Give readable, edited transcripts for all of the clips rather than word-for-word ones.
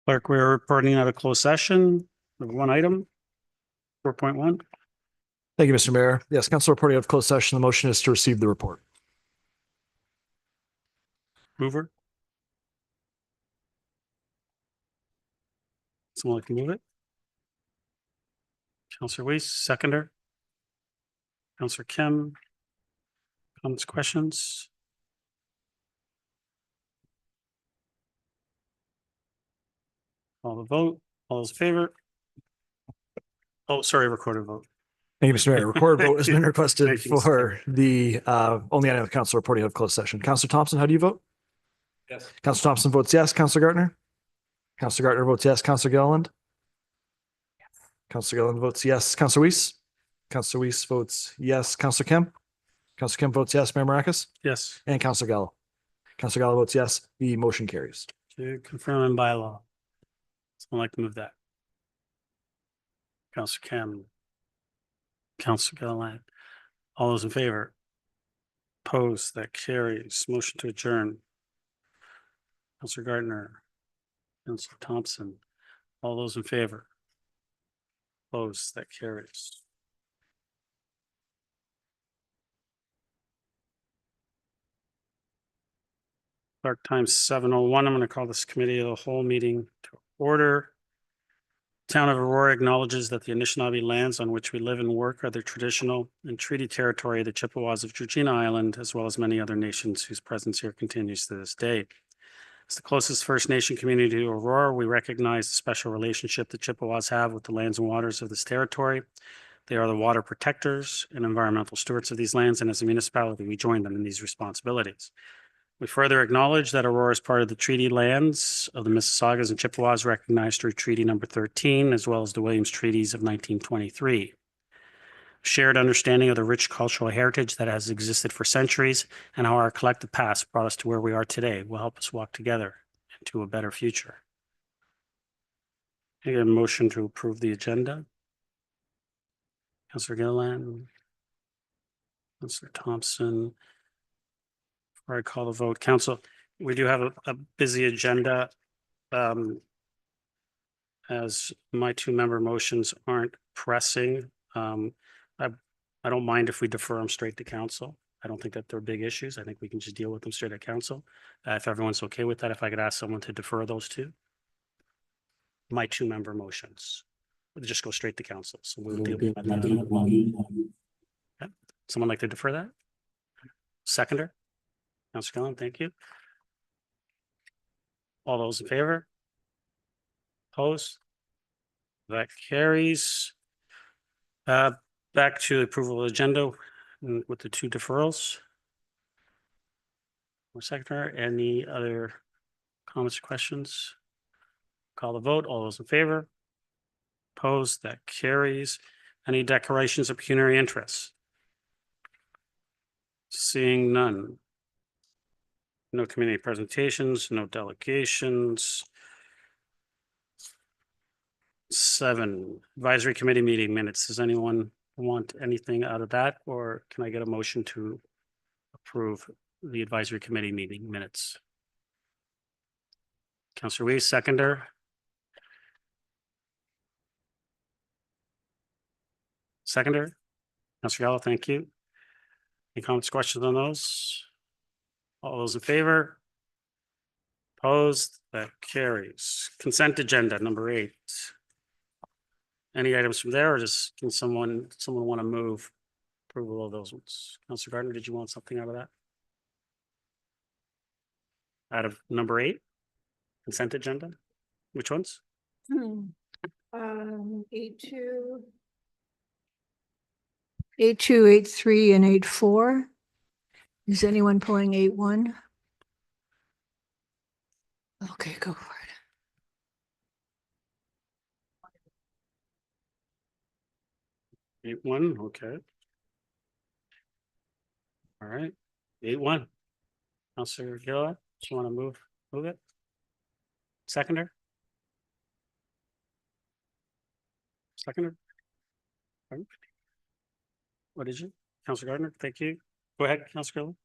Clerk, we are reporting out of closed session. We have one item, 4.1. Thank you, Mr. Mayor. Yes, Council reporting out of closed session. The motion is to receive the report. Mover. Someone like to move it? Councillor Weiss, seconder. Councillor Kim. Comments, questions? Call the vote. All those in favor? Oh, sorry, recorded vote. Thank you, Mr. Mayor. Recorded vote has been requested Thank you, for the only item of council reporting out of closed session. Councillor Thompson, how do you vote? Yes. Councillor Thompson votes yes. Councillor Gartner? Councillor Gartner votes yes. Councillor Gilliland? Yes. Councillor Gilliland votes yes. Councillor Weiss? Councillor Weiss votes yes. Councillor Kim? Councillor Kim votes yes. Mayor Maracus? Yes. And Councillor Gallo? Councillor Gallo votes yes. The motion carries. To confirm in bylaw. Someone like to move that? Councillor Kim. Councillor Gilliland. All those in favor? Opposed? That carries. Motion to adjourn. Councillor Gardner. Councillor Thompson. All those in favor? Opposed? That carries. Clerk time 7:01. I'm going to call this committee of the whole meeting to order. Town of Aurora acknowledges that the Anishinaabe lands on which we live and work are the traditional and treaty territory of the Chippewas of Georgina Island, as well as many other nations whose presence here continues to this day. As the closest First Nation community to Aurora, we recognize the special relationship the Chippewas have with the lands and waters of this territory. They are the water protectors and environmental stewards of these lands, and as a municipality, we join them in these responsibilities. We further acknowledge that Aurora is part of the treaty lands of the Mississaugas and Chippewas recognized through Treaty Number 13, as well as the Williams Treaties of 1923. Shared understanding of the rich cultural heritage that has existed for centuries and how our collective past brought us to where we are today will help us walk together into a better future. I get a motion to approve the agenda. Councillor Gilliland, Councillor Thompson. Before I call the vote, Council, we do have a busy agenda. As my two member motions aren't pressing, I don't mind if we defer them straight to council. I don't think that they're big issues. I think we can just deal with them straight at council. If everyone's okay with that, if I could ask someone to defer those two. My two member motions. We'll just go straight to council. So we'll deal with that. Okay. Someone like to defer that? Seconder? Councillor Gilliland, thank you. All those in favor? Opposed? That carries. Back to the approval of the agenda with the two deferrals. Secretary, any other comments or questions? Call the vote. All those in favor? Opposed? That carries. Any declarations of pecuniary interest? Seeing none. No community presentations, no delegations. 7, advisory committee meeting minutes. Does anyone want anything out of that, or can I get a motion to approve the advisory committee meeting minutes? Councillor Weiss, seconder. Seconder. Councillor Gallo, thank you. Any comments, questions on those? All those in favor? Opposed? That carries. Consent agenda number 8. Any items from there, or just can someone want to move approval of those ones? Councillor Gardner, did you want something out of that? Out of number 8? Consent agenda? Which ones? 8.2, 8.3, and 8.4. Is anyone pulling 8.1? Okay, go for it. 8.1, okay. All right. 8.1. Councillor Gilliland, do you want to move it? Seconder? Seconder? Pardon? What did you? Councillor Gardner, thank you. Go ahead, Councillor Gilliland.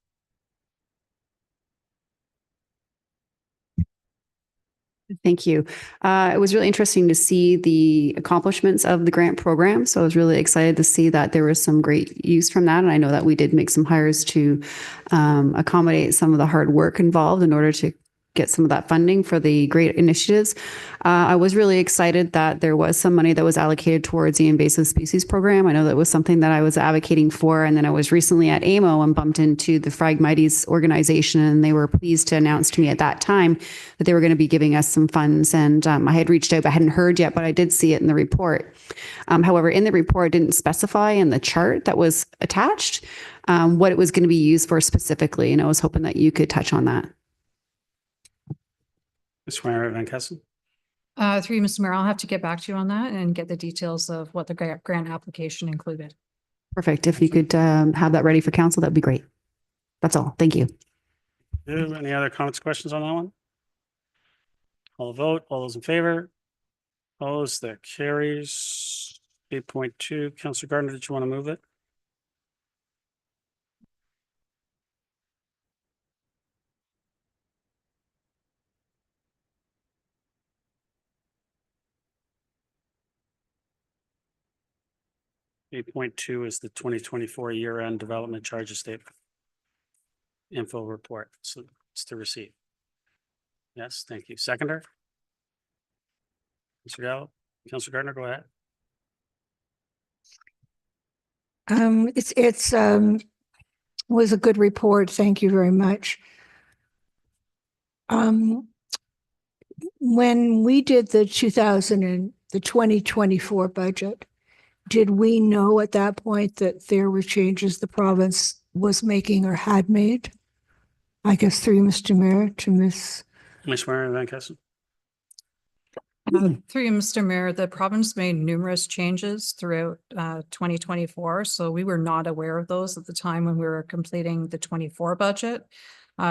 Thank you. It was really interesting to see the accomplishments of the grant program. So I was really excited to see that there was some great use from that. And I know that we did make some hires to accommodate some of the hard work involved in order to get some of that funding for the great initiatives. I was really excited that there was some money that was allocated towards the invasive species program. I know that was something that I was advocating for. And then I was recently at AMO and bumped into the Phragmites organization, and they were pleased to announce to me at that time that they were going to be giving us some funds. And I had reached out, but I hadn't heard yet, but I did see it in the report. However, in the report, it didn't specify in the chart that was attached what it was going to be used for specifically. And I was hoping that you could touch on that. Ms. Mary Van Kessel. Through you, Mr. Mayor, I'll have to get back to you on that and get the details of what the grant application included. Perfect. If you could have that ready for council, that'd be great. That's all. Thank you. Any other comments, questions on that one? All vote, all those in favor? Opposed, that carries. 8.2, Councillor Gardner, did you want to move it? Eight point two is the 2024 year-end development charges statement. Info report, so it's to receive. Yes, thank you. Seconder? Mr. Gallo, Councillor Gardner, go ahead. It's was a good report. Thank you very much. When we did the 2024 budget, did we know at that point that there were changes the province was making or had made? I guess through Mr. Mayor to Ms. Mary Van Kessel. Through you, Mr. Mayor, the province made numerous changes throughout 2024. So we were not aware of those at the time when we were completing the 24 budget.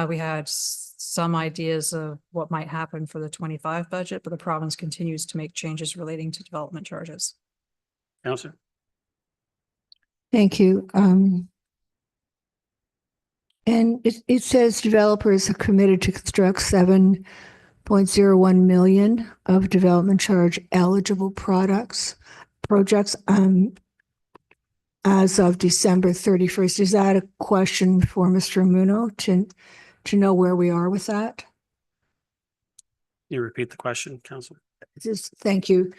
We had some ideas of what might happen for the 25 budget, but the province continues to make changes relating to development charges. Councillor. Thank you. And it says developers are committed to construct 7.01 million of development charge eligible projects as of December 31st. Is that a question for Mr. Muno to know where we are with that? You repeat the question, Councillor. Thank you.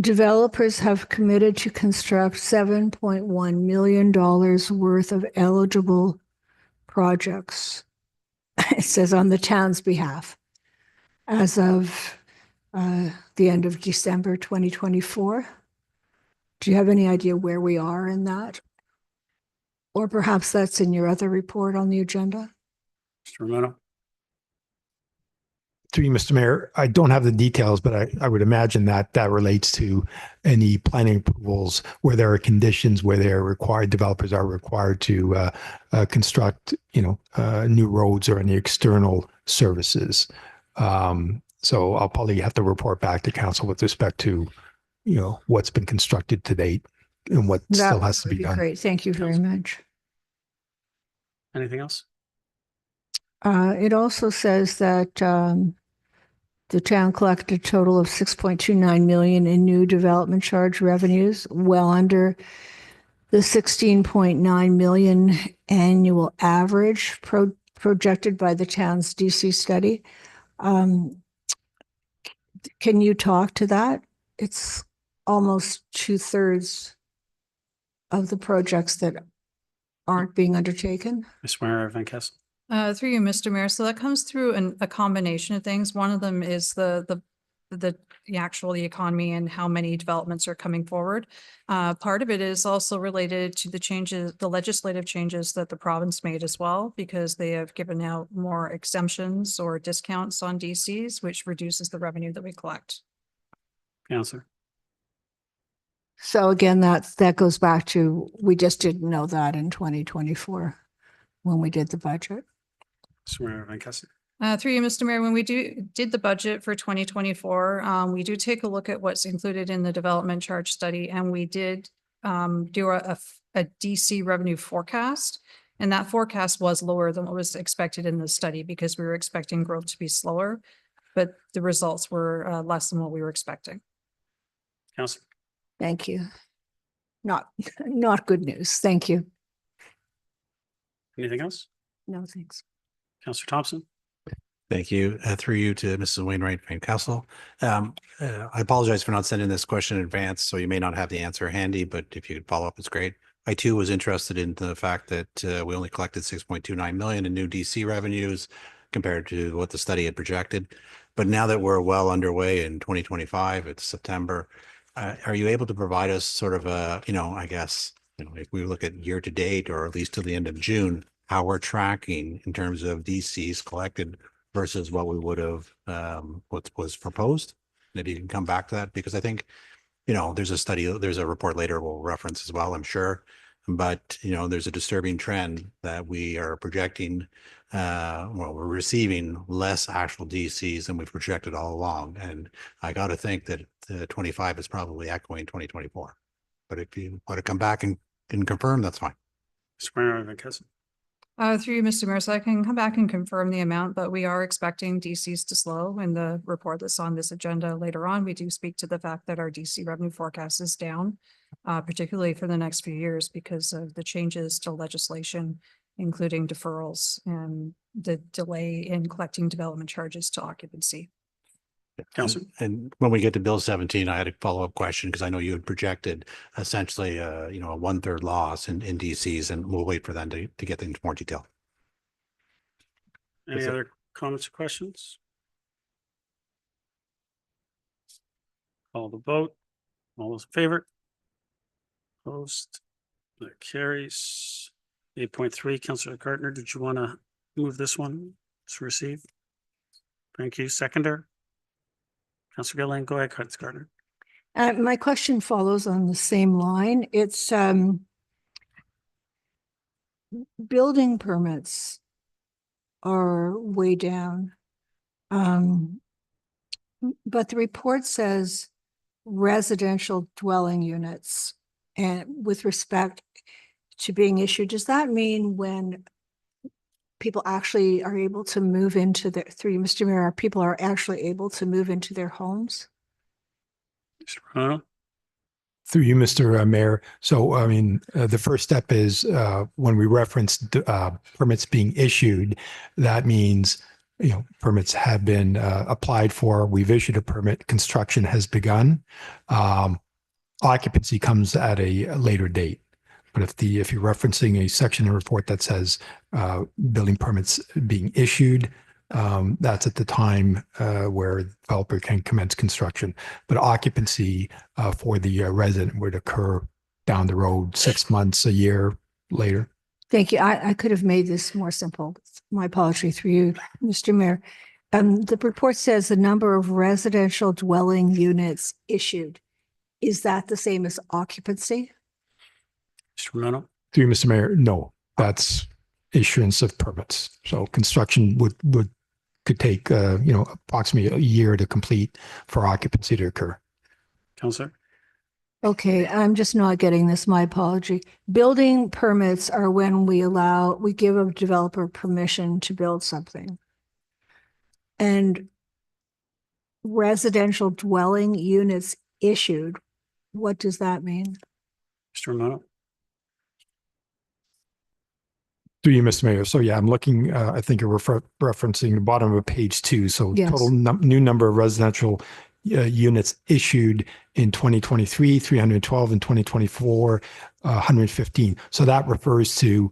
Developers have committed to construct $7.1 million worth of eligible projects. It says on the town's behalf as of the end of December 2024. Do you have any idea where we are in that? Or perhaps that's in your other report on the agenda? Mr. Romano. Through you, Mr. Mayor, I don't have the details, but I would imagine that that relates to any planning approvals where there are conditions where they're required, developers are required to construct, new roads or any external services. So I'll probably have to report back to council with respect to, what's been constructed to date and what still has to be done. Great. Thank you very much. Anything else? It also says that the town collected a total of 6.29 million in new development charge revenues, well under the 16.9 million annual average projected by the town's DC study. Can you talk to that? It's almost 2/3 of the projects that aren't being undertaken. Ms. Mary Van Kessel. Through you, Mr. Mayor. So that comes through a combination of things. One of them is the economy and how many developments are coming forward. Part of it is also related to the legislative changes that the province made as well, because they have given out more exemptions or discounts on DCs, which reduces the revenue that we collect. Councillor. So again, that goes back to, we just didn't know that in 2024 when we did the budget. Ms. Mary Van Kessel. Through you, Mr. Mayor, when we did the budget for 2024, we do take a look at what's included in the development charge study, and we did do a DC revenue forecast, and that forecast was lower than what was expected in the study because we were expecting growth to be slower. but the results were less than what we were expecting. Councillor, Thank you. Not, not good news. Thank you. anything else? No, thanks. Councillor Thompson? Thank you. Through you to Mrs. Wainwright and Council. I apologize for not sending this question in advance, so you may not have the answer handy, but if you could follow up, it's great. I too was interested in the fact that we only collected 6.29 million in new DC revenues compared to what the study had projected. But now that we're well underway in 2025, it's September, are you able to provide us sort of a, I guess, if we look at year to date, or at least to the end of June, how we're tracking in terms of DCs collected versus what we would have, what was proposed? Maybe you can come back to that, because I think, there's a study, there's a report later we'll reference as well, I'm sure. But, there's a disturbing trend that we are projecting, we're receiving less actual DCs than we've projected all along. And I got to think that 25 is probably echoing 2024. But if you want to come back and confirm, that's fine. Mr. Wainwright and Council. Through you, Mr. Mayor, so I can come back and confirm the amount, but we are expecting DCs to slow in the report that's on this agenda later on. We do speak to the fact that our DC revenue forecast is down, particularly for the next few years because of the changes to legislation, including deferrals and the delay in collecting development charges to occupancy. Councillor. And when we get to Bill 17, I had a follow-up question because I know you had projected essentially, a 1/3 loss in DCs, and we'll wait for them to get into more detail. Any other comments or questions? Call the vote. All those in favor? Opposed? That carries. 8.3, Councillor Gardner, did you want to move this one to receive? Thank you. Seconder? Councillor Gilliland, go ahead, Councillor Gardner. My question follows on the same line. It's building permits are way down. But the report says residential dwelling units, and with respect to being issued, does that mean when people actually are able to move into their, through Mr. Mayor, people are actually able to move into their homes? Mr. Romano? Through you, Mr. Mayor. So, I mean, the first step is when we reference permits being issued, that means, permits have been applied for. We've issued a permit. Construction has begun. Occupancy comes at a later date. But if you're referencing a section in the report that says building permits being issued, that's at the time where the developer can commence construction. But occupancy for the resident would occur down the road 6 months, a year later. Thank you. I could have made this more simple. My apology through you, Mr. Mayor. The report says the number of residential dwelling units issued. Is that the same as occupancy? Mr. Romano? Through you, Mr. Mayor, no, that's issuance of permits. So construction could take approximately a year to complete for occupancy to occur. Councillor? Okay, I'm just not getting this. My apology. Building permits are when we give a developer permission to build something. And residential dwelling units issued, what does that mean? Mr. Romano? Through you, Mr. Mayor. So yeah, I'm looking, I think you're referencing the bottom of page 2. So Yes. total new number of residential units issued in 2023, 312, in 2024, 115. So that refers to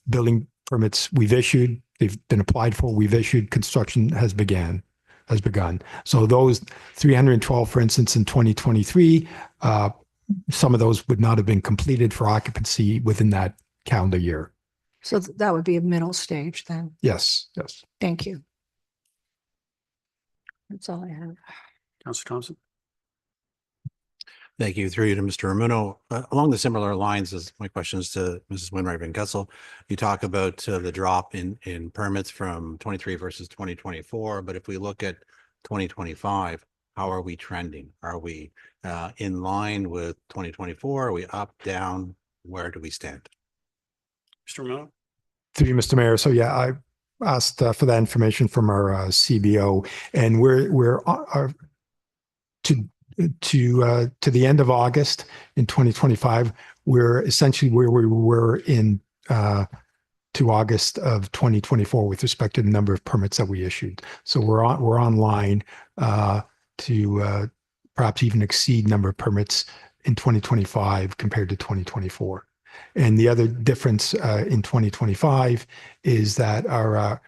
building permits we've issued, they've been applied for, we've issued, construction has begun. So those 312, for instance, in 2023, some of those would not have been completed for occupancy within that calendar year. So that would be a middle stage then. Yes. Thank you. That's all I have. Councillor Thompson? Thank you. Through you to Mr. Romano. Along the similar lines as my questions to Mrs. Wainwright Van Kessel, you talk about the drop in permits from 23 versus 2024. But if we look at 2025, how are we trending? Are we in line with 2024? Are we up, down? Where do we stand? Mr. Romano? Through you, Mr. Mayor. So yeah, asked for that information from our CBO, and we're to the end of August in 2025. We're essentially where we were in to August of 2024 with respect to the number of permits that we issued. So we're online to perhaps even exceed number of permits in 2025 compared to 2024. And the other difference in 2025 is that our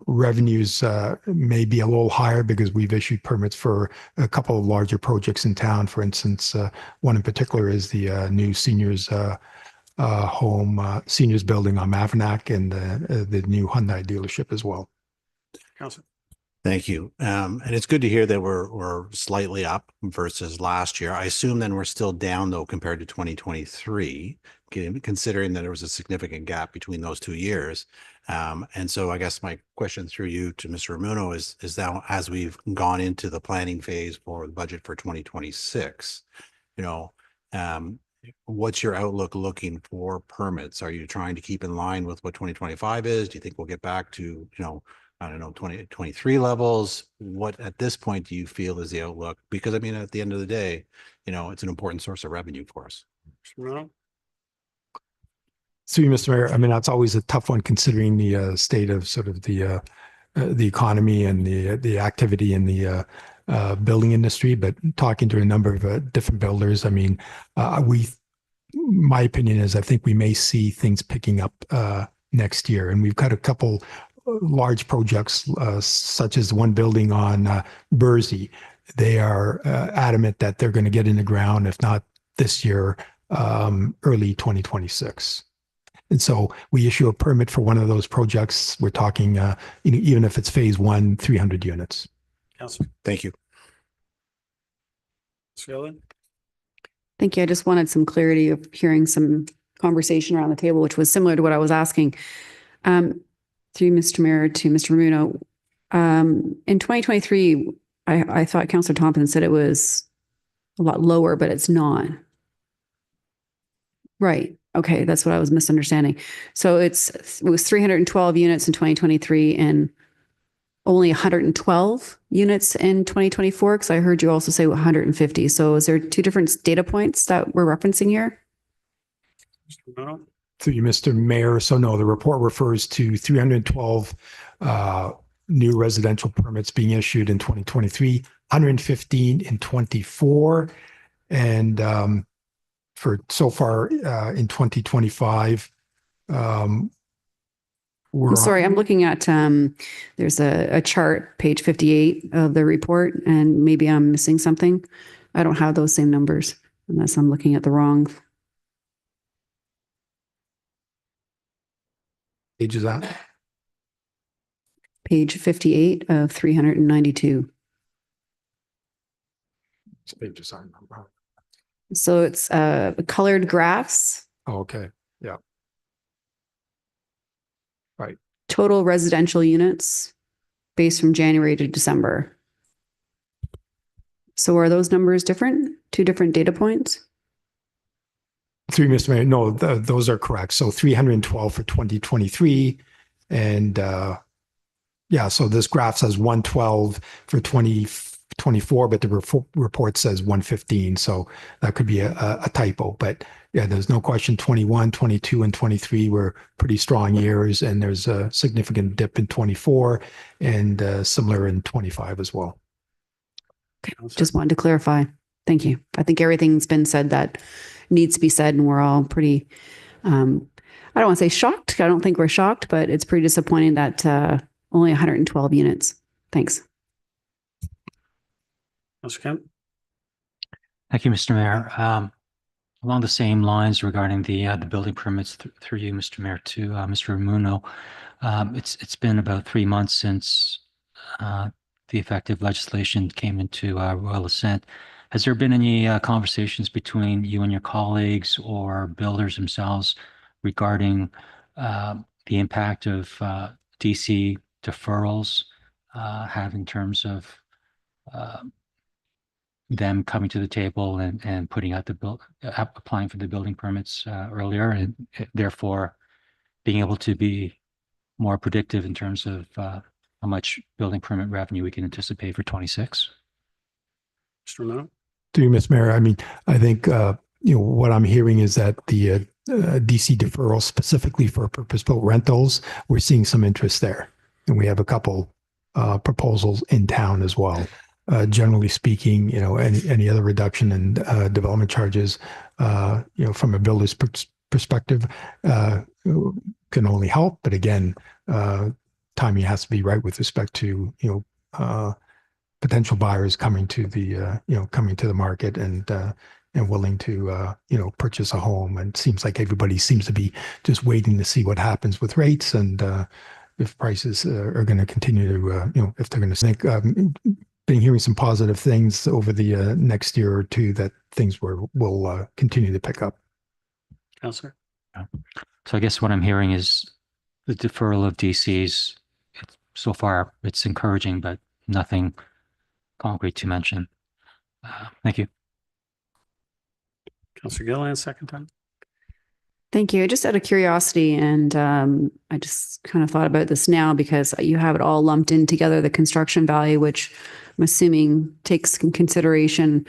revenues may be a little higher because we've issued permits for a couple of larger projects in town. For instance, one in particular is the new seniors home, seniors building on Mavernack, and the new Hyundai dealership as well. Councillor. Thank you. And it's good to hear that we're slightly up versus last year. I assume then we're still down though compared to 2023, considering that there was a significant gap between those 2 years. And so I guess my question through you to Mr. Ramuno is that as we've gone into the planning phase for the budget for 2026, what's your outlook looking for permits? Are you trying to keep in line with what 2025 is? Do you think we'll get back to, I don't know, 2023 levels? What at this point do you feel is the outlook? Because I mean, at the end of the day, it's an important source of revenue for us. No. So, Mr. Mayor, I mean, that's always a tough one considering the state of sort of the economy and the activity in the building industry. But talking to a number of different builders, I mean, my opinion is I think we may see things picking up next year. And we've got a couple large projects, such as the one building on Bursey. They are adamant that they're going to get in the ground, if not this year, early 2026. And so we issue a permit for one of those projects. We're talking, even if it's phase 1, 300 units. Councillor. Thank you. Gilliland. Thank you. I just wanted some clarity of hearing some conversation around the table, which was similar to what I was asking. Through Mr. Mayor to Mr. Ramuno. In 2023, I thought Councillor Thompson said it was a lot lower, but it's not. Right. Okay. That's what I was misunderstanding. So it was 312 units in 2023 and only 112 units in 2024, because I heard you also say 150. So is there two different data points that we're referencing here? No. Through you, Mr. Mayor. So no, the report refers to 312 new residential permits being issued in 2023, 115 in 24, and for so far in 2025. I'm sorry, I'm looking at, there's a chart, page 58 of the report, and maybe I'm missing something. I don't have those same numbers unless I'm looking at the wrong. Page is that? Page 58 of 392. Page is on. So it's colored graphs. Oh, okay. Yeah. Right. Total residential units based from January to December. So are those numbers different? Two different data points? Mr. Mayor, no, those are correct. So 312 for 2023. And yeah, so this graph says 112 for 2024, but the report says 115. So that could be a typo. But yeah, there's no question 21, 22, and 23 were pretty strong years. And there's a significant dip in 24 and similar in 25 as well. Okay, just wanted to clarify. Thank you. I think everything's been said that needs to be said, and we're all pretty, I don't want to say shocked. I don't think we're shocked, but it's pretty disappointing that only 112 units. Thanks. Councillor Kemp. Thank you, Mr. Mayor. Along the same lines regarding the building permits through you, Mr. Mayor, to Mr. Ramuno, it's been about 3 months since the effective legislation came into royal assent. Has there been any conversations between you and your colleagues or builders themselves regarding the impact of DC deferrals have in terms of them coming to the table and putting out applying for the building permits earlier, and therefore being able to be more predictive in terms of how much building permit revenue we can anticipate for 26? Mr. Romano? Through you, Ms. Mayor, I mean, I think, what I'm hearing is that the DC deferral specifically for purpose-built rentals, we're seeing some interest there. And we have a couple proposals in town as well. Generally speaking, any other reduction in development charges, from a builder's perspective, can only help. But again, timing has to be right with respect to, potential buyers coming to the market and willing to, purchase a home. And it seems like everybody seems to be just waiting to see what happens with rates and if prices are going to continue to, if they're going to sink. Been hearing some positive things over the next year or two that things will continue to pick up. Councillor? So I guess what I'm hearing is the deferral of DCs. So far, it's encouraging, but nothing concrete to mention. Thank you. Councillor Gilliland, second time. Thank you. Just out of curiosity, and I just kind of thought about this now because you have it all lumped in together, the construction value, which I'm assuming takes in consideration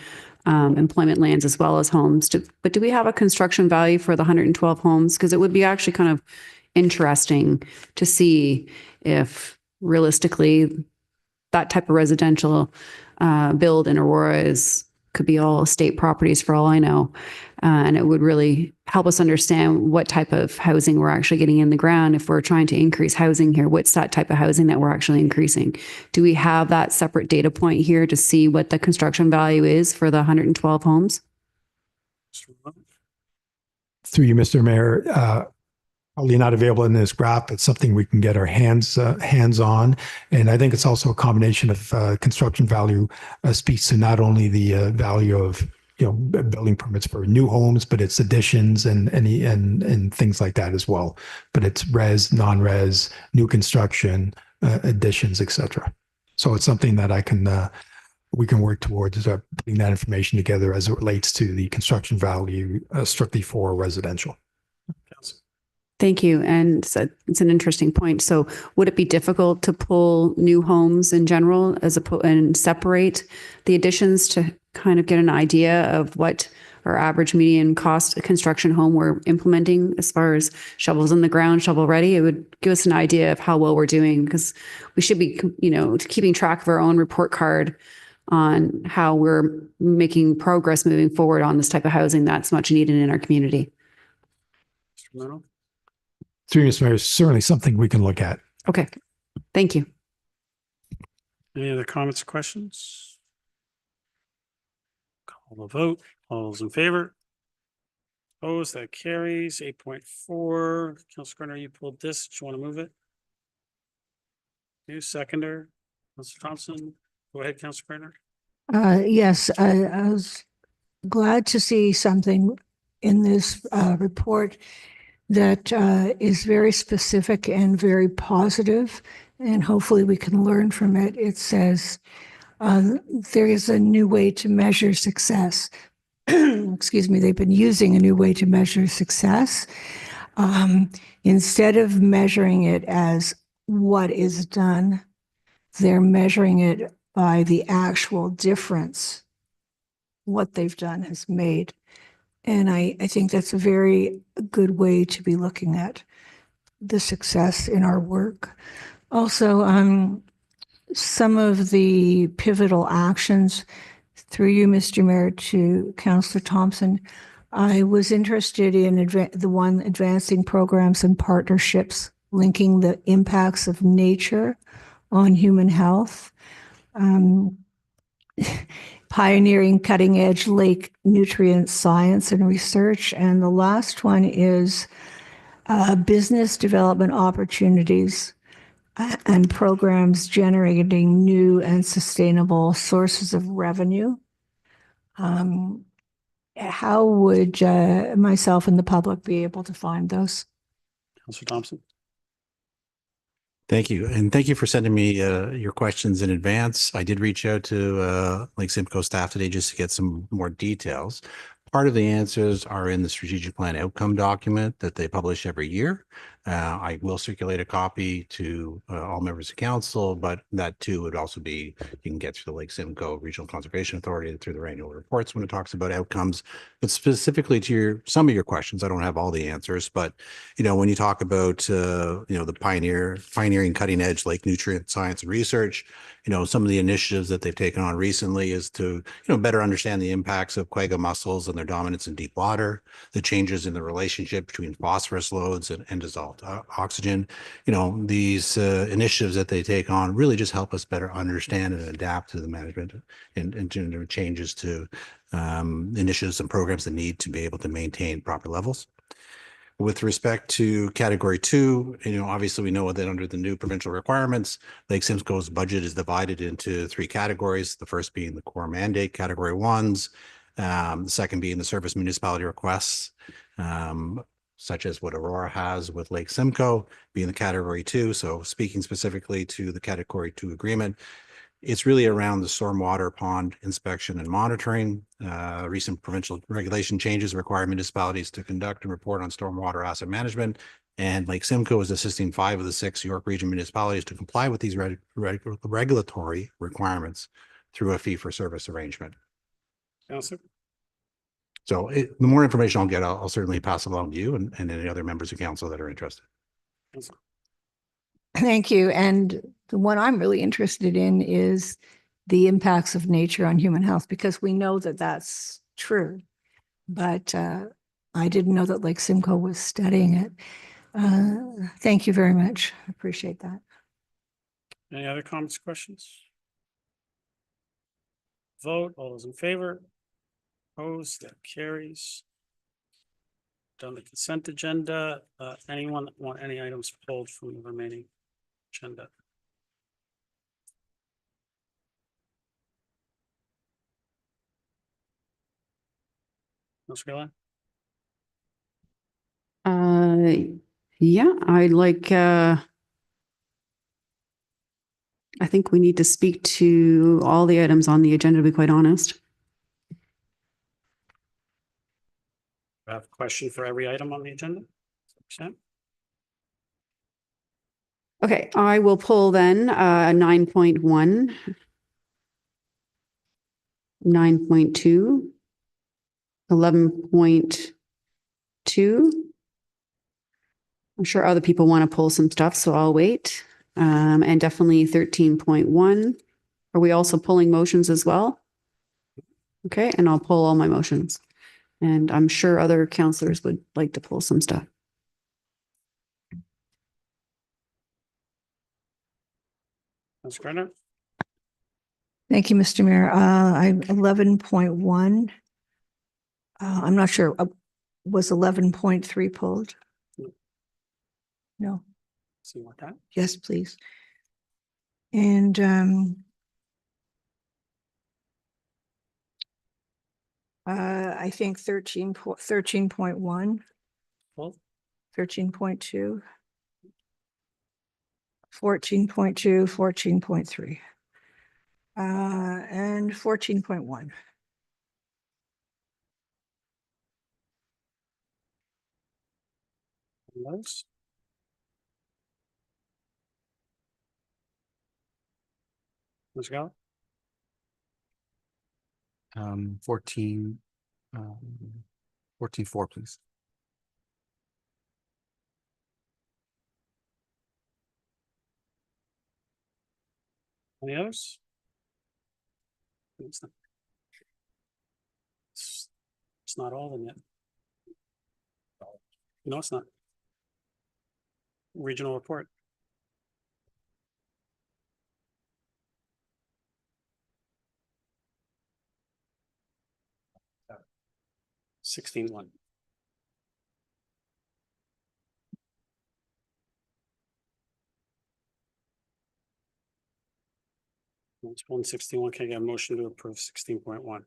employment lands as well as homes. But do we have a construction value for the 112 homes? Because it would be actually kind of interesting to see if realistically that type of residential build in Aurora could be all state properties for all I know. And it would really help us understand what type of housing we're actually getting in the ground. If we're trying to increase housing here, what's that type of housing that we're actually increasing? Do we have that separate data point here to see what the construction value is for the 112 homes? Through you, Mr. Mayor, probably not available in this graph, but something we can get our hands on. And I think it's also a combination of construction value speaks to not only the value of building permits for new homes, but it's additions and things like that as well. But it's res, non-res, new construction, additions, etc. So it's something that we can work towards putting that information together as it relates to the construction value strictly for residential. Thank you. And it's an interesting point. So would it be difficult to pull new homes in general and separate the additions to kind of get an idea of what our average median cost construction home we're implementing as far as shovels in the ground, shovel ready? It would give us an idea of how well we're doing, because we should be, keeping track of our own report card on how we're making progress moving forward on this type of housing that's much needed in our community. Through you, Mr. Mayor, certainly something we can look at. Okay. Thank you. Any other comments or questions? Call the vote. All those in favor? Opposed? That carries. 8.4. Councillor Gardner, you pulled this. Do you want to move it? You seconder. Councillor Thompson. Go ahead, Councillor Gardner. Yes, I was glad to see something in this report that is very specific and very positive, and hopefully we can learn from it. It says there is a new way to measure success. Excuse me, they've been using a new way to measure success. Instead of measuring it as what is done, they're measuring it by the actual difference what they've done has made. And I think that's a very good way to be looking at the success in our work. Also, some of the pivotal actions, through you, Mr. Mayor, to Councillor Thompson, I was interested in the one advancing programs and partnerships, linking the impacts of nature on human health. Pioneering cutting-edge lake nutrient science and research. And the last one is business development opportunities and programs generating new and sustainable sources of revenue. How would myself and the public be able to find those? Councillor Thompson. Thank you. And thank you for sending me your questions in advance. I did reach out to Simcoe staff today just to get some more details. Part of the answers are in the strategic plan outcome document that they publish every year. I will circulate a copy to all members of council, but that too would also be, you can get through the Lake Simcoe Regional Conservation Authority through their annual reports when it talks about outcomes. But specifically to some of your questions, I don't have all the answers, but when you talk about the pioneering cutting edge lake nutrient science and research, some of the initiatives that they've taken on recently is to better understand the impacts of quagga mussels and their dominance in deep water, the changes in the relationship between phosphorus loads and dissolved oxygen. These initiatives that they take on really just help us better understand and adapt to the management and to changes to initiatives and programs that need to be able to maintain proper levels. With respect to category 2, obviously we know that under the new provincial requirements, Lake Simcoe's budget is divided into 3 categories. The first being the core mandate, category 1s. The second being the service municipality requests, such as what Aurora has with Lake Simcoe, being the category 2. So speaking specifically to the category 2 agreement, it's really around the stormwater pond inspection and monitoring. Recent provincial regulation changes require municipalities to conduct and report on stormwater asset management. And Lake Simcoe is assisting 5 of the 6 York Region municipalities to comply with these regulatory requirements through a fee-for-service arrangement. Councillor? So the more information I'll get, I'll certainly pass it along to you and any other members of council that are interested. Councillor? Thank you. And the one I'm really interested in is the impacts of nature on human health, because we know that that's true. But I didn't know that Lake Simcoe was studying it. Thank you very much. I appreciate that. Any other comments, questions? Vote. All those in favor? Opposed? That carries. Done the consent agenda. Anyone want any items pulled from the remaining agenda? Ms. Gilliland? Yeah, I'd like, I think we need to speak to all the items on the agenda, to be quite honest. I have a question for every item on the agenda. Percent. Okay, I will pull then 9.1, 9.2, 11.2. I'm sure other people want to pull some stuff, so I'll wait. And definitely 13.1. Are we also pulling motions as well? Okay, and I'll pull all my motions. And I'm sure other councillors would like to pull some stuff. Ms. Gardner? Thank you, Mr. Mayor. I'm 11.1. I'm not sure. Was 11.3 pulled? No. See what that? Yes, please. And I think 13.1, Pulled. 13.2, 14.2, 14.3, and 14.1. Those? Ms. Gilliland? 14, 14.4, please. Any others? It's not all in yet. No, it's not. Regional report. $16.1. It's 161. Can I get a motion to approve 16.1?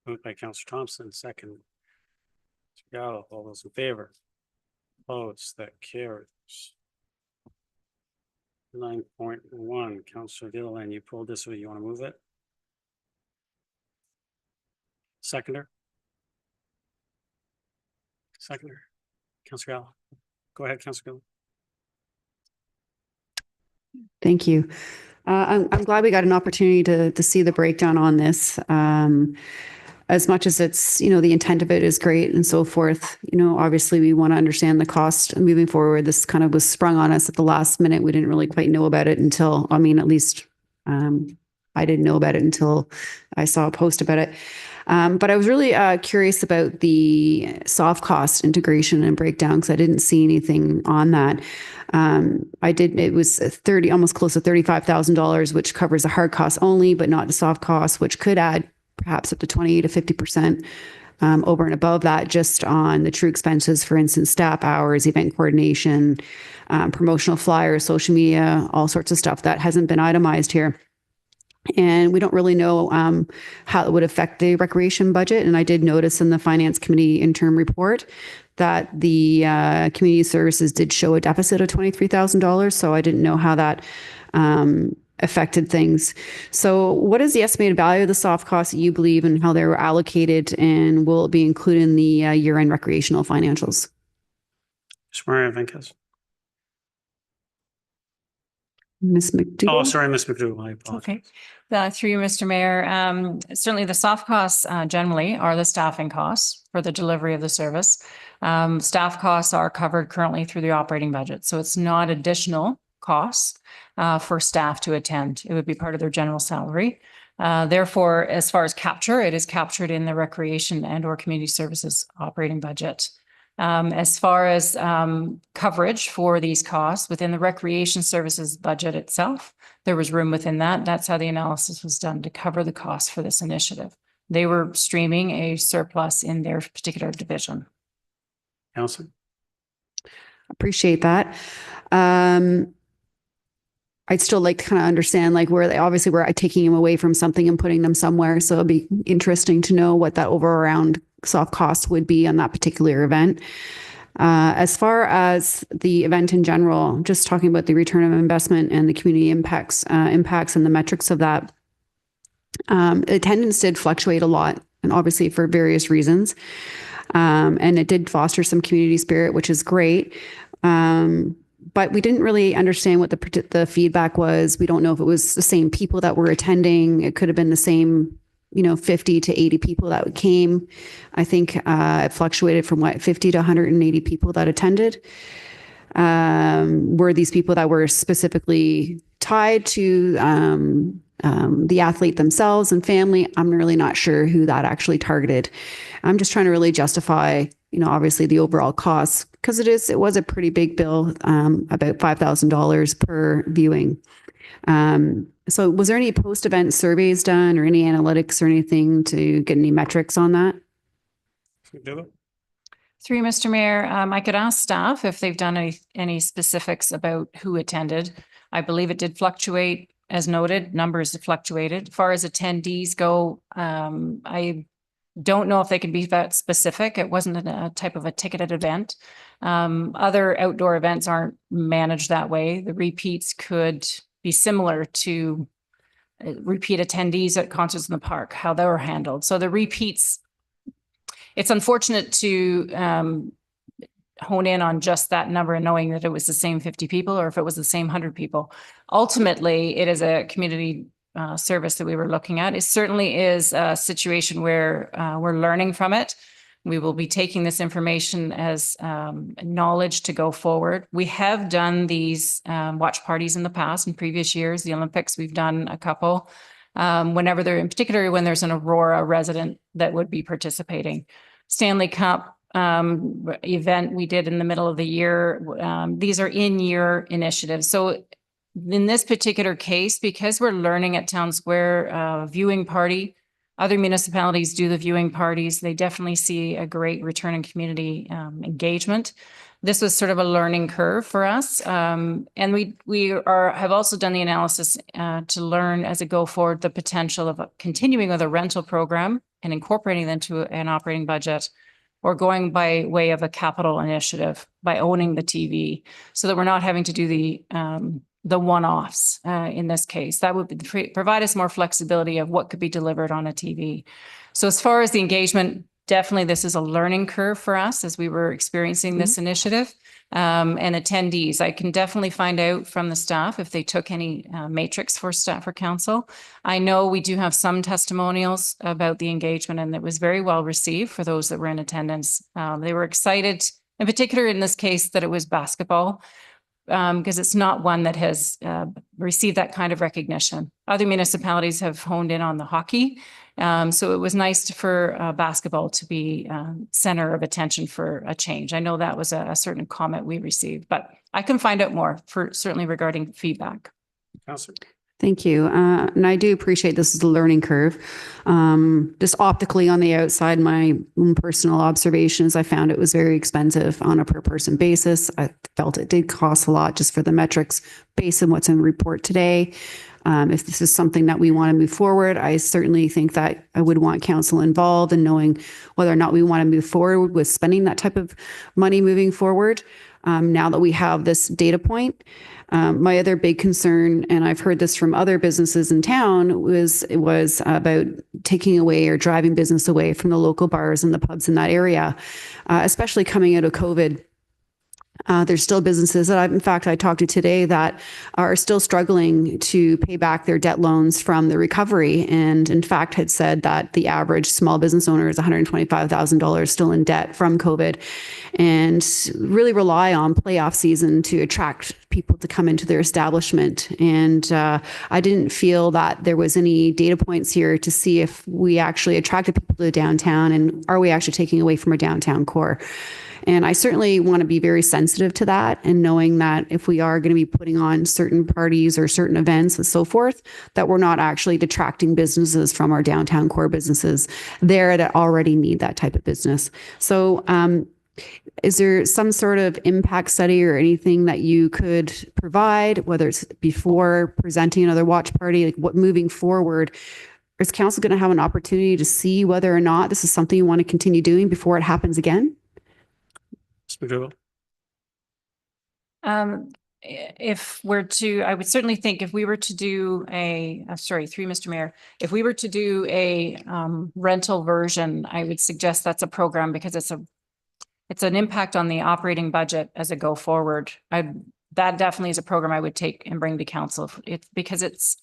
Moved by Councillor Thompson, second. Mr. Gallo, all those in favor? Opposed, that carries. 9.1, Councillor Gilliland, you pulled this, or you want to move it? Seconder? Seconder. Councillor Gall. Go ahead, Councillor Gall. Thank you. I'm glad we got an opportunity to see the breakdown on this. As much as it's, the intent of it is great and so forth, obviously we want to understand the cost moving forward. This kind of was sprung on us at the last minute. We didn't really quite know about it until, at least I didn't know about it until I saw a post about it. But I was really curious about the soft cost integration and breakdown because I didn't see anything on that. It was almost close to $35,000, which covers the hard costs only, but not the soft costs, which could add perhaps up to 20 to 50% over and above that, just on the true expenses, for instance, staff hours, event coordination, promotional flyers, social media, all sorts of stuff that hasn't been itemized here. And we don't really know how it would affect the recreation budget. And I did notice in the Finance Committee interim report that the community services did show a deficit of $23,000. So I didn't know how that affected things. So what is the estimated value of the soft costs that you believe and how they were allocated, and will it be included in the year-end recreational financials? Maria Venkes. Ms. McDougall? Oh, sorry, Ms. McDougall. I apologize. Okay. Through you, Mr. Mayor, certainly the soft costs generally are the staffing costs for the delivery of the service. Staff costs are covered currently through the operating budget. So it's not additional costs for staff to attend. It would be part of their general salary. Therefore, as far as capture, it is captured in the recreation and or community services operating budget. As far as coverage for these costs within the recreation services budget itself, there was room within that. That's how the analysis was done to cover the costs for this initiative. They were streaming a surplus in their particular division. Councillor. Appreciate that. I'd still like to kind of understand where they obviously we're taking them away from something and putting them somewhere. So it'd be interesting to know what that around soft cost would be on that particular event. As far as the event in general, just talking about the return of investment and the community impacts and the metrics of that. Attendance did fluctuate a lot, and obviously for various reasons. And it did foster some community spirit, which is great. But we didn't really understand what the feedback was. We don't know if it was the same people that were attending. It could have been the same, 50 to 80 people that came. I think it fluctuated from 50 to 180 people that attended. Were these people that were specifically tied to the athlete themselves and family? I'm really not sure who that actually targeted. I'm just trying to really justify, obviously the overall costs, because it was a pretty big bill, about $5,000 per viewing. So was there any post-event surveys done or any analytics or anything to get any metrics on that? Through Mr. Mayor, I could ask staff if they've done any specifics about who attended. I believe it did fluctuate, as noted, numbers fluctuated. As far as attendees go, I don't know if they can be that specific. It wasn't a type of a ticketed event. Other outdoor events aren't managed that way. The repeats could be similar to repeat attendees at concerts in the park, how they were handled. So the repeats, it's unfortunate to hone in on just that number and knowing that it was the same 50 people or if it was the same 100 people. Ultimately, it is a community service that we were looking at. It certainly is a situation where we're learning from it. We will be taking this information as knowledge to go forward. We have done these watch parties in the past, in previous years. The Olympics, we've done a couple. Whenever they're, in particular, when there's an Aurora resident that would be participating. Stanley Cup event we did in the middle of the year. These are in-year initiatives. So in this particular case, because we're learning at Town Square viewing party, other municipalities do the viewing parties. They definitely see a great return in community engagement. This was sort of a learning curve for us. And we have also done the analysis to learn as it go forward the potential of continuing with a rental program and incorporating them into an operating budget, or going by way of a capital initiative by owning the TV, so that we're not having to do the one-offs in this case. That would provide us more flexibility of what could be delivered on a TV. So as far as the engagement, definitely this is a learning curve for us as we were experiencing this initiative. And attendees, I can definitely find out from the staff if they took any matrix for staff or council. I know we do have some testimonials about the engagement, and it was very well received for those that were in attendance. They were excited, in particular in this case, that it was basketball, because it's not one that has received that kind of recognition. Other municipalities have honed in on the hockey. So it was nice for basketball to be center of attention for a change. I know that was a certain comment we received, but I can find out more for certainly regarding feedback. Councillor. Thank you. And I do appreciate this is a learning curve. Just optically on the outside, my own personal observations, I found it was very expensive on a per person basis. I felt it did cost a lot just for the metrics based on what's in the report today. If this is something that we want to move forward, I certainly think that I would want council involved in knowing whether or not we want to move forward with spending that type of money moving forward. Now that we have this data point, my other big concern, and I've heard this from other businesses in town, was about taking away or driving business away from the local bars and the pubs in that area, especially coming out of COVID. There's still businesses that in fact, I talked to today that are still struggling to pay back their debt loans from the recovery. And in fact, had said that the average small business owner is $125,000 still in debt from COVID, and really rely on playoff season to attract people to come into their establishment. And I didn't feel that there was any data points here to see if we actually attracted people to the downtown, and are we actually taking away from our downtown core. And I certainly want to be very sensitive to that, and knowing that if we are going to be putting on certain parties or certain events and so forth, that we're not actually detracting businesses from our downtown core businesses there that already need that type of business. So is there some sort of impact study or anything that you could provide, whether it's before presenting another watch party, like what moving forward? Is council going to have an opportunity to see whether or not this is something you want to continue doing before it happens again? If we're to, I would certainly think if we were to do through Mr. Mayor, if we were to do a rental version, I would suggest that's a program, because it's an impact on the operating budget as a go forward. That definitely is a program I would take and bring to council, because it's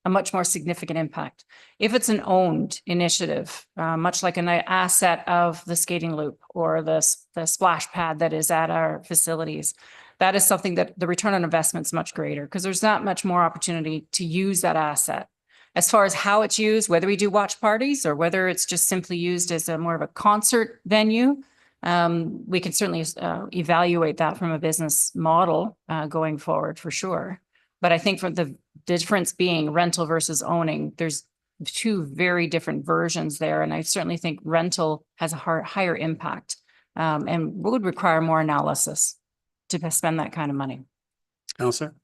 a much more significant impact. If it's an owned initiative, much like an asset of the skating loop or the splash pad that is at our facilities, that is something that the return on investment is much greater, because there's not much more opportunity to use that asset. As far as how it's used, whether we do watch parties or whether it's just simply used as a more of a concert venue, we can certainly evaluate that from a business model going forward for sure. But I think for the difference being rental versus owning, there's two very different versions there. And I certainly think rental has a higher impact and would require more analysis to spend that kind of money. Councillor.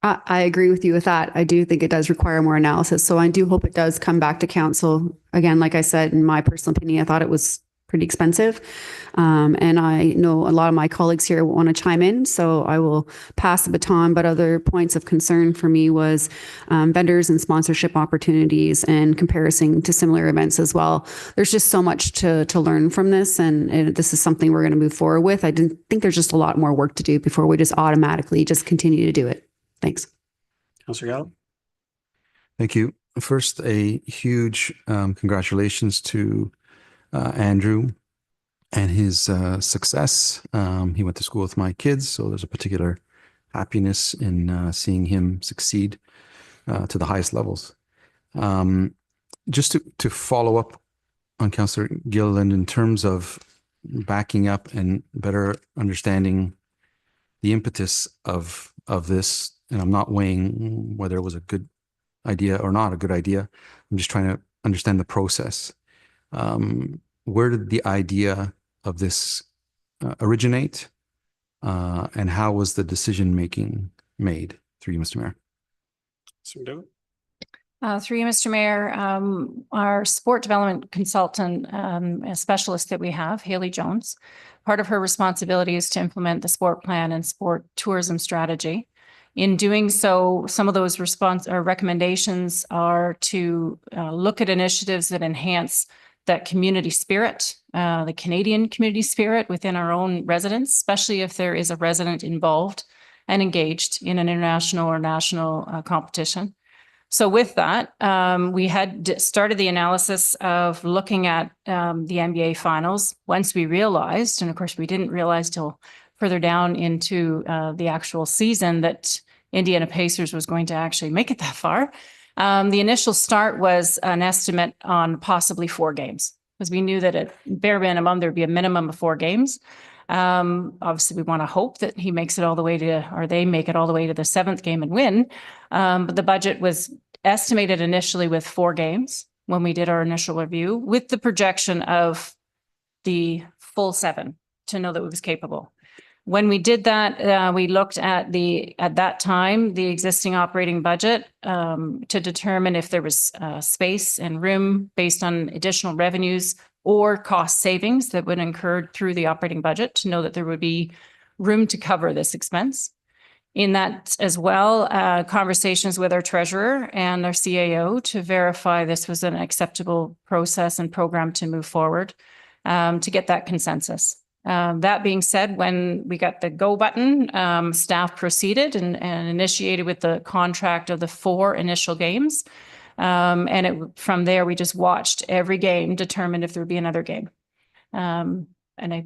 I agree with you with that. I do think it does require more analysis. So I do hope it does come back to council. Again, like I said, in my personal opinion, I thought it was pretty expensive. And I know a lot of my colleagues here want to chime in, so I will pass the baton. But other points of concern for me was vendors and sponsorship opportunities and comparison to similar events as well. There's just so much to learn from this, and this is something we're going to move forward with. I didn't think there's just a lot more work to do before we just automatically just continue to do it. Thanks. Councillor Gallo. Thank you. First, a huge congratulations to Andrew and his success. He went to school with my kids, so there's a particular happiness in seeing him succeed to the highest levels. Just to follow up on Councillor Gilliland in terms of backing up and better understanding the impetus of this, and I'm not weighing whether it was a good idea or not a good idea. I'm just trying to understand the process. Where did the idea of this originate, and how was the decision making made? Through you, Mr. Mayor. Through you, Mr. Mayor, our sport development consultant, a specialist that we have, Haley Jones, part of her responsibility is to implement the sport plan and sport tourism strategy. In doing so, some of those recommendations are to look at initiatives that enhance that community spirit, the Canadian community spirit within our own residents, especially if there is a resident involved and engaged in an international or national competition. So with that, we had started the analysis of looking at the NBA finals once we realized, and of course we didn't realize till further down into the actual season, that Indiana Pacers was going to actually make it that far. The initial start was an estimate on possibly 4 games, because we knew that at bare minimum, there'd be a minimum of 4 games. Obviously, we want to hope that he makes it all the way to, or they make it all the way to the 7th game and win. But the budget was estimated initially with 4 games when we did our initial review, with the projection of the full 7 to know that it was capable. When we did that, we looked at that time, the existing operating budget to determine if there was space and room based on additional revenues or cost savings that would incur through the operating budget, to know that there would be room to cover this expense. In that as well, conversations with our treasurer and our CAO to verify this was an acceptable process and program to move forward to get that consensus. That being said, when we got the go button, staff proceeded and initiated with the contract of the 4 initial games. From there, we just watched every game, determined if there would be another game. And I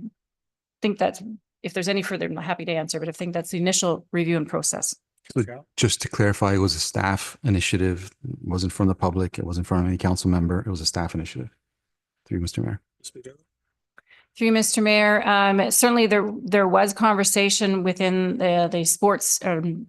think that's, if there's any further, I'm happy to answer, but I think that's the initial review and process. So just to clarify, it was a staff initiative. It wasn't from the public. It wasn't from any council member. It was a staff initiative. Through you, Mr. Mayor. Through Mr. Mayor, certainly there was conversation within the sports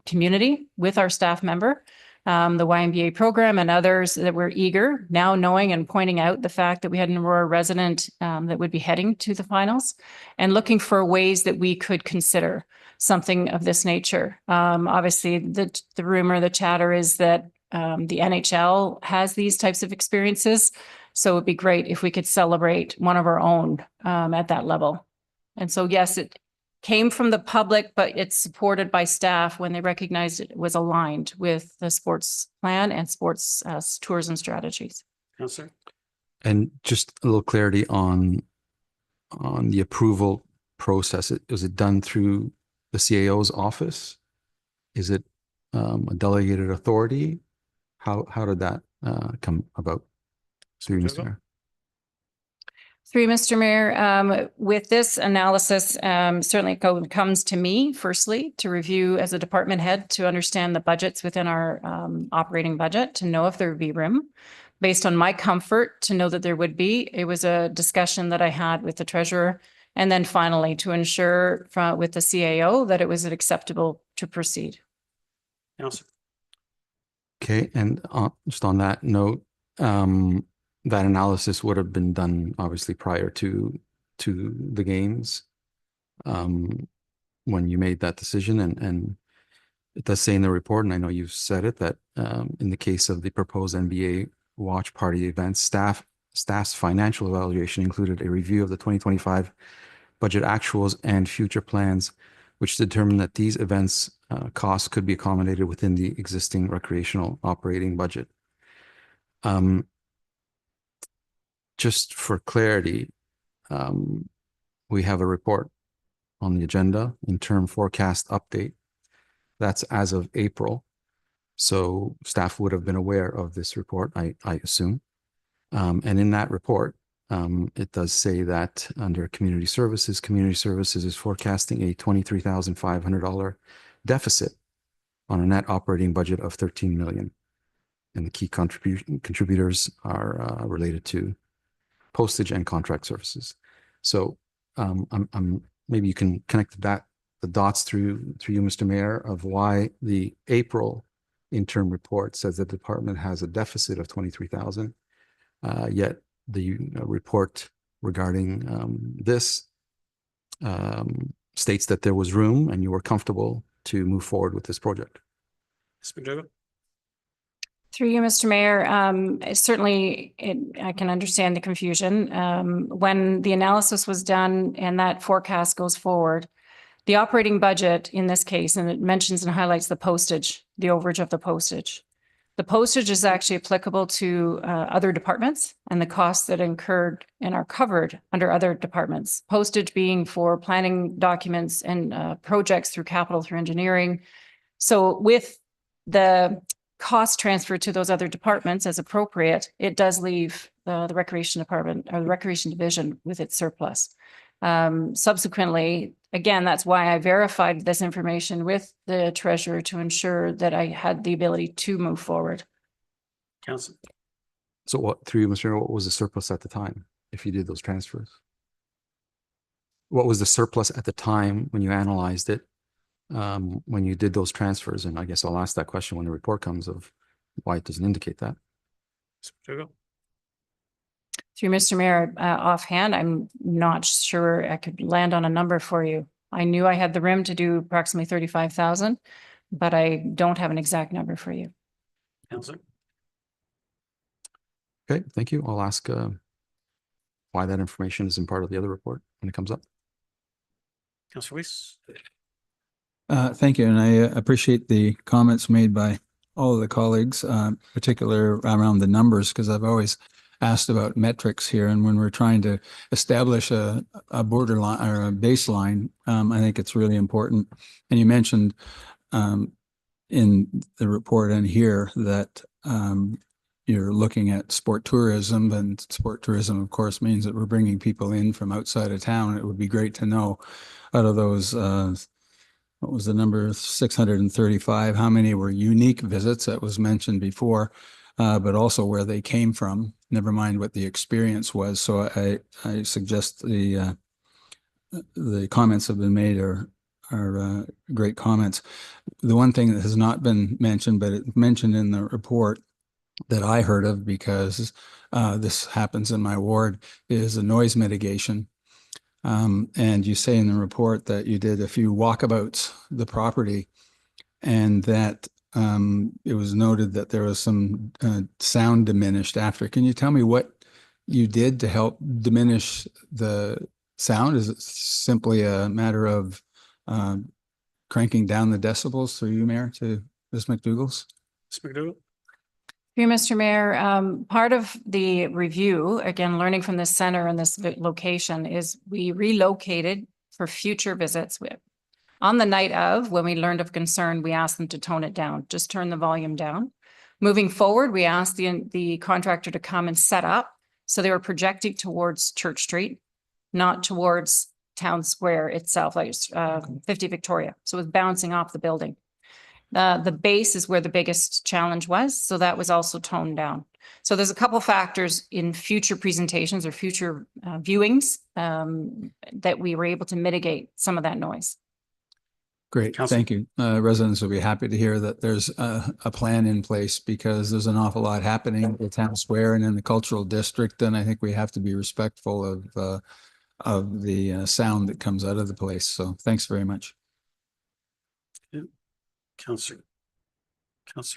community with our staff member, the YMBA program and others that were eager, now knowing and pointing out the fact that we had an Aurora resident that would be heading to the finals, and looking for ways that we could consider something of this nature. Obviously, the rumor, the chatter is that the NHL has these types of experiences. So it'd be great if we could celebrate one of our own at that level. And so, yes, it came from the public, but it's supported by staff when they recognized it was aligned with the sports plan and sports tourism strategies. Councillor? And just a little clarity on the approval process. Was it done through the CAO's office? Is it a delegated authority? How did that come about? Through Mr. Mayor. Through Mr. Mayor, with this analysis, certainly it comes to me firstly to review as a department head to understand the budgets within our operating budget, to know if there would be room. Based on my comfort to know that there would be, it was a discussion that I had with the treasurer, and then finally to ensure with the CAO that it was acceptable to proceed. Councillor? Okay, and just on that note, that analysis would have been done obviously prior to the games when you made that decision, and it does say in the report, and I know you've said it, that in the case of the proposed NBA watch party events, staff's financial evaluation included a review of the 2025 budget actuals and future plans, which determined that these events costs could be accommodated within the existing recreational operating budget. Just for clarity, we have a report on the agenda, interim forecast update. That's as of April. So staff would have been aware of this report, I assume. And in that report, it does say that under community services is forecasting a $23,500 deficit on a net operating budget of $13 million. And the key contributors are related to postage and contract services. So maybe you can connect the dots through you, Mr. Mayor, of why the April interim report says the department has a deficit of 23,000, yet the report regarding this states that there was room and you were comfortable to move forward with this project. Through you, Mr. Mayor, certainly I can understand the confusion. When the analysis was done and that forecast goes forward, the operating budget in this case, and it mentions and highlights the postage, the overage of the postage. The postage is actually applicable to other departments and the costs that incurred and are covered under other departments. Postage being for planning documents and projects through capital, through engineering. So with the cost transfer to those other departments as appropriate, it does leave the recreation department or the recreation division with its surplus. Subsequently, again, that's why I verified this information with the treasurer to ensure that I had the ability to move forward. Council. So what, through you, Mr. Mayor, what was the surplus at the time, if you did those transfers? What was the surplus at the time when you analyzed it, when you did those transfers? And I guess I'll ask that question when the report comes of why it doesn't indicate that. Through Mr. Mayor, offhand, I'm not sure I could land on a number for you. I knew I had the room to do approximately 35,000, but I don't have an exact number for you. Councillor. Okay, thank you. I'll ask why that information isn't part of the other report when it comes up. Councillor Weiss. Thank you, and I appreciate the comments made by all of the colleagues, particular around the numbers, because I've always asked about metrics here, and when we're trying to establish a borderline or a baseline, I think it's really important. And you mentioned in the report and here that you're looking at sport tourism, and sport tourism, of course, means that we're bringing people in from outside of town. It would be great to know out of those, what was the number, 635, how many were unique visits that was mentioned before, but also where they came from, never mind what the experience was. So I suggest the comments have been made are great comments. The one thing that has not been mentioned, but it's mentioned in the report that I heard of, because this happens in my ward, is the noise mitigation. And you say in the report that you did a few walkabouts the property, and that it was noted that there was some sound diminished after. Can you tell me what you did to help diminish the sound? Is it simply a matter of cranking down the decibels through you, Mayor, to Ms. McDougall's? Ms. McDougall. Through Mr. Mayor, part of the review, again, learning from this center and this location, is we relocated for future visits. On the night of, when we learned of concern, we asked them to tone it down, just turn the volume down. Moving forward, we asked the contractor to come and set up, so they were projecting towards Church Street, not towards Town Square itself, like 50 Victoria. So it was bouncing off the building. The base is where the biggest challenge was, so that was also toned down. So there's a couple factors in future presentations or future viewings that we were able to mitigate some of that noise. Great, Councillor. thank you. Residents will be happy to hear that there's a plan in place, because there's an awful lot happening in the town square and in the cultural district, and I think we have to be respectful of the sound that comes out of the place. So thanks very much. Councillor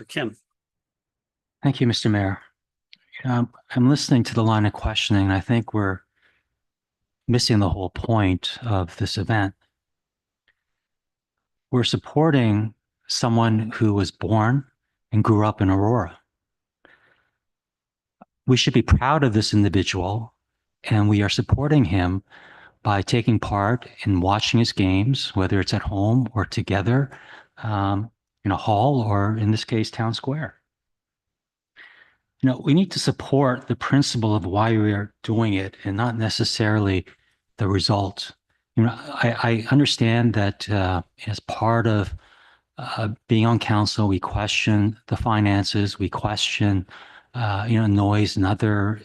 Kim. Thank you, Mr. Mayor. I'm listening to the line of questioning, and I think we're missing the whole point of this event. We're supporting someone who was born and grew up in Aurora. We should be proud of this individual, and we are supporting him by taking part in watching his games, whether it's at home or together, in a hall, or in this case, Town Square. You know, we need to support the principle of why we are doing it, and not necessarily the result. You know, I understand that as part of being on council, we question the finances, we question, noise and other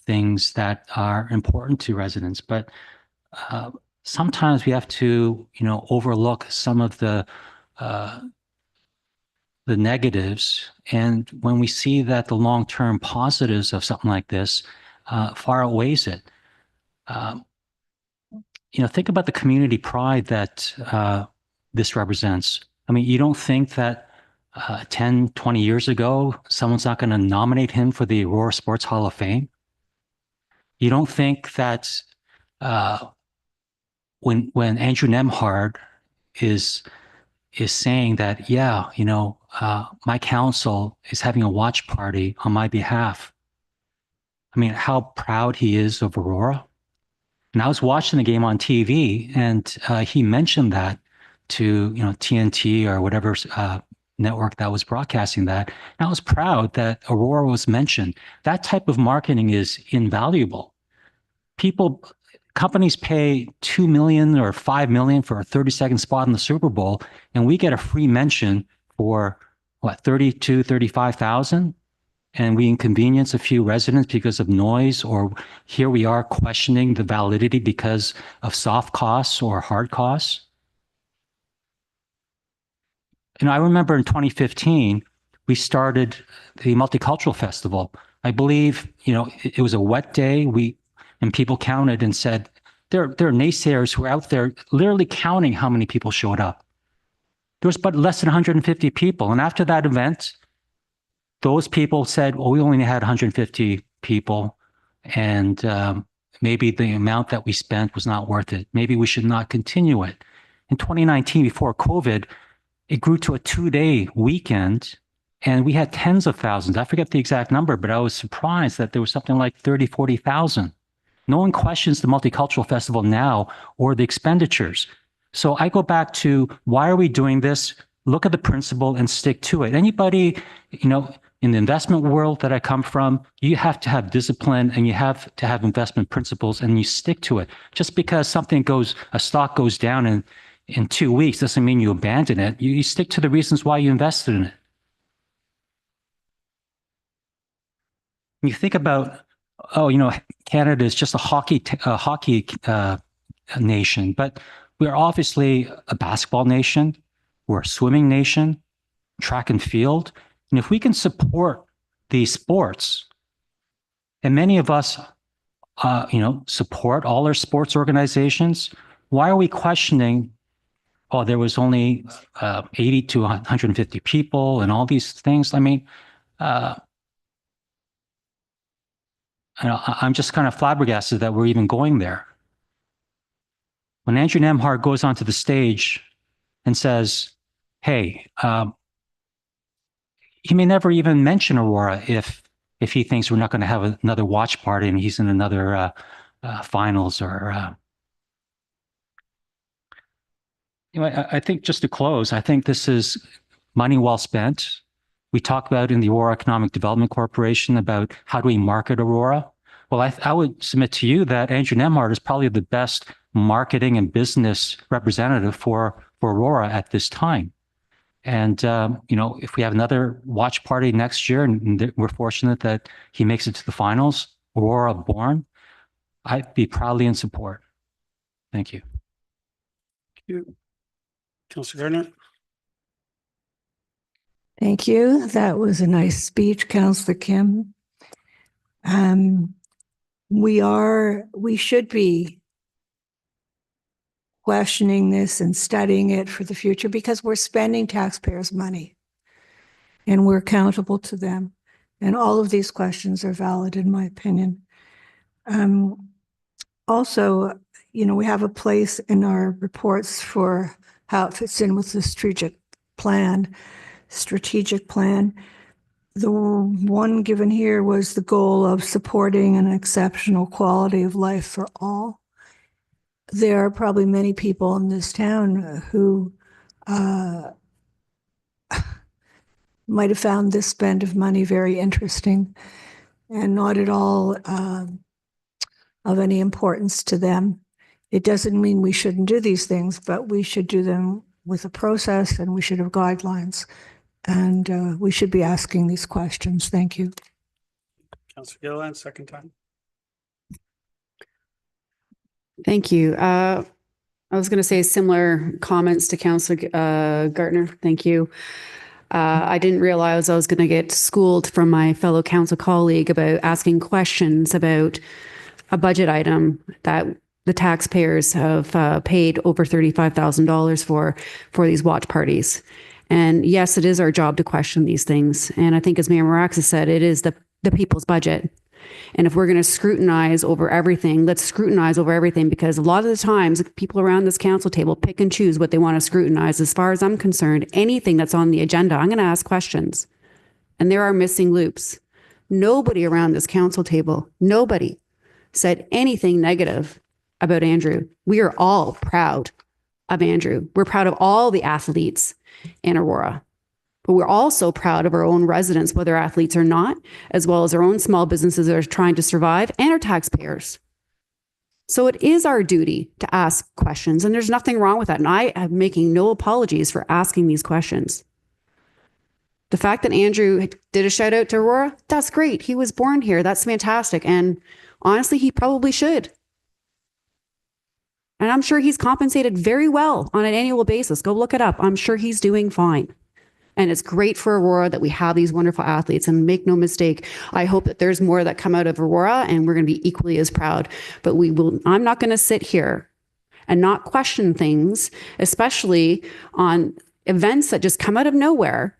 things that are important to residents. But sometimes we have to, overlook some of the negatives. And when we see that the long-term positives of something like this far outweighs it, think about the community pride that this represents. I mean, you don't think that 10, 20 years ago, someone's not going to nominate him for the Aurora Sports Hall of Fame? You don't think that when Andrew Nemhard is is saying that, yeah, my council is having a watch party on my behalf. I mean, how proud he is of Aurora. And I was watching the game on TV, and he mentioned that to TNT or whatever network that was broadcasting that. And I was proud that Aurora was mentioned. That type of marketing is invaluable. Companies pay $2 million or $5 million for a 30-second spot in the Super Bowl, and we get a free mention for what, 32, 35,000, and we inconvenience a few residents because of noise, or here we are questioning the validity because of soft costs or hard costs. I remember in 2015, we started the Multicultural Festival. I believe, it was a wet day. And people counted and said, there are naysayers who are out there literally counting how many people showed up. There was but less than 150 people. And after that event, those people said, well, we only had 150 people. And maybe the amount that we spent was not worth it. Maybe we should not continue it. In 2019, before COVID, it grew to a 2-day weekend. And we had tens of thousands. I forget the exact number, but I was surprised that there was something like 30, 40,000. No one questions the Multicultural Festival now or the expenditures. So I go back to, why are we doing this? Look at the principle and stick to it. Anybody, in the investment world that I come from, you have to have discipline and you have to have investment principles and you stick to it. Just because a stock goes down in 2 weeks doesn't mean you abandon it. You stick to the reasons why you invested in it. You think about, Canada is just a hockey nation, but we're obviously a basketball nation. We're a swimming nation, track and field. And if we can support these sports, and many of us, support all our sports organizations, why are we questioning, there was only 80 to 150 people and all these things? I mean, I'm just kind of flabbergasted that we're even going there. When Andrew Nemhart goes onto the stage and says, hey, he may never even mention Aurora if he thinks we're not going to have another watch party and he's in another finals or... I think just to close, I think this is money well spent. We talked about in the Aurora Economic Development Corporation about how do we market Aurora. Well, I would submit to you that Andrew Nemhart is probably the best marketing and business representative for Aurora at this time. And, if we have another watch party next year and we're fortunate that he makes it to the finals, Aurora born, I'd be proudly in support. Thank you. Thank you. Councillor Gardner. Thank you. That was a nice speech, Councillor Kim. We should be questioning this and studying it for the future because we're spending taxpayers' money and we're accountable to them. And all of these questions are valid, in my opinion. Also, we have a place in our reports for how it fits in with the strategic plan. The one given here was the goal of supporting an exceptional quality of life for all. There are probably many people in this town who might have found this spend of money very interesting and not at all of any importance to them. It doesn't mean we shouldn't do these things, but we should do them with a process and we should have guidelines. And we should be asking these questions. Thank you. Councillor Gilliland, second time. Thank you. I was going to say similar comments to Councillor Gartner. Thank you. I didn't realize I was going to get schooled from my fellow council colleague about asking questions about a budget item that the taxpayers have paid over $35,000 for these watch parties. And yes, it is our job to question these things. And I think as Mayor Maraxa said, it is the people's budget. And if we're going to scrutinize over everything, let's scrutinize over everything, because a lot of the times people around this council table pick and choose what they want to scrutinize. As far as I'm concerned, anything that's on the agenda, I'm going to ask questions. And there are missing loops. Nobody around this council table, nobody said anything negative about Andrew. We are all proud of Andrew. We're proud of all the athletes in Aurora. But we're also proud of our own residents, whether athletes or not, as well as our own small businesses that are trying to survive, and our taxpayers. So it is our duty to ask questions, and there's nothing wrong with that. And I am making no apologies for asking these questions. The fact that Andrew did a shout out to Aurora, that's great. He was born here. That's fantastic. And honestly, he probably should. And I'm sure he's compensated very well on an annual basis. Go look it up. I'm sure he's doing fine. And it's great for Aurora that we have these wonderful athletes. And make no mistake, I hope that there's more that come out of Aurora, and we're going to be equally as proud. But I'm not going to sit here and not question things, especially on events that just come out of nowhere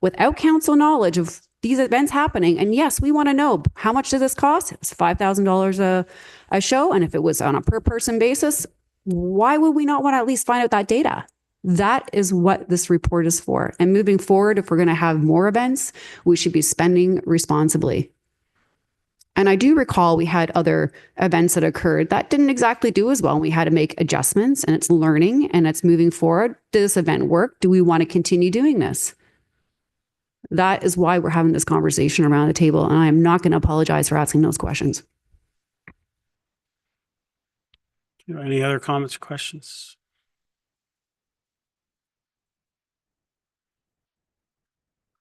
without council knowledge of these events happening. And yes, we want to know, how much does this cost? It's $5,000 a show. And if it was on a per person basis, why would we not want to at least find out that data? That is what this report is for. And moving forward, if we're going to have more events, we should be spending responsibly. And I do recall we had other events that occurred that didn't exactly do as well. We had to make adjustments, and it's learning and it's moving forward. Did this event work? Do we want to continue doing this? That is why we're having this conversation around the table. And I am not going to apologize for asking those questions. Any other comments or questions?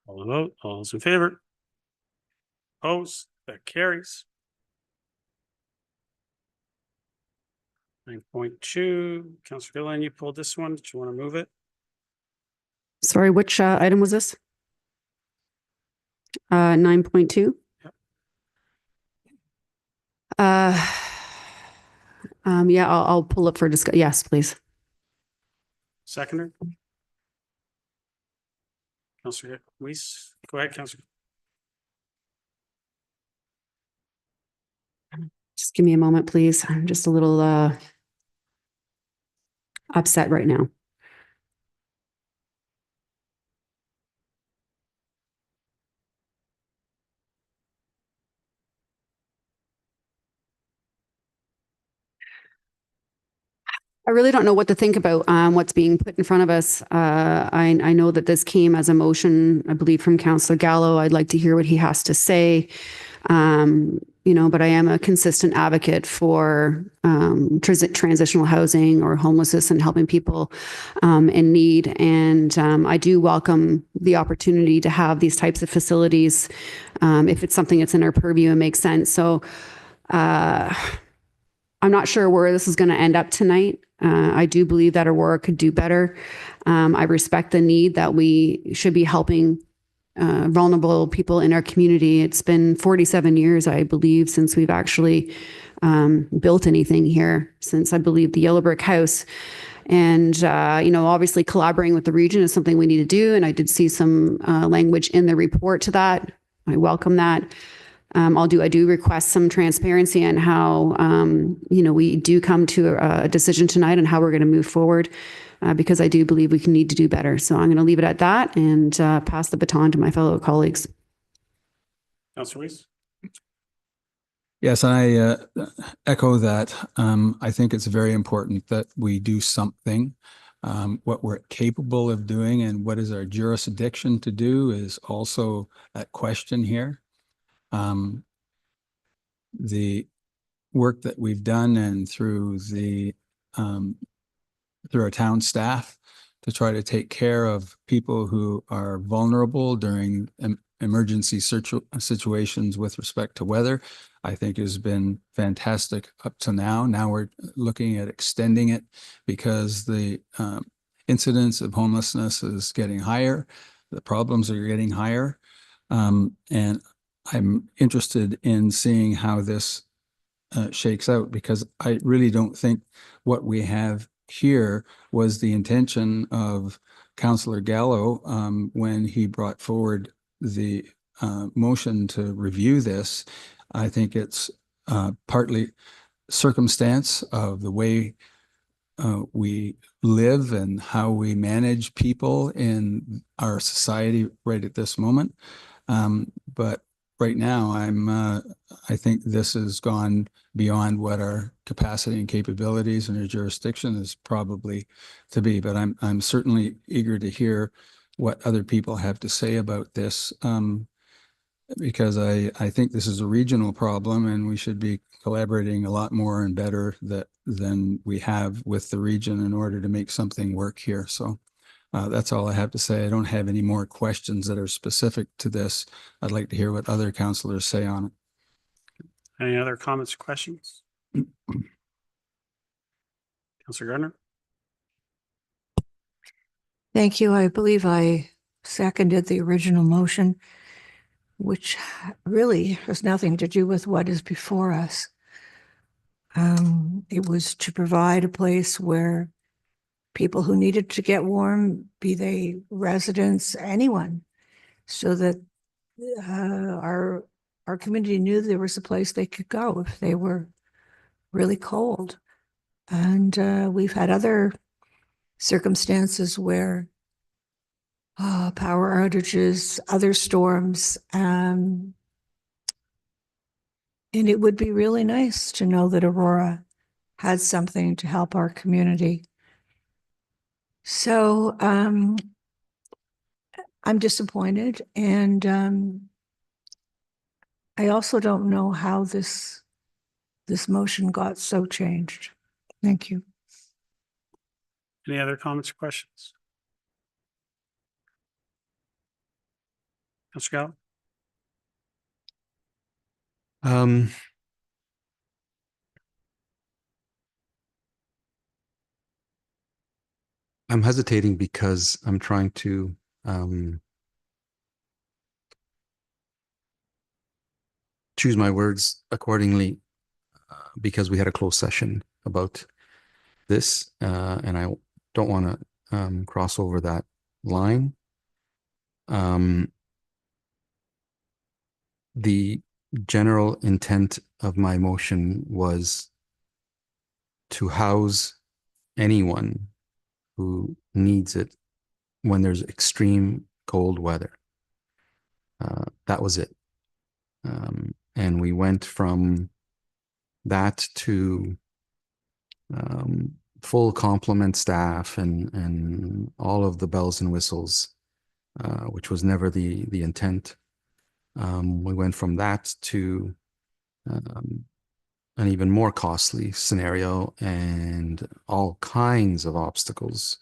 All the vote. All those in favor? Opposed? That carries. 9.2. Councillor Gilliland, you pulled this one. Did you want to move it? Sorry, which item was this? 9.2. Yep. Yeah, I'll pull up for discussion. Yes, please. Seconder. Councillor Weiss. Go ahead, Councillor. Just give me a moment, please. I'm just a little upset right now. I really don't know what to think about what's being put in front of us. I know that this came as a motion, I believe, from Councillor Gallo. I'd like to hear what he has to say. But I am a consistent advocate for transitional housing or homelessness and helping people in need. And I do welcome the opportunity to have these types of facilities if it's something that's in our purview and makes sense. So I'm not sure where this is going to end up tonight. I do believe that Aurora could do better. I respect the need that we should be helping vulnerable people in our community. It's been 47 years, I believe, since we've actually built anything here, since I believe the Yellow Brick House. And, obviously collaborating with the region is something we need to do. And I did see some language in the report to that. I welcome that. I do request some transparency on how, we do come to a decision tonight on how we're going to move forward, because I do believe we can need to do better. So I'm going to leave it at that and pass the baton to my fellow colleagues. Councillor Weiss. Yes, I echo that. I think it's very important that we do something. What we're capable of doing and what is our jurisdiction to do is also that question here. The work that we've done and through our town staff to try to take care of people who are vulnerable during emergency situations with respect to weather, I think has been fantastic up to now. Now we're looking at extending it because the incidence of homelessness is getting higher. The problems are getting higher. And I'm interested in seeing how this shakes out, because I really don't think what we have here was the intention of Councillor Gallo when he brought forward the motion to review this. I think it's partly circumstance of the way we live and how we manage people in our society right at this moment. But right now, I think this has gone beyond what our capacity and capabilities and our jurisdiction is probably to be. But I'm certainly eager to hear what other people have to say about this, because I think this is a regional problem and we should be collaborating a lot more and better than we have with the region in order to make something work here. So that's all I have to say. I don't have any more questions that are specific to this. I'd like to hear what other councillors say on it. Any other comments or questions? Councillor Gardner? Thank you. I believe I seconded the original motion, which really has nothing to do with what is before us. It was to provide a place where people who needed to get warm, be they residents, anyone, so that our community knew there was a place they could go if they were really cold. And we've had other circumstances where power outages, other storms, and it would be really nice to know that Aurora had something to help our community. So I'm disappointed, and I also don't know how this motion got so changed. Thank you. Any other comments or questions? Councillor Gallo? I'm hesitating because I'm trying to choose my words accordingly, because we had a closed session about this, and I don't want to cross over that line. The general intent of my motion was to house anyone who needs it when there's extreme cold weather. That was it. And we went from that to full complement staff and all of the bells and whistles, which was never the intent. We went from that to an even more costly scenario and all kinds of obstacles.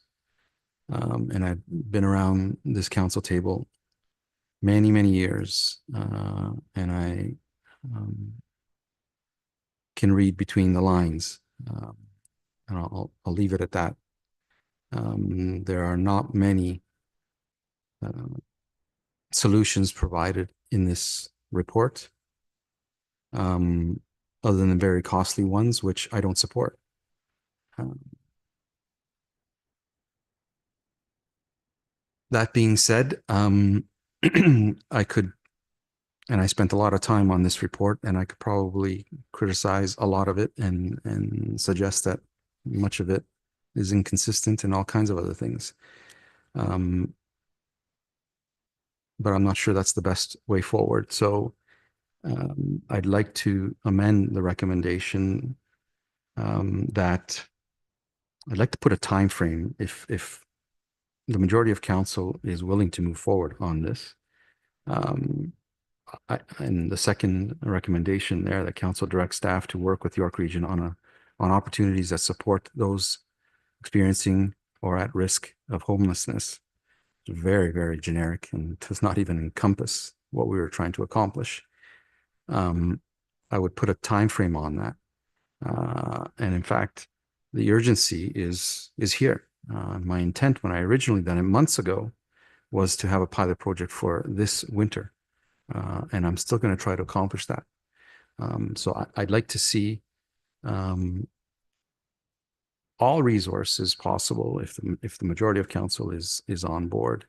And I've been around this council table many, many years, and I can read between the lines, and I'll leave it at that. There are not many solutions provided in this report, other than the very costly ones, which I don't support. That being said, I could, and I spent a lot of time on this report, and I could probably criticize a lot of it and suggest that much of it is inconsistent and all kinds of other things. But I'm not sure that's the best way forward. So I'd like to amend the recommendation, that I'd like to put a time frame if the majority of council is willing to move forward on this. And the second recommendation there, that council directs staff to work with York Region on opportunities that support those experiencing or at risk of homelessness. It's very, very generic and does not even encompass what we were trying to accomplish. I would put a time frame on that. And in fact, the urgency is here. My intent when I originally done it months ago was to have a pilot project for this winter. And I'm still going to try to accomplish that. So I'd like to see all resources possible, if the majority of council is on board,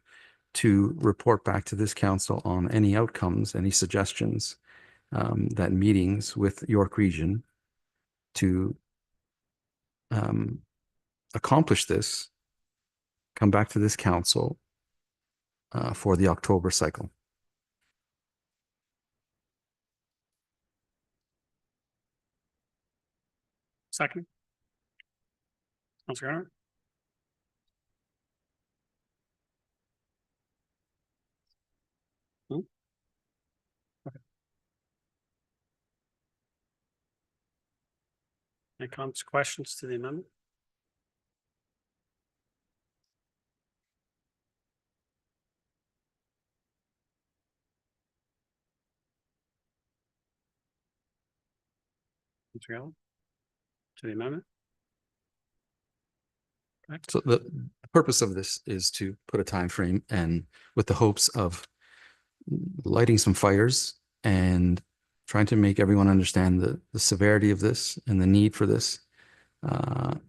to report back to this council on any outcomes, any suggestions, that meetings with York Region to accomplish this, come back to this council for the October cycle. Second. Councillor Garner. Any comments, questions to the amendment? Councillor Allen, to the amendment? So the purpose of this is to put a time frame, and with the hopes of lighting some fires and trying to make everyone understand the severity of this and the need for this,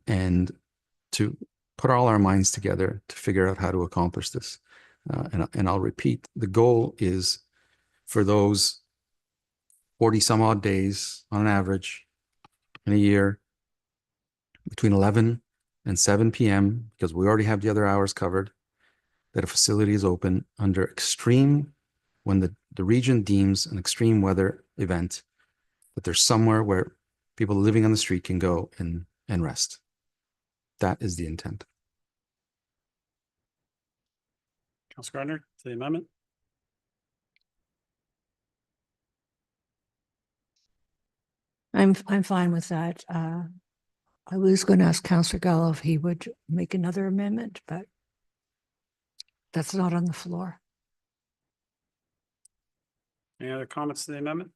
and to put all our minds together to figure out how to accomplish this. And I'll repeat, the goal is for those 40 some odd days on average in a year, between 11 and 7 p.m., because we already have the other hours covered, that a facility is open under extreme, when the region deems an extreme weather event, that there's somewhere where people living on the street can go and rest. That is the intent. Councillor Gardner, to the amendment? I'm fine with that. I was going to ask Councillor Gallo if he would make another amendment, but that's not on the floor. Any other comments to the amendment?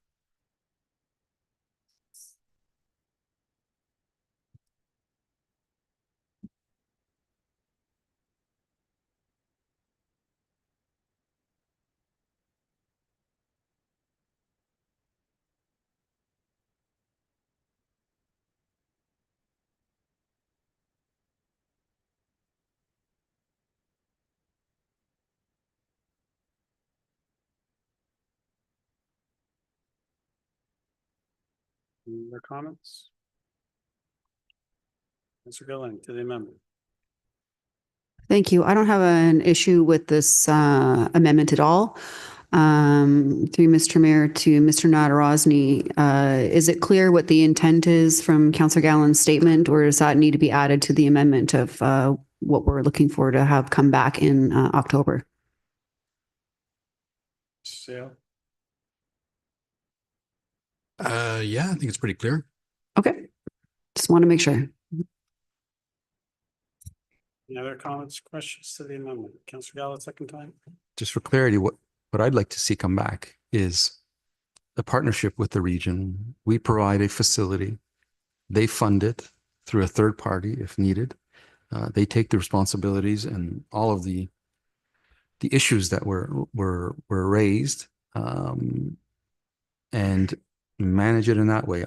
Any other comments? Councillor Gilliland, to the amendment? Thank you. I don't have an issue with this amendment at all. Through Mr. Mayor to Mr. Nadarozny, is it clear what the intent is from Councillor Gallen's statement, or does that need to be added to the amendment of what we're looking for to have come back in October? Sale. Yeah, I think it's pretty clear. Okay. Just want to make sure. Any other comments, questions to the amendment? Councillor Gallo, second time? Just for clarity, what I'd like to see come back is a partnership with the region. We provide a facility. They fund it through a third party if needed. They take the responsibilities and all of the issues that were raised, and manage it in that way.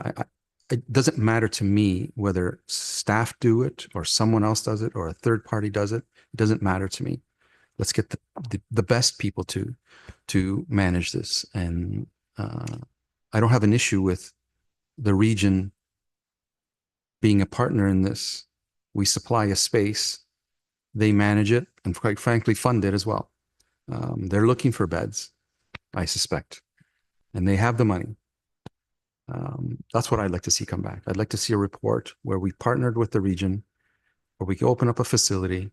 It doesn't matter to me whether staff do it or someone else does it or a third party does it. It doesn't matter to me. Let's get the best people to manage this. And I don't have an issue with the region being a partner in this. We supply a space, they manage it, and quite frankly fund it as well. They're looking for beds, I suspect, and they have the money. That's what I'd like to see come back. I'd like to see a report where we partnered with the region, where we can open up a facility,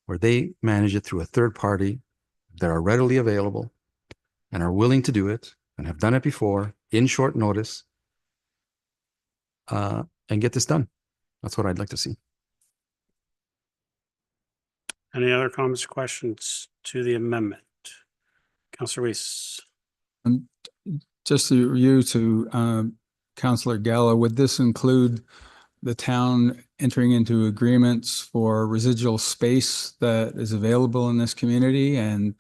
where they manage it through a third party that are readily available and are willing to do it and have done it before in short notice, and get this done. That's what I'd like to see. Any other comments or questions to the amendment? Councillor Weiss. Just to Councillor Gallo, would this include the town entering into agreements for residual space that is available in this community and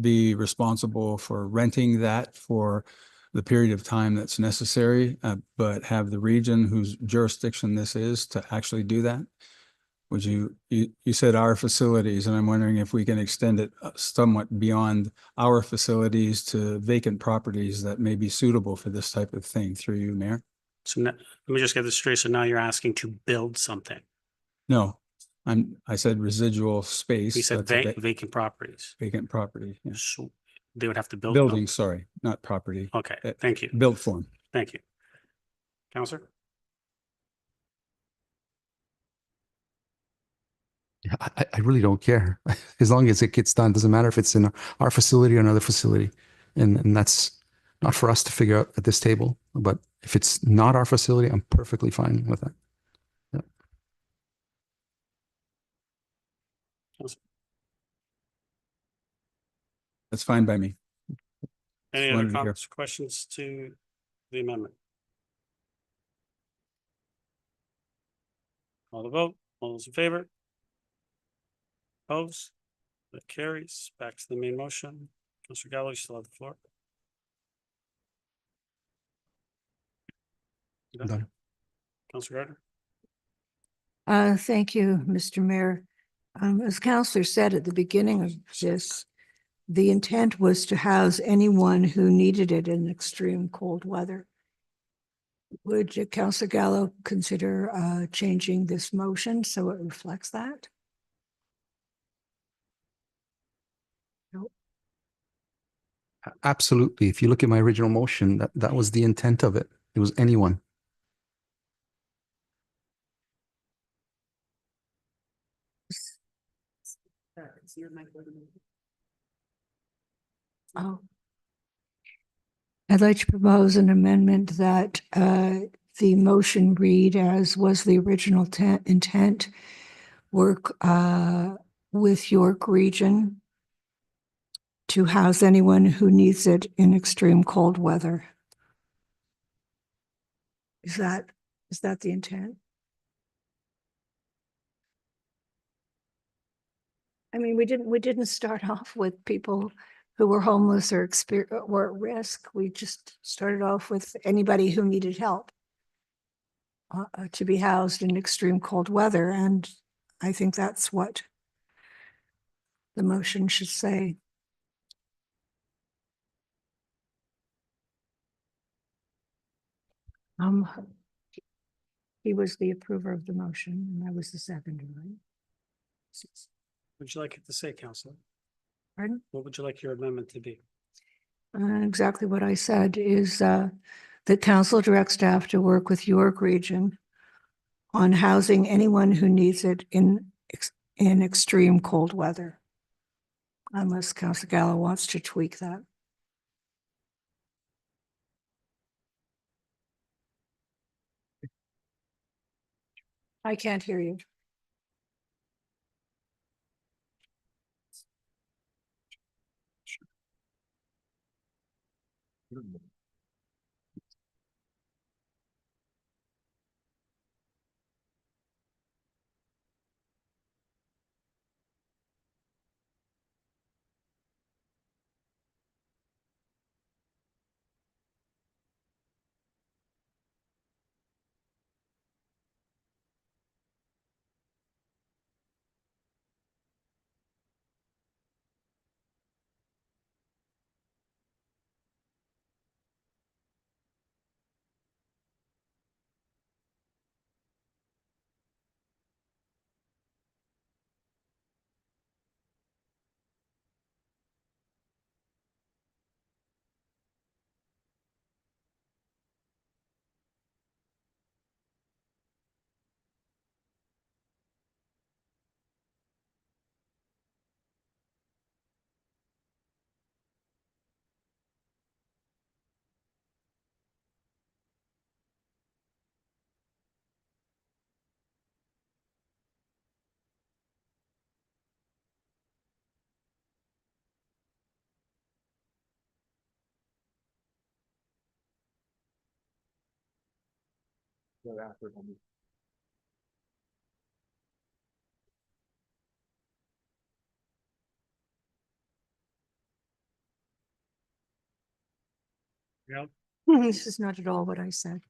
be responsible for renting that for the period of time that's necessary, but have the region whose jurisdiction this is to actually do that? would you said our facilities, and I'm wondering if we can extend it somewhat beyond our facilities to vacant properties that may be suitable for this type of thing through you, Mayor? So let me just get this straight. So now you're asking to build something. No, I said residual space. We said that's a vacant properties. vacant property. Yeah. So they would have to build. Building, sorry, not property. Okay, thank you. Built form. Thank you. Councillor? Yeah, I really don't care. As long as it gets done, doesn't matter if it's in our facility or another facility. And that's not for us to figure out at this table. But if it's not our facility, I'm perfectly fine with that. Yeah. That's fine by me. Any Just other wanted to hear. comments, questions to the amendment? Call the vote. All those in favor? Opposed? That carries. Back to the main motion. Councillor Gallo, you still have the floor. I'm done. Councillor Gardner? Thank you, Mr. Mayor. As Councillor said at the beginning of this, the intent was to house anyone who needed it in extreme cold weather. Would Councillor Gallo consider changing this motion so it reflects that? Absolutely. If you look at my original motion, that was the intent of it. It was anyone. Oh. I'd like to propose an amendment that the motion read as was the original intent, work with York Region to house anyone who needs it in extreme cold weather. Is that the intent? I mean, we didn't start off with people who were homeless or at risk. We just started off with anybody who needed help to be housed in extreme cold weather. And I think that's what the motion should say. He was the approver of the motion and I was the seconder, right? What would you like it to say, Councillor? Pardon? What would you like your amendment to be? Exactly what I said is that council directs staff to work with York Region on housing anyone who needs it in extreme cold weather. Unless Councillor Gallo wants to tweak that. I can't hear you. Yeah. This is not at all what I said.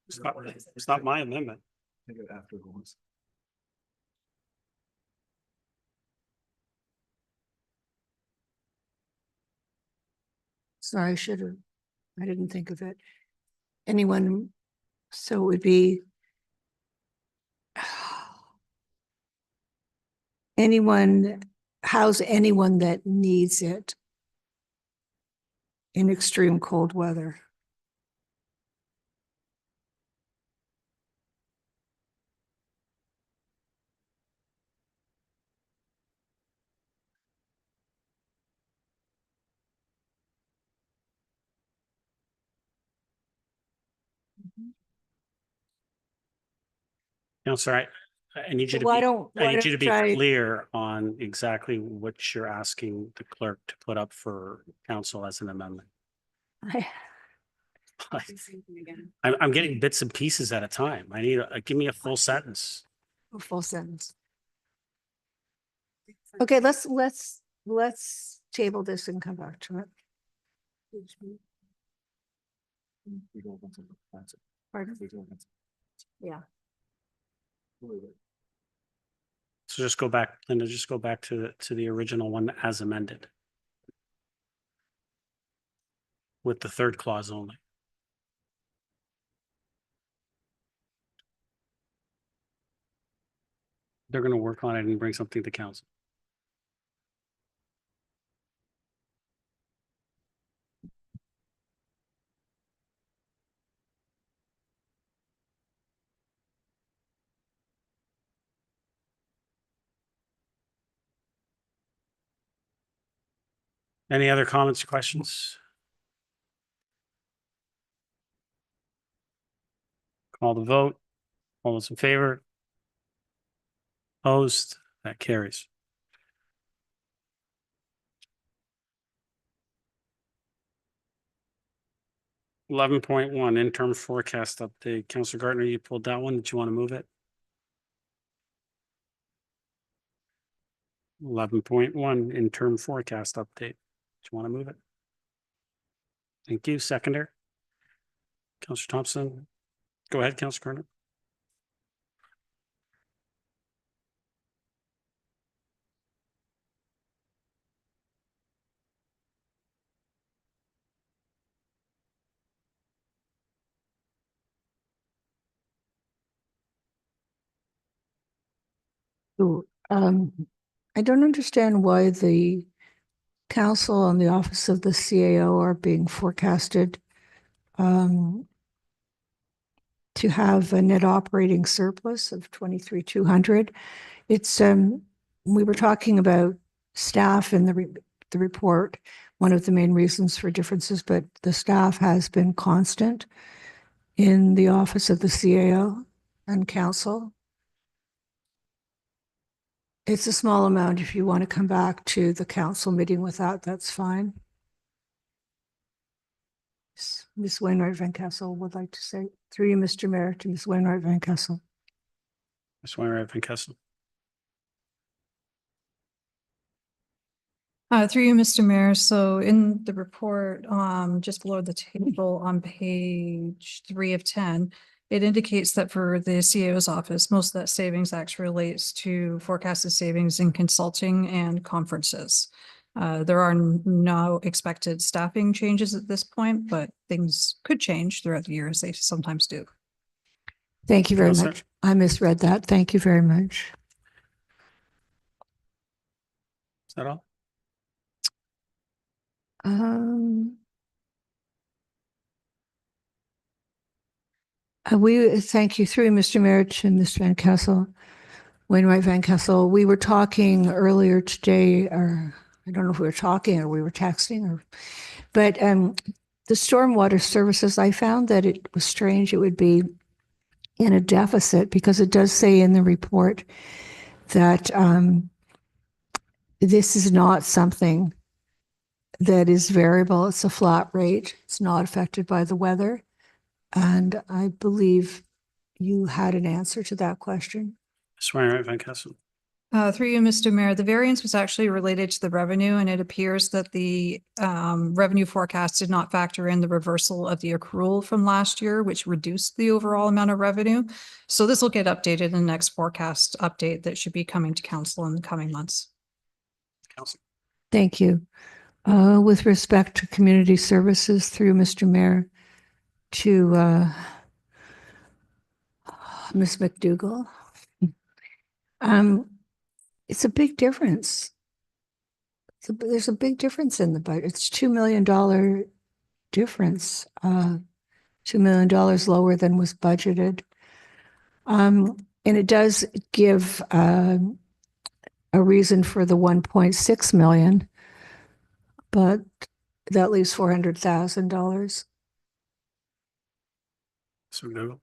It's not my amendment. Afterwards. Sorry, I didn't think of it. Anyone, so it would be house anyone that needs it in extreme cold weather. Counselor, I need you to Why be, don't I need you to be I- clear on exactly what you're asking the clerk to put up for council as an amendment. I'm getting bits and pieces at a time. I need, give me a full sentence. A full sentence. Okay, let's table this and come back to it. Pardon? Yeah. So just go back, Linda, just go back to the original one as amended. With the third clause only. They're gonna work on it and bring something to council. Any other comments or questions? Call the vote. All those in favor? Opposed? That carries. Eleven point one, interim forecast update. Councillor Gardner, you pulled that one. Did you want to move it? 11.1, interim forecast update. Do you want to move it? Thank you. Seconder. Councillor Thompson. Go ahead, Councillor Gardner. Ooh, I don't understand why the council and the office of the CAO are being forecasted to have a net operating surplus of 23,200. It's we were talking about staff in the report, one of the main reasons for differences, but the staff has been constant in the office of the CAO and council. It's a small amount. If you want to come back to the council meeting with that, that's fine. Ms. Wainwright Van Kessel would like to say, through you, Mr. Mayor, to Ms. Wainwright Van Kessel. Ms. Wainwright Van Kessel. Through you, Mr. Mayor. So in the report, just below the table on page 3 of 10, it indicates that for the CAO's office, most of that savings actually relates to forecasted savings in consulting and conferences. There are no expected staffing changes at this point, but things could change throughout the year as they sometimes do. Thank you very much. I misread that. Thank you very much. Is that all? We thank you through Mr. Mayor to Ms. Van Kessel, Wainwright Van Kessel. We were talking earlier today, or I don't know if we were talking or we were texting, but the stormwater services, I found that it was strange. It would be in a deficit because it does say in the report that this is not something that is variable. It's a flat rate. It's not affected by the weather. And I believe you had an answer to that question. Ms. Wainwright Van Kessel. Through you, Mr. Mayor, the variance was actually related to the revenue, and it appears that the revenue forecast did not factor in the reversal of the accrual from last year, which reduced the overall amount of revenue. So this will get updated in the next forecast update that should be coming to council in the coming months. Councillor. Thank you. With respect to community services, through Mr. Mayor, to Ms. McDougall. It's a big difference. There's a big difference in the budget. It's $2 million difference, $2 million lower than was budgeted. And it does give a reason for the 1.6 million, but that leaves $400,000. So no.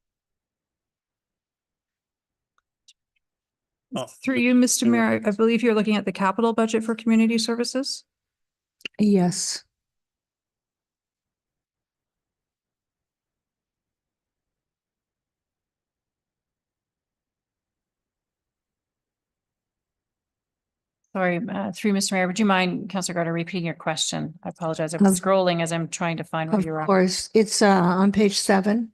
Through you, Mr. Mayor, I believe you're looking at the capital budget for community services. Yes. Sorry, through Mr. Mayor, would you mind, Councillor Gardner, repeating your question? I apologize. I'm scrolling as I'm trying to find where you're Of at. course, it's on page 7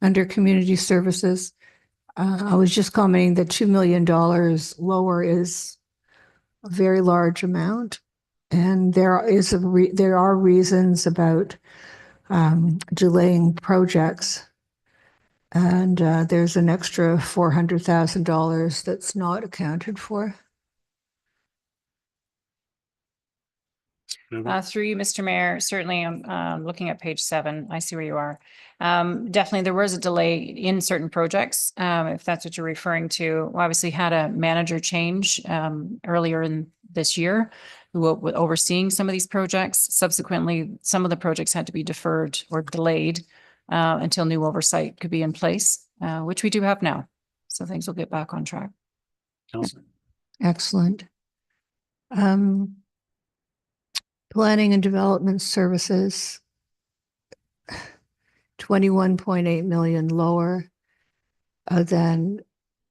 under community services. I was just commenting that $2 million lower is a very large amount. And there are reasons about delaying projects. And there's an extra $400,000 that's not accounted for. Through you, Mr. Mayor, certainly I'm looking at page 7. I see where you are. Definitely there was a delay in certain projects, if that's what you're referring to. We obviously had a manager change earlier in this year who was overseeing some of these projects. Subsequently, some of the projects had to be deferred or delayed until new oversight could be in place, which we do have now. So things will get back on track. Excellent. Planning and development services, 21.8 million lower than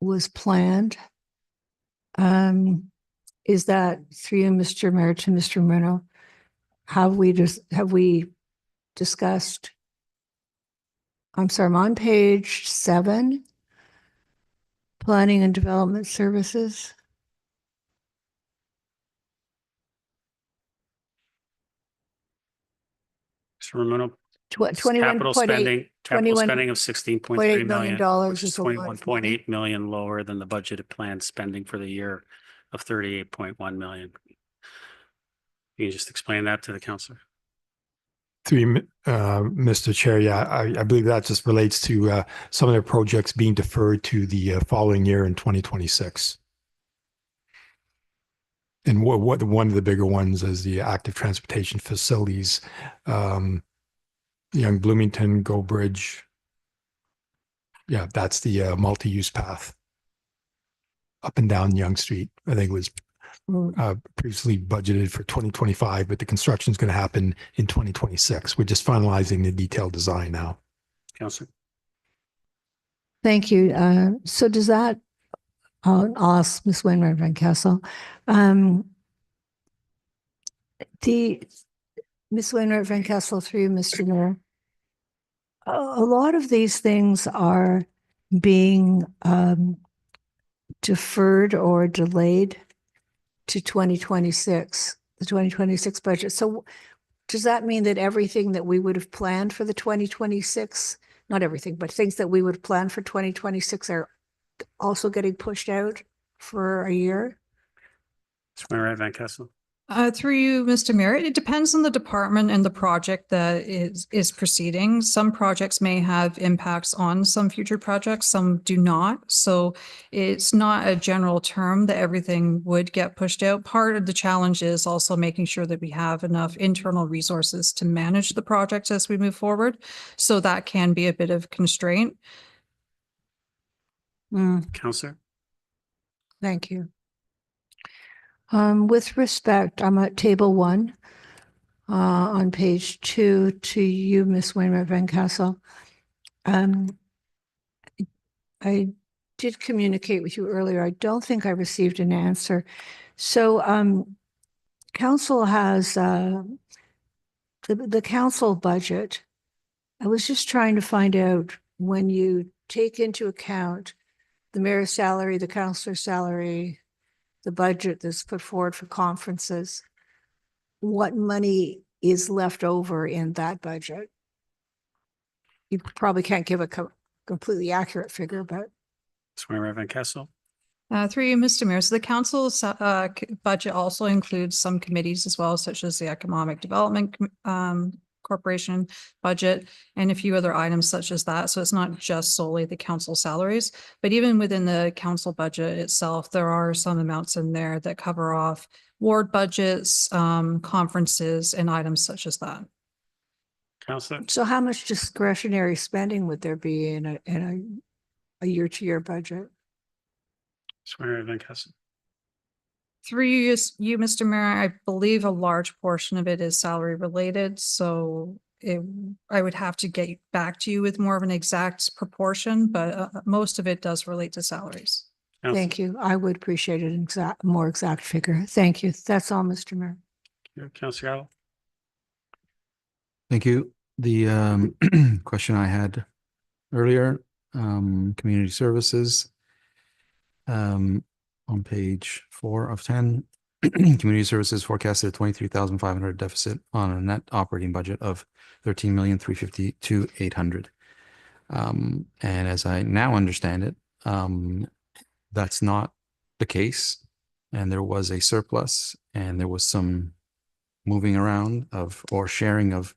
was planned. Is that through you, Mr. Mayor, to Mr. Murno? Have we discussed? I'm sorry, I'm on page 7, planning and development services. Ramuno. Capital 21.8 spending, capital 21 spending of $16.3 $8 million, million which is is a lot. 21.8 million lower than the budgeted planned spending for the year of 38.1 million. Can you just explain that to the councillor? Mr. Chair, yeah, I believe that just relates to some of the projects being deferred to the following year in 2026. And what one of the bigger ones is the active transportation facilities, Yonge, Bloomington, Go Bridge. Yeah, that's the multi-use path up and down Yonge Street. I think it was previously budgeted for 2025, but the construction is going to happen in 2026. We're just finalizing the detailed design now. Councillor. Thank you. So does that, I'll ask Ms. Wainwright Van Castle. Ms. Wainwright Van Castle, through Mr. Mayor. A lot of these things are being deferred or delayed to 2026, the 2026 budget. So does that mean that everything that we would have planned for the 2026, not everything, but things that we would plan for 2026 are also getting pushed out for a year? Wainwright Van Castle. Through you, Mr. Mayor, it depends on the department and the project that is proceeding. Some projects may have impacts on some future projects, some do not. So it's not a general term that everything would get pushed out. Part of the challenge is also making sure that we have enough internal resources to manage the projects as we move forward. So that can be a bit of constraint. Councillor. Thank you. With respect, I'm at table 1 on page 2 to you, Ms. Wainwright Van Castle. I did communicate with you earlier. I don't think I received an answer. So council has the council budget. I was just trying to find out, when you take into account the mayor's salary, the councillor's salary, the budget that's put forward for conferences, what money is left over in that budget? You probably can't give a completely accurate figure, but Councillor Van Kessel. Through you, Mr. Mayor. So the council's budget also includes some committees as well, such as the Economic Development Corporation budget and a few other items such as that. So it's not just solely the council salaries, but even within the council budget itself, there are some amounts in there that cover off ward budgets, conferences, and items such as that. Councillor. so how much discretionary spending would there be in a year-to-year budget? Councillor Van Kessel. Through you, Mr. Mayor, I believe a large portion of it is salary related, so I would have to get back to you with more of an exact proportion, but most of it does relate to salaries. Thank you. I would appreciate an more exact figure. Thank you. That's all, Mr. Mayor. Councillor Allen. Thank you. The question I had earlier, community services, on page 4 of 10, community services forecasted a 23,500 deficit on a net operating budget of 13,352,800. And as I now understand it, that's not the case. And there was a surplus, and there was some moving around or sharing of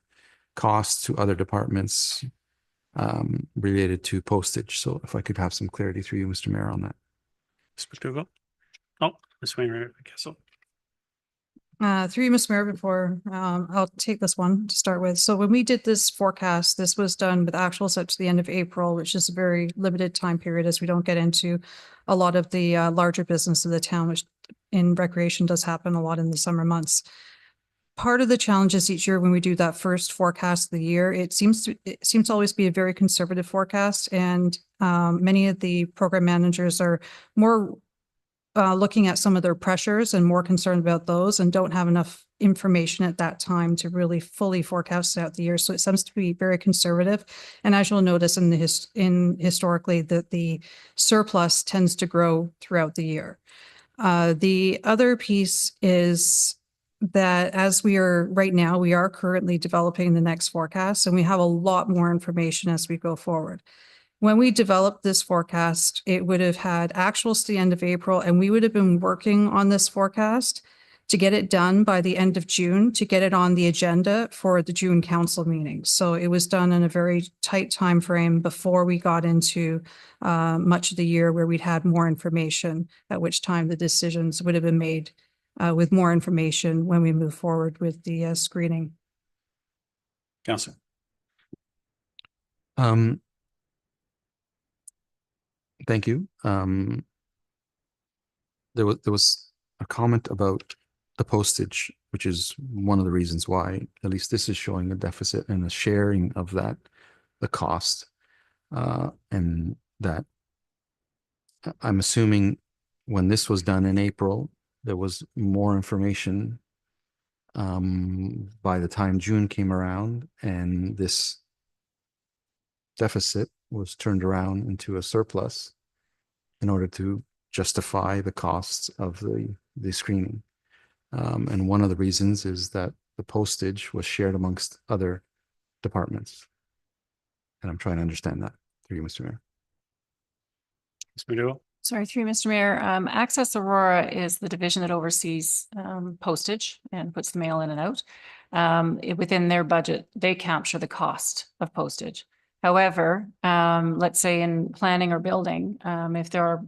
costs to other departments related to postage. So if I could have some clarity through you, Mr. Mayor, on that. Ms. McDougall. Oh, Ms. Wainwright Van Kessel. Through you, Mr. Mayor, before I'll take this one to start with. So when we did this forecast, this was done with actuals up to the end of April, which is a very limited time period, as we don't get into a lot of the larger business of the town, which in recreation does happen a lot in the summer months. Part of the challenges each year when we do that first forecast of the year, it seems to always be a very conservative forecast, and many of the program managers are more looking at some of their pressures and more concerned about those, and don't have enough information at that time to really fully forecast out the year. So it seems to be very conservative. And as you'll notice historically, that the surplus tends to grow throughout the year. The other piece is that as we are right now, we are currently developing the next forecast, and we have a lot more information as we go forward. When we developed this forecast, it would have had actuals to the end of April, and we would have been working on this forecast to get it done by the end of June, to get it on the agenda for the June council meeting. So it was done in a very tight time frame before we got into much of the year where we'd had more information, at which time the decisions would have been made with more information when we move forward with the screening. Councillor. Thank you. There was a comment about the postage, which is one of the reasons why at least this is showing a deficit and a sharing of that, the cost, and that I'm assuming when this was done in April, there was more information by the time June came around, and this deficit was turned around into a surplus in order to justify the costs of the screening. And one of the reasons is that the postage was shared amongst other departments. And I'm trying to understand that through you, Mr. Mayor. Ms. McDougall. Sorry, through Mr. Mayor. Access Aurora is the division that oversees postage and puts the mail in and out. Within their budget, they capture the cost of postage. However, let's say in planning or building, if there are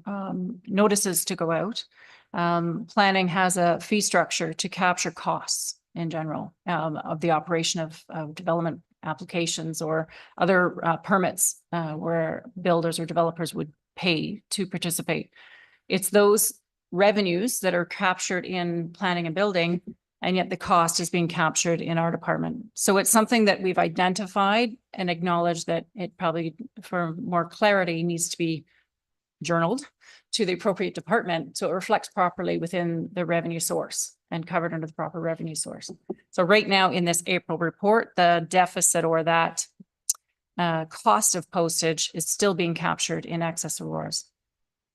notices to go out, planning has a fee structure to capture costs in general of the operation of development applications or other permits where builders or developers would pay to participate. It's those revenues that are captured in planning and building, and yet the cost is being captured in our department. So it's something that we've identified and acknowledged that it probably, for more clarity, needs to be journaled to the appropriate department, so it reflects properly within the revenue source and covered under the proper revenue source. So right now in this April report, the deficit or that cost of postage is still being captured in excess Aurora's.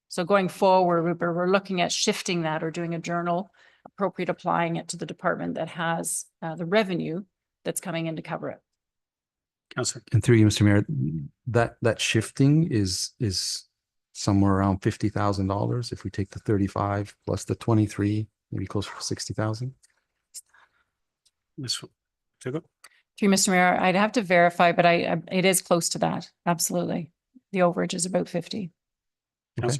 So going forward, we're looking at shifting that or doing a journal appropriate, applying it to the department that has the revenue that's coming in to cover it. Councillor. And through you, Mr. Mayor, that shifting is somewhere around $50,000. If we take the 35 plus the 23, maybe closer to 60,000. Ms. Figo? Through Mr. Mayor, I'd have to verify, but it is close to that. Absolutely. The overage is about 50. Okay.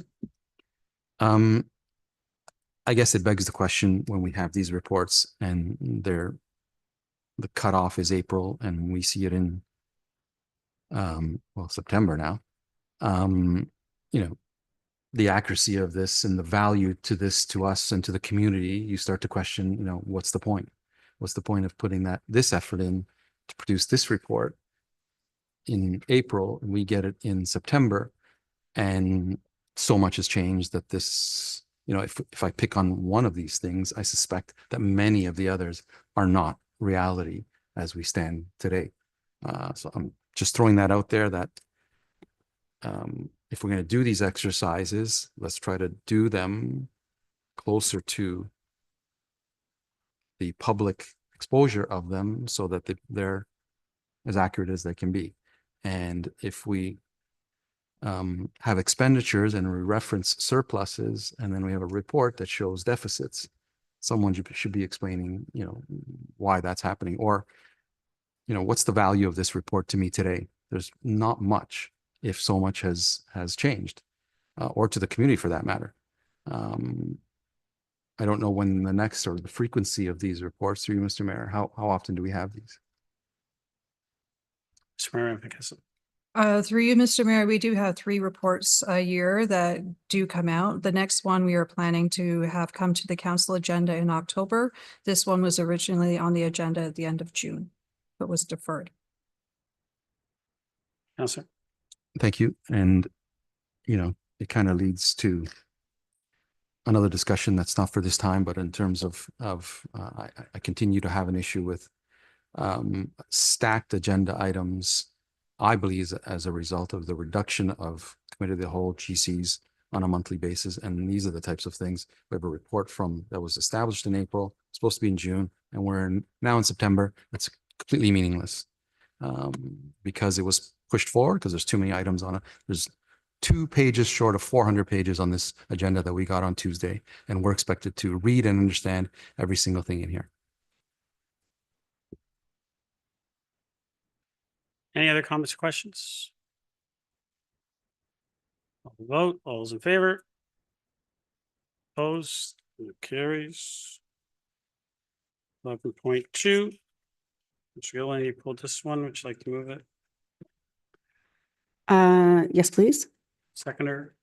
I guess it begs the question when we have these reports and the cutoff is April and we see it in September now. You know, the accuracy of this and the value to this to us and to the community, you start to question, you know, what's the point? What's the point of putting this effort in to produce this report in April and we get it in September, and so much has changed that this, you know, if I pick on one of these things, I suspect that many of the others are not reality as we stand today. So I'm just throwing that out there that if we're going to do these exercises, let's try to do them closer to the public exposure of them so that they're as accurate as they can be. And if we have expenditures and we reference surpluses, and then we have a report that shows deficits, someone should be explaining, you know, why that's happening, or, you know, what's the value of this report to me today? There's not much if so much has changed, or to the community for that matter. I don't know when the next or the frequency of these reports, through you, Mr. Mayor, how often do we have these? Mr. Mayor, I guess. Through you, Mr. Mayor, we do have 3 reports a year that do come out. The next one we are planning to have come to the council agenda in October. This one was originally on the agenda at the end of June, but was deferred. Councillor. Thank you. And, you know, it kind of leads to another discussion that's not for this time, but in terms of I continue to have an issue with stacked agenda items, I believe, as a result of the reduction of committee of the whole GCs on a monthly basis. And these are the types of things. We have a report that was established in April, supposed to be in June, and we're now in September. That's completely meaningless because it was pushed forward because there's too many items on it. There's 2 pages short of 400 pages on this agenda that we got on Tuesday, and we're expected to read and understand every single thing in here. Any other comments or questions? I'll vote. All those in favor? Opposed? It carries. 11.2. Mr. Gilliland, you pulled this one. Would you like to move it? Yes, please. Seconder.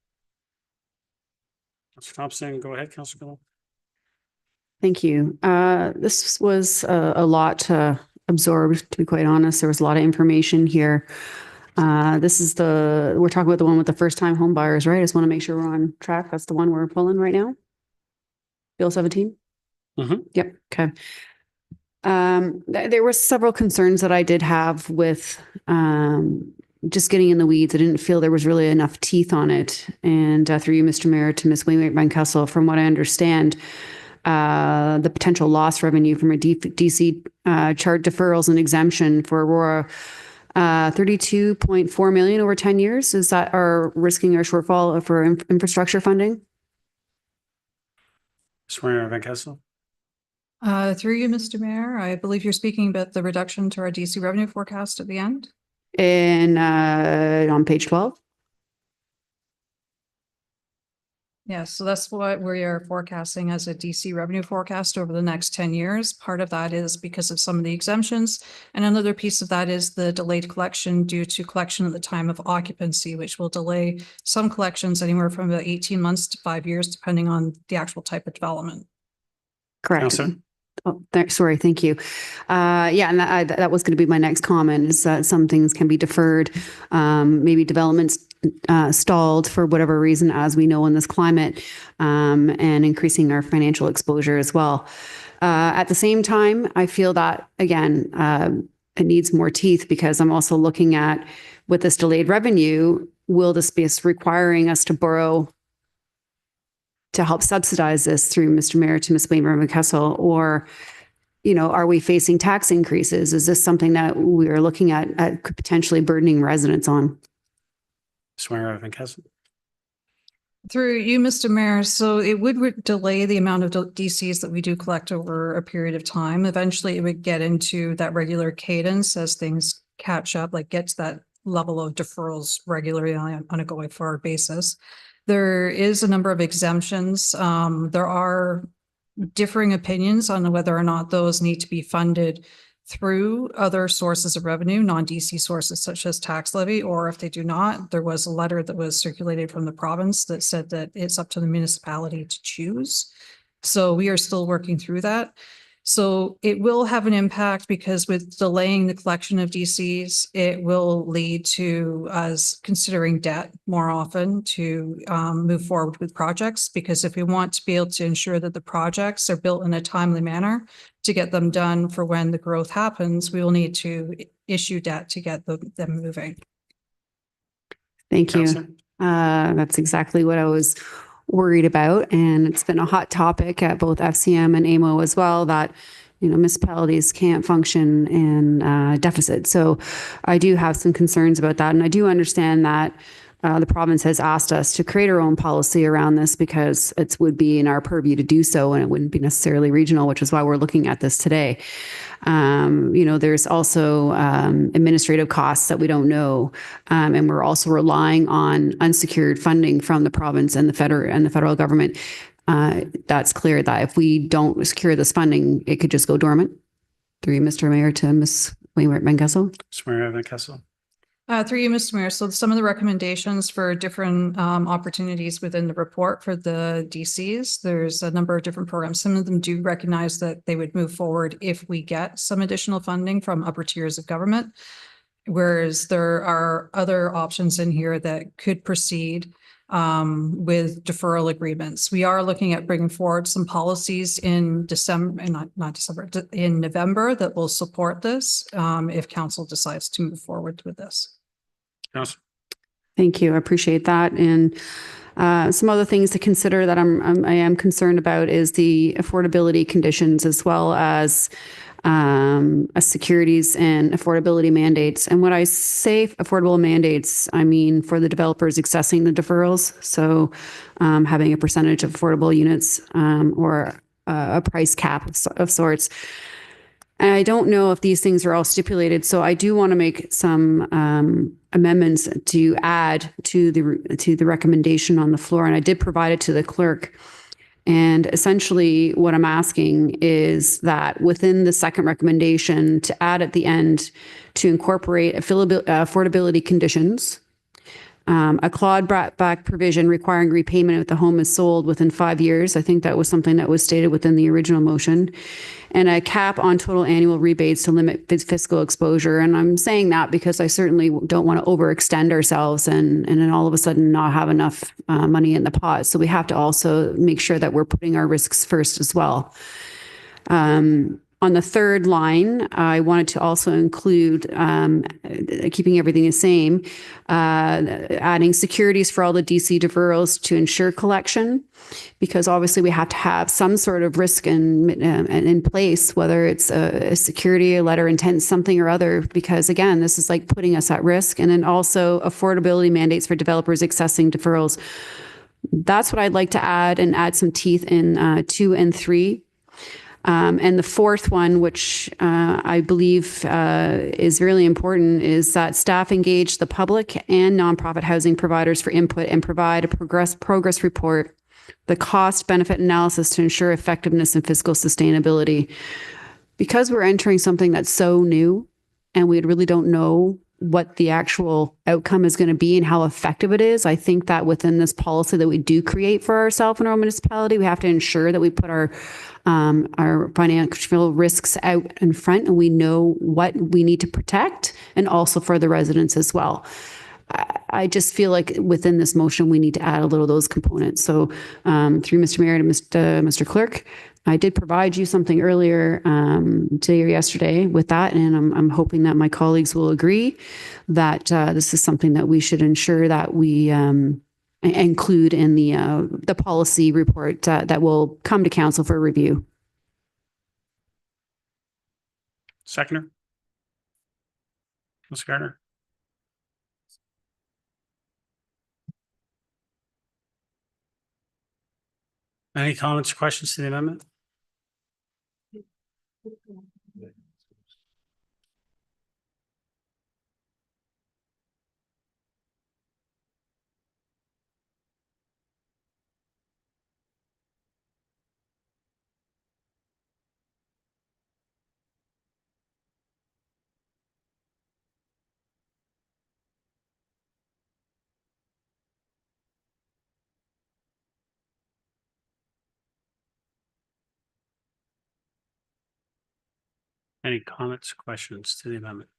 Councillor Thompson, go ahead, Councillor Gilliland. Thank you. This was a lot to absorb, to be quite honest. There was a lot of information here. This is we're talking about the one with the first time home buyers, right? I just want to make sure we're on track. That's the one we're pulling right now. Bill 17? Mm-hmm. Yep. Okay. There were several concerns that I did have with just getting in the weeds. I didn't feel there was really enough teeth on it. And through you, Mr. Mayor, to Ms. Wainwright Van Kessel, from what I understand, the potential loss revenue from a DC chart deferrals and exemption for Aurora, 32.4 million over 10 years. Is that risking our shortfall for infrastructure funding? Mr. Mayor Van Kessel. Through you, Mr. Mayor, I believe you're speaking about the reduction to our DC revenue forecast at the end. And on page 12. Yeah, so that's what we are forecasting as a DC revenue forecast over the next 10 years. Part of that is because of some of the exemptions. And another piece of that is the delayed collection due to collection at the time of occupancy, which will delay some collections anywhere from about 18 months to 5 years, depending on the actual type of development. Correct. Councillor. Oh, sorry. Thank you. Yeah, and that was going to be my next comment, is that some things can be deferred. Maybe developments stalled for whatever reason, as we know in this climate, and increasing our financial exposure as well. At the same time, I feel that, again, it needs more teeth, because I'm also looking at, with this delayed revenue, will this be requiring us to borrow to help subsidize this through, Mr. Mayor, to Ms. Wainwright Van Kessel? Or, you know, are we facing tax increases? Is this something that we are looking at potentially burdening residents on? Ms. Wainwright Van Kessel. Through you, Mr. Mayor, so it would delay the amount of DCs that we do collect over a period of time. Eventually, it would get into that regular cadence as things catch up, like get to that level of deferrals regularly on a going forward basis. There is a number of exemptions. There are differing opinions on whether or not those need to be funded through other sources of revenue, non-DC sources such as tax levy, or if they do not. There was a letter that was circulated from the province that said that it's up to the municipality to choose. So we are still working through that. So it will have an impact, because with delaying the collection of DCs, it will lead to us considering debt more often to move forward with projects. Because if we want to be able to ensure that the projects are built in a timely manner to get them done for when the growth happens, we will need to issue debt to get them moving. Thank you. Councillor. That's exactly what I was worried about. And it's been a hot topic at both FCM and AMO as well, that, you know, municipalities can't function in deficit. So I do have some concerns about that. And I do understand that the province has asked us to create our own policy around this, because it would be in our purview to do so, and it wouldn't be necessarily regional, which is why we're looking at this today. You know, there's also administrative costs that we don't know, and we're also relying on unsecured funding from the province and the federal government. That's clear that if we don't secure this funding, it could just go dormant. Through you, Mr. Mayor, to Ms. Wainwright Van Kessel. Ms. Wainwright Van Kessel. Through you, Mr. Mayor. So some of the recommendations for different opportunities within the report for the DCs, there's a number of different programs. Some of them do recognize that they would move forward if we get some additional funding from upper tiers of government, whereas there are other options in here that could proceed with deferral agreements. We are looking at bringing forward some policies in December, not December, in November, that will support this if council decides to move forward with this. Councillor. Thank you. I appreciate that. And some other things to consider that I am concerned about is the affordability conditions, as well as securities and affordability mandates. And when I say affordable mandates, I mean for the developers accessing the deferrals. So having a percentage of affordable units or a price cap of sorts. And I don't know if these things are all stipulated. So I do want to make some amendments to add to the recommendation on the floor. And I did provide it to the clerk. And essentially what I'm asking is that within the second recommendation, to add at the end to incorporate affordability conditions, a clawed back provision requiring repayment if the home is sold within 5 years. I think that was something that was stated within the original motion. And a cap on total annual rebates to limit fiscal exposure. And I'm saying that because I certainly don't want to overextend ourselves and then all of a sudden not have enough money in the pot. So we have to also make sure that we're putting our risks first as well. On the third line, I wanted to also include, keeping everything the same, adding securities for all the DC deferrals to ensure collection, because obviously we have to have some sort of risk in place, whether it's a security, a letter of intent, something or other, because again, this is like putting us at risk. And then also affordability mandates for developers accessing deferrals. That's what I'd like to add, and add some teeth in 2 and 3. And the fourth one, which I believe is really important, is that staff engage the public and nonprofit housing providers for input and provide a progress report, the cost benefit analysis to ensure effectiveness and fiscal sustainability. Because we're entering something that's so new and we really don't know what the actual outcome is going to be and how effective it is, I think that within this policy that we do create for ourselves in our municipality, we have to ensure that we put our financial risks out in front, and we know what we need to protect, and also for the residents as well. I just feel like within this motion, we need to add a little of those components. So through Mr. Mayor to Mr. Clerk, I did provide you something earlier today or yesterday with that, and I'm hoping that my colleagues will agree that this is something that we should ensure that we include in the policy report that will come to council for review. Seconder? Ms. Gardner? Any comments or questions to the amendment? Any comments, questions to the amendment?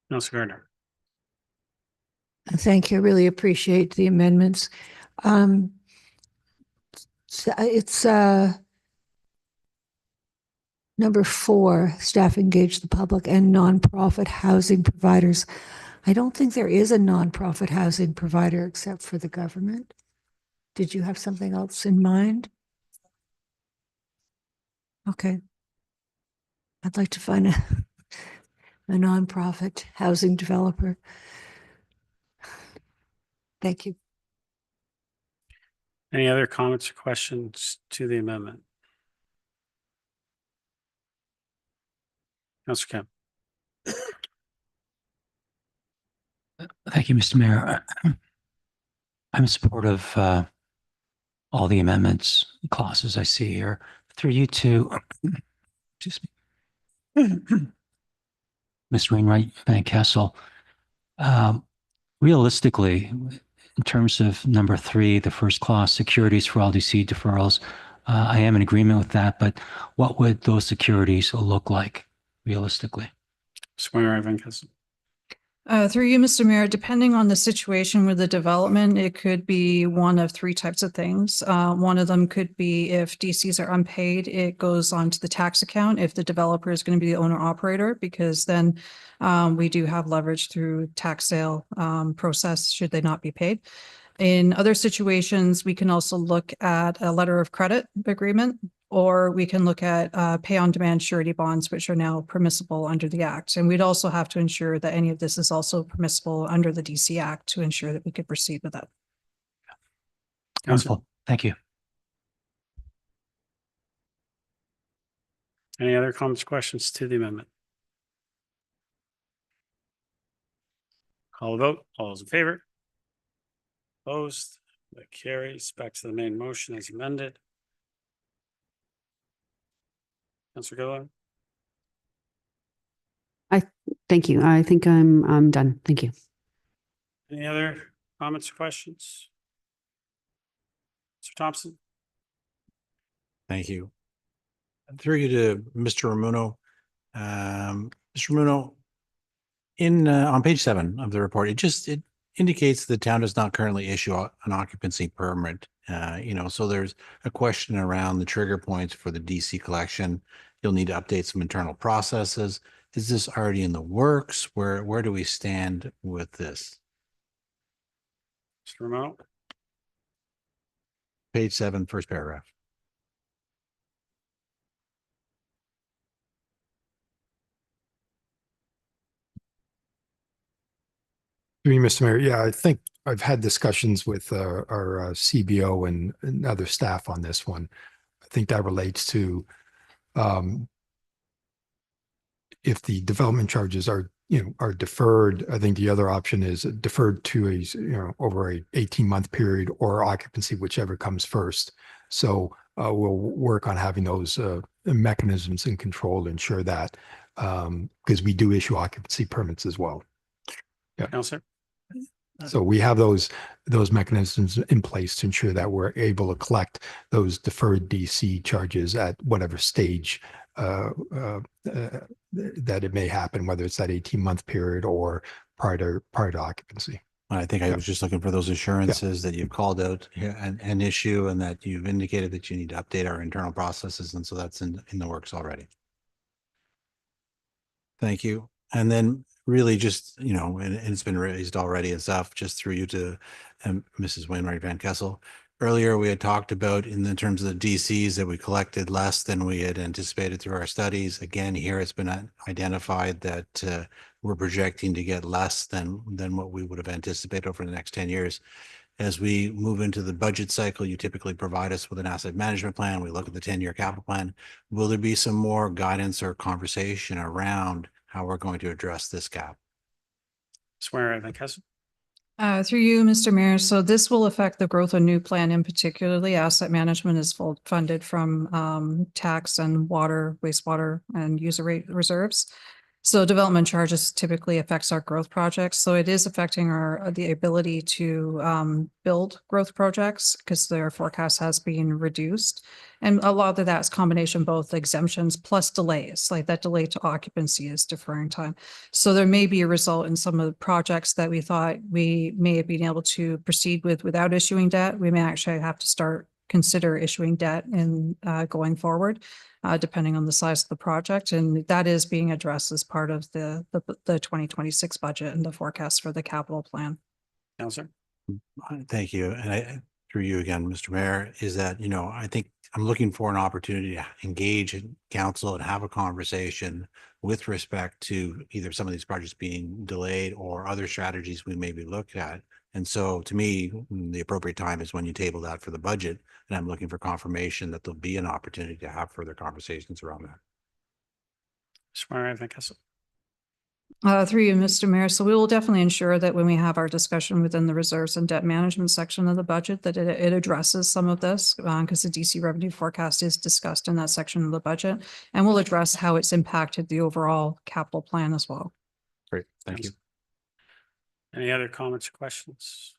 Councillor Gardner? Thank you. I really appreciate the amendments. It's number 4, staff engage the public and nonprofit housing providers. I don't think there is a nonprofit housing provider except for the government. Did you have something else in mind? Okay. I'd like to find a nonprofit housing developer. Thank you. Any other comments or questions to the amendment? Councillor Kemp? Thank you, Mr. Mayor. I'm in support of all the amendments clauses I see here. Through you to, excuse me, Ms. Wainwright, Van Kessel. Realistically, in terms of number 3, the first clause, securities for LDC deferrals, I am in agreement with that, but what would those securities look like realistically? Ms. Wainwright, Van Kessel? Through you, Mr. Mayor, depending on the situation with the development, it could be one of 3 types of things. One of them could be if DCs are unpaid, it goes onto the tax account if the developer is going to be the owner operator, because then we do have leverage through tax sale process should they not be paid. In other situations, we can also look at a letter of credit agreement, or we can look at pay on demand surety bonds, which are now permissible under the Act. And we'd also have to ensure that any of this is also permissible under the DC Act to ensure that we could proceed with that. Wonderful. Thank you. Any other comments, questions to the amendment? Call a vote. All those in favor? Opposed? That carries. Back to the main motion as amended. Councillor Gilliland? Thank you. I think I'm done. Thank you. Any other comments or questions? Mr. Thompson? Thank you. Through you to Mr. Ramuno. Mr. Ramuno, on page 7 of the report, it indicates the town does not currently issue an occupancy permit. So there's a question around the trigger points for the DC collection. You'll need to update some internal processes. Is this already in the works? Where do we stand with this? Mr. Ramuno? Page 7, first paragraph. Mr. Mayor, yeah, I think I've had discussions with our CBO and other staff on this one. I think that relates to if the development charges are deferred. I think the other option is deferred to over a 18-month period or occupancy, whichever comes first. So we'll work on having those mechanisms in control to ensure that because we do issue occupancy permits as well. Yeah. Councillor? So we have those mechanisms in place to ensure that we're able to collect those deferred DC charges at whatever stage that it may happen, whether it's that 18-month period or prior to occupancy. I think I was just looking for those assurances that you've called out here an issue and that you've indicated that you need to update our internal processes. And so that's in the works already. Thank you. And then really just, and it's been raised already and stuff, just through you to Mrs. Wainwright Van Kessel. Earlier, we had talked about in terms of the DCs that we collected less than we had anticipated through our studies. Again, here it's been identified that we're projecting to get less than what we would have anticipated over the next 10 years. As we move into the budget cycle, you typically provide us with an asset management plan. We look at the 10-year capital plan. Will there be some more guidance or conversation around how we're going to address this gap? Swear, Van Kessel. Through you, Mr. Mayor. So this will affect the growth of new plan, and particularly asset management is full funded from tax and water, wastewater and user rate reserves. So development charges typically affects our growth projects. So it is affecting the ability to build growth projects because their forecast has been reduced. And a lot of that's combination, both exemptions plus delays, like that delay to occupancy is deferring time. So there may be a result in some of the projects that we thought we may have been able to proceed with without issuing debt. We may actually have to consider issuing debt in going forward. Depending on the size of the project. And that is being addressed as part of the 2026 budget and the forecast for the capital plan. Councillor. Thank you. And through you again, Mr. Mayor, is that, I think I'm looking for an opportunity to engage in council and have a conversation with respect to either some of these projects being delayed or other strategies we maybe look at. And so to me, the appropriate time is when you table that for the budget. And I'm looking for confirmation that there'll be an opportunity to have further conversations around that. Swear, Van Kessel. Through you, Mr. Mayor. So we will definitely ensure that when we have our discussion within the reserves and debt management section of the budget, that it addresses some of this because the DC revenue forecast is discussed in that section of the budget. And we'll address how it's impacted the overall capital plan as well. Great. Thank you. Any other comments or questions?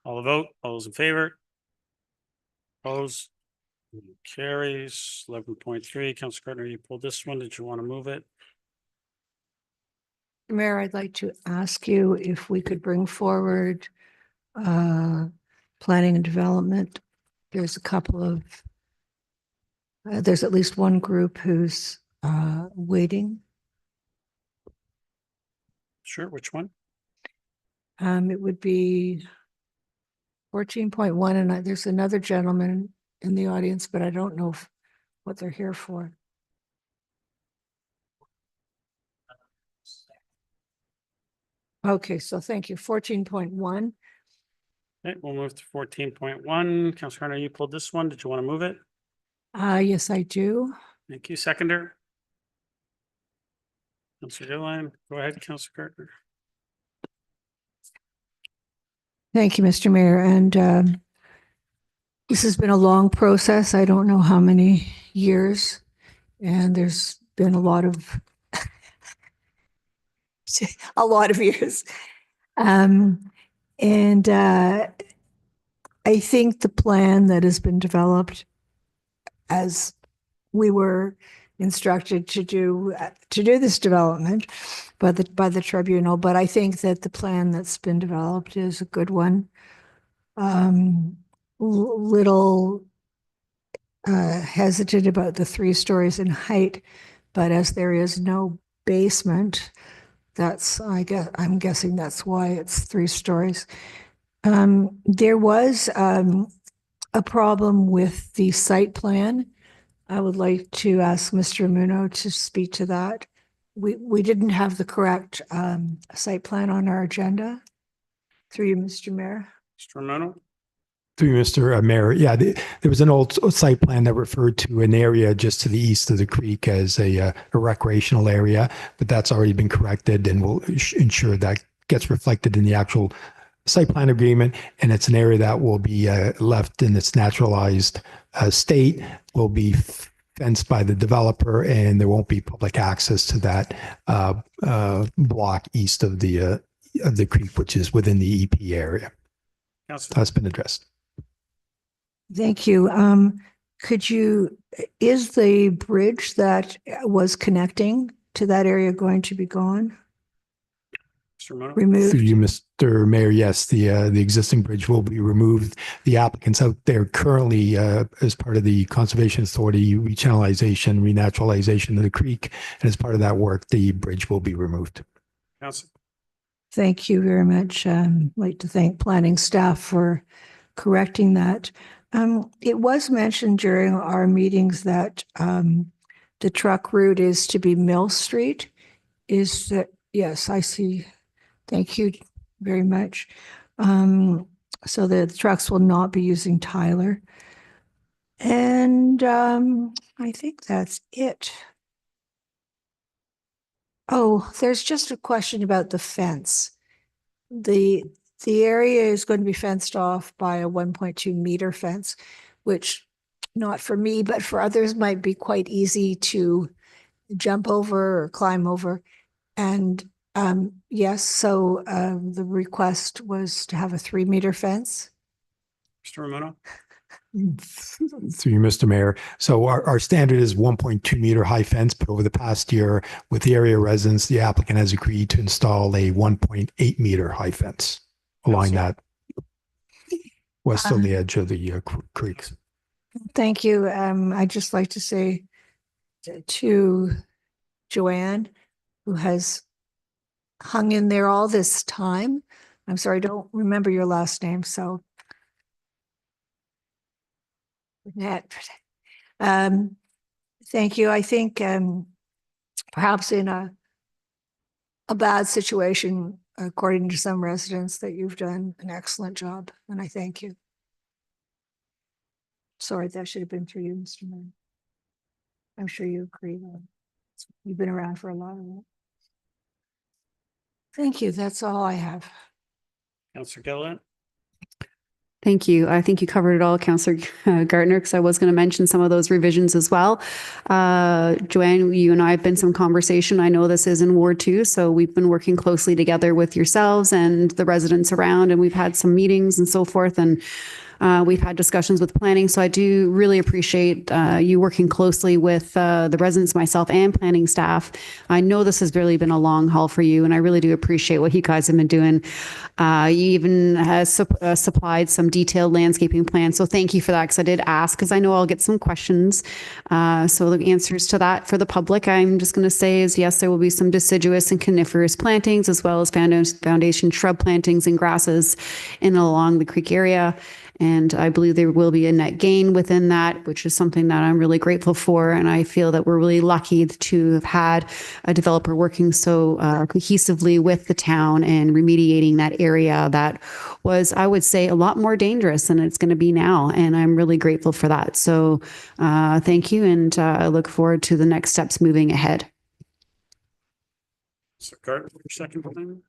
All the vote, all those in favor? Opposed? Carries. 11.3. Councillor Gardner, you pulled this one. Did you want to move it? Mayor, I'd like to ask you if we could bring forward planning and development. There's a couple of, there's at least one group who's waiting. Sure. Which one? It would be 14.1, and there's another gentleman in the audience, but I don't know what they're here for. Okay, so thank you. 14.1. Okay, we'll move to 14.1. Councillor Gardner, you pulled this one. Did you want to move it? Yes, I do. Thank you. Seconder. Councillor Gilliland. Go ahead, Councillor Gardner. Thank you, Mr. Mayor. And this has been a long process. I don't know how many years, and there's been a lot of years. And I think the plan that has been developed, as we were instructed to do this development by the tribunal, but I think that the plan that's been developed is a good one. Little hesitant about the 3 stories in height, but as there is no basement, I'm guessing that's why it's 3 stories. There was a problem with the site plan. I would like to ask Mr. Muno to speak to that. We didn't have the correct site plan on our agenda. Through you, Mr. Mayor. Mr. Muno. Through Mr. Mayor, yeah, there was an old site plan that referred to an area just to the east of the creek as a recreational area, but that's already been corrected, and we'll ensure that gets reflected in the actual site plan agreement. And it's an area that will be left in its naturalized state, will be fenced by the developer, and there won't be public access to that block east of the creek, which is within the EP area. Councillor. That's been addressed. Thank you. Is the bridge that was connecting to that area going to be gone? Mr. Romano? Removed? Through you, Mr. Mayor, yes, the existing bridge will be removed. The applicants out there currently, as part of the Conservation Authority rechannelization, renaturalization of the creek, and as part of that work, the bridge will be removed. Councillor. Thank you very much. I'd like to thank planning staff for correcting that. It was mentioned during our meetings that the truck route is to be Mill Street. Is that, yes, I see. Thank you very much. So the trucks will not be using Tyler. And I think that's it. Oh, there's just a question about the fence. The area is going to be fenced off by a 1.2 meter fence, which not for me, but for others might be quite easy to jump over or climb over. And yes, so the request was to have a 3-meter fence. Mr. Romano? Through you, Mr. Mayor. So our standard is 1.2 meter high fence, but over the past year with the area residents, the applicant has agreed to install a 1.8 meter high fence along that west on the edge of the creeks. Thank you. I'd just like to say to Joanne, who has hung in there all this time. I'm sorry, I don't remember your last name, so. Thank you. I think perhaps in a bad situation, according to some residents, that you've done an excellent job, and I thank you. Sorry, that should have been through you, Mr. Mayor. I'm sure you agree. You've been around for a lot of it. Thank you. That's all I have. Councillor Gilliland? Thank you. I think you covered it all, Councillor Gardner, because I was going to mention some of those revisions as well. Joanne, you and I have been some conversation. I know this is in Ward 2, so we've been working closely together with yourselves and the residents around, and we've had some meetings and so forth, and we've had discussions with planning. So I do really appreciate you working closely with the residents, myself, and planning staff. I know this has really been a long haul for you, and I really do appreciate what you guys have been doing. You even has supplied some detailed landscaping plans. So thank you for that, because I did ask, because I know I'll get some questions. So the answers to that for the public, I'm just going to say is yes, there will be some deciduous and coniferous plantings, as well as foundation shrub plantings and grasses in and along the creek area. And I believe there will be a net gain within that, which is something that I'm really grateful for. And I feel that we're really lucky to have had a developer working so cohesively with the town and remediating that area that was, I would say, a lot more dangerous than it's going to be now. And I'm really grateful for that. So thank you. And I look forward to the next steps moving ahead. Mr. Gardner, second plan?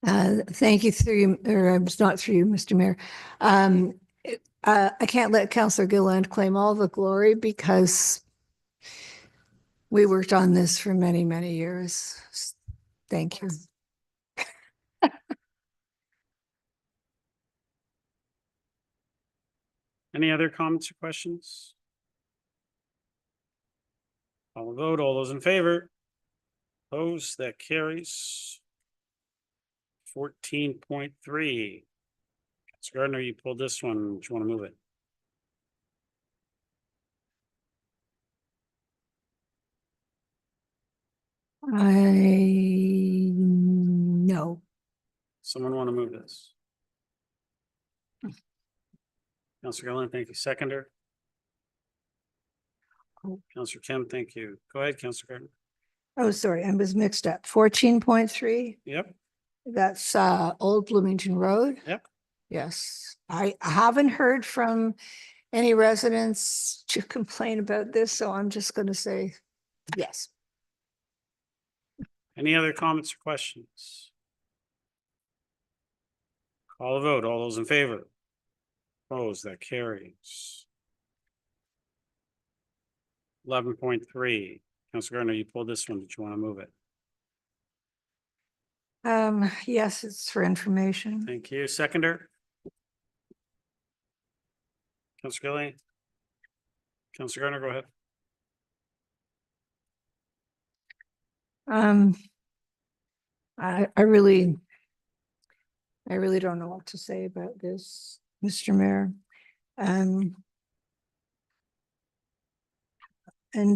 Thank you through you, or it's not through you, Mr. Mayor. I can't let Councillor Gilliland claim all the glory because we worked on this for many, many years. Thank you. Any other comments or questions? Call the vote. All those in favor? Opposed? That carries. 14.3. Councillor Gardner, you pulled this one. Do you want to move it? No. Someone want to move this? Councillor Gilliland, thank you. Seconder? Councillor Kim, thank you. Go ahead, Councillor Gardner. Oh, sorry, I was mixed up. 14.3. Yep. That's Old Bloomington Road. Yep. Yes, I haven't heard from any residents to complain about this, so I'm just going to say yes. Any other comments or questions? Call the vote. All those in favor? Opposed? That carries. 11.3. Councillor Gardner, you pulled this one. Did you want to move it? Yes, it's for information. Thank you. Seconder? Councillor Gilliland? Councillor Gardner, go ahead. I really don't know what to say about this, Mr. Mayor. And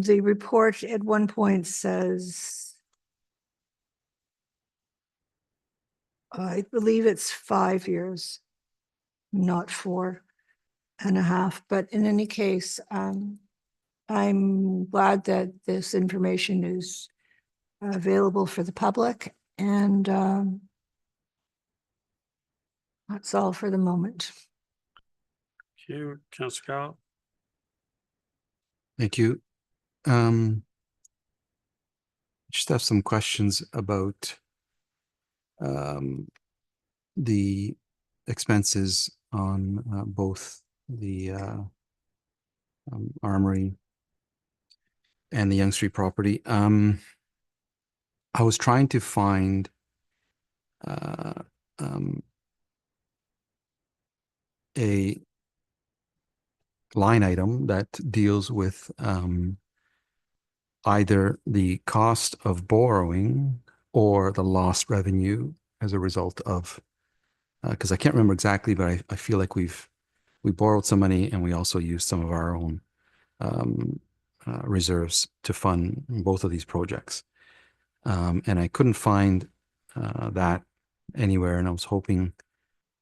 the report at one point says, I believe it's 5 years, not 4.5, but in any case, I'm glad that this information is available for the public, and that's all for the moment. Thank you. Councillor Carroll? Thank you. Just have some questions about the expenses on both the Armoury and the Yonge Street property. I was trying to find a line item that deals with either the cost of borrowing or the lost revenue as a result of, because I can't remember exactly, but I feel like we borrowed some money and we also used some of our own reserves to fund both of these projects. And I couldn't find that anywhere, and I was hoping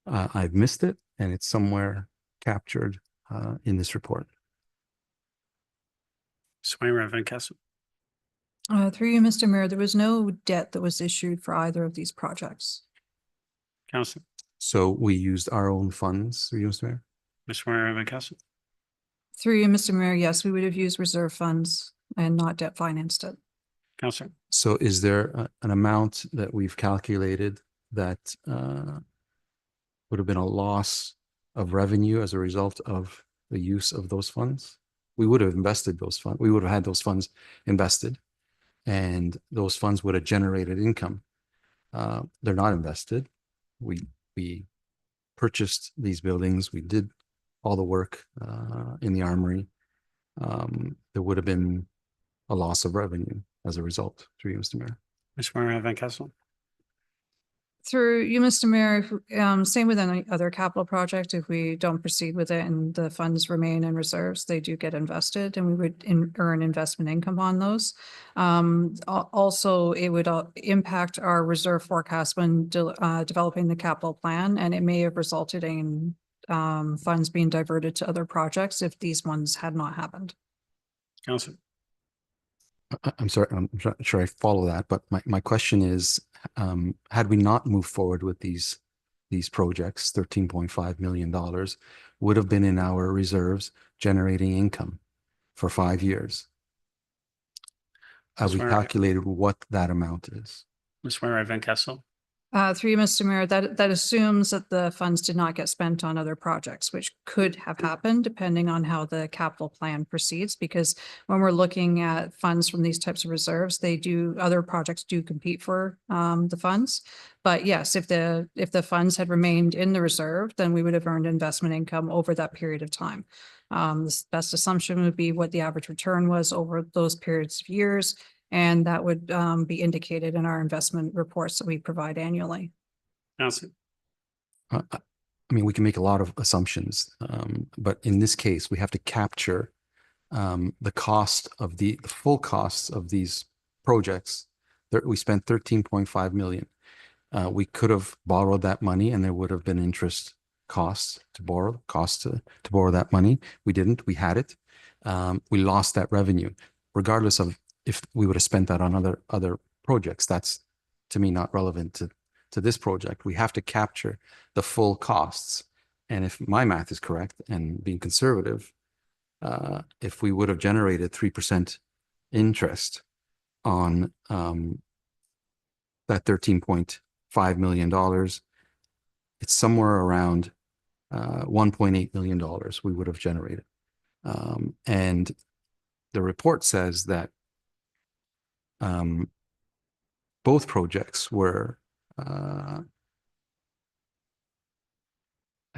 I've missed it and it's somewhere captured in this report. Swainwright Van Kessel? Through you, Mr. Mayor, there was no debt that was issued for either of these projects. Councillor? So we used our own funds, Mr. Mayor? Ms. Swainwright Van Kessel? Through you, Mr. Mayor, yes, we would have used reserve funds and not debt financed it. Councillor? So is there an amount that we've calculated that would have been a loss of revenue as a result of the use of those funds? We would have invested those funds. We would have had those funds invested, and those funds would have generated income. They're not invested. We purchased these buildings. We did all the work in the Armoury. There would have been a loss of revenue as a result, through you, Mr. Mayor. Ms. Swainwright Van Kessel? Through you, Mr. Mayor, same with any other capital project. If we don't proceed with it and the funds remain in reserves, they do get invested, and we would earn investment income on those. Also, it would impact our reserve forecast when developing the capital plan, and it may have resulted in funds being diverted to other projects if these ones had not happened. Councillor? I'm sorry, I'm not sure I follow that, but my question is, had we not moved forward with these projects, $13.5 million would have been in our reserves generating income for 5 years. Have we calculated what that amount is? Ms. Swainwright Van Kessel? Through you, Mr. Mayor, that assumes that the funds did not get spent on other projects, which could have happened depending on how the capital plan proceeds. Because when we're looking at funds from these types of reserves, other projects do compete for the funds. But yes, if the funds had remained in the reserve, then we would have earned investment income over that period of time. The best assumption would be what the average return was over those periods of years. And that would be indicated in our investment reports that we provide annually. Councillor? I mean, we can make a lot of assumptions, but in this case, we have to capture the cost of the full costs of these projects. We spent 13.5 million. We could have borrowed that money, and there would have been interest costs to borrow that money. We didn't. We had it. We lost that revenue, regardless of if we would have spent that on other projects. That's, to me, not relevant to this project. We have to capture the full costs. And if my math is correct, and being conservative, if we would have generated 3% interest on that $13.5 million, it's somewhere around $1.8 million we would have generated. And the report says that both projects were, I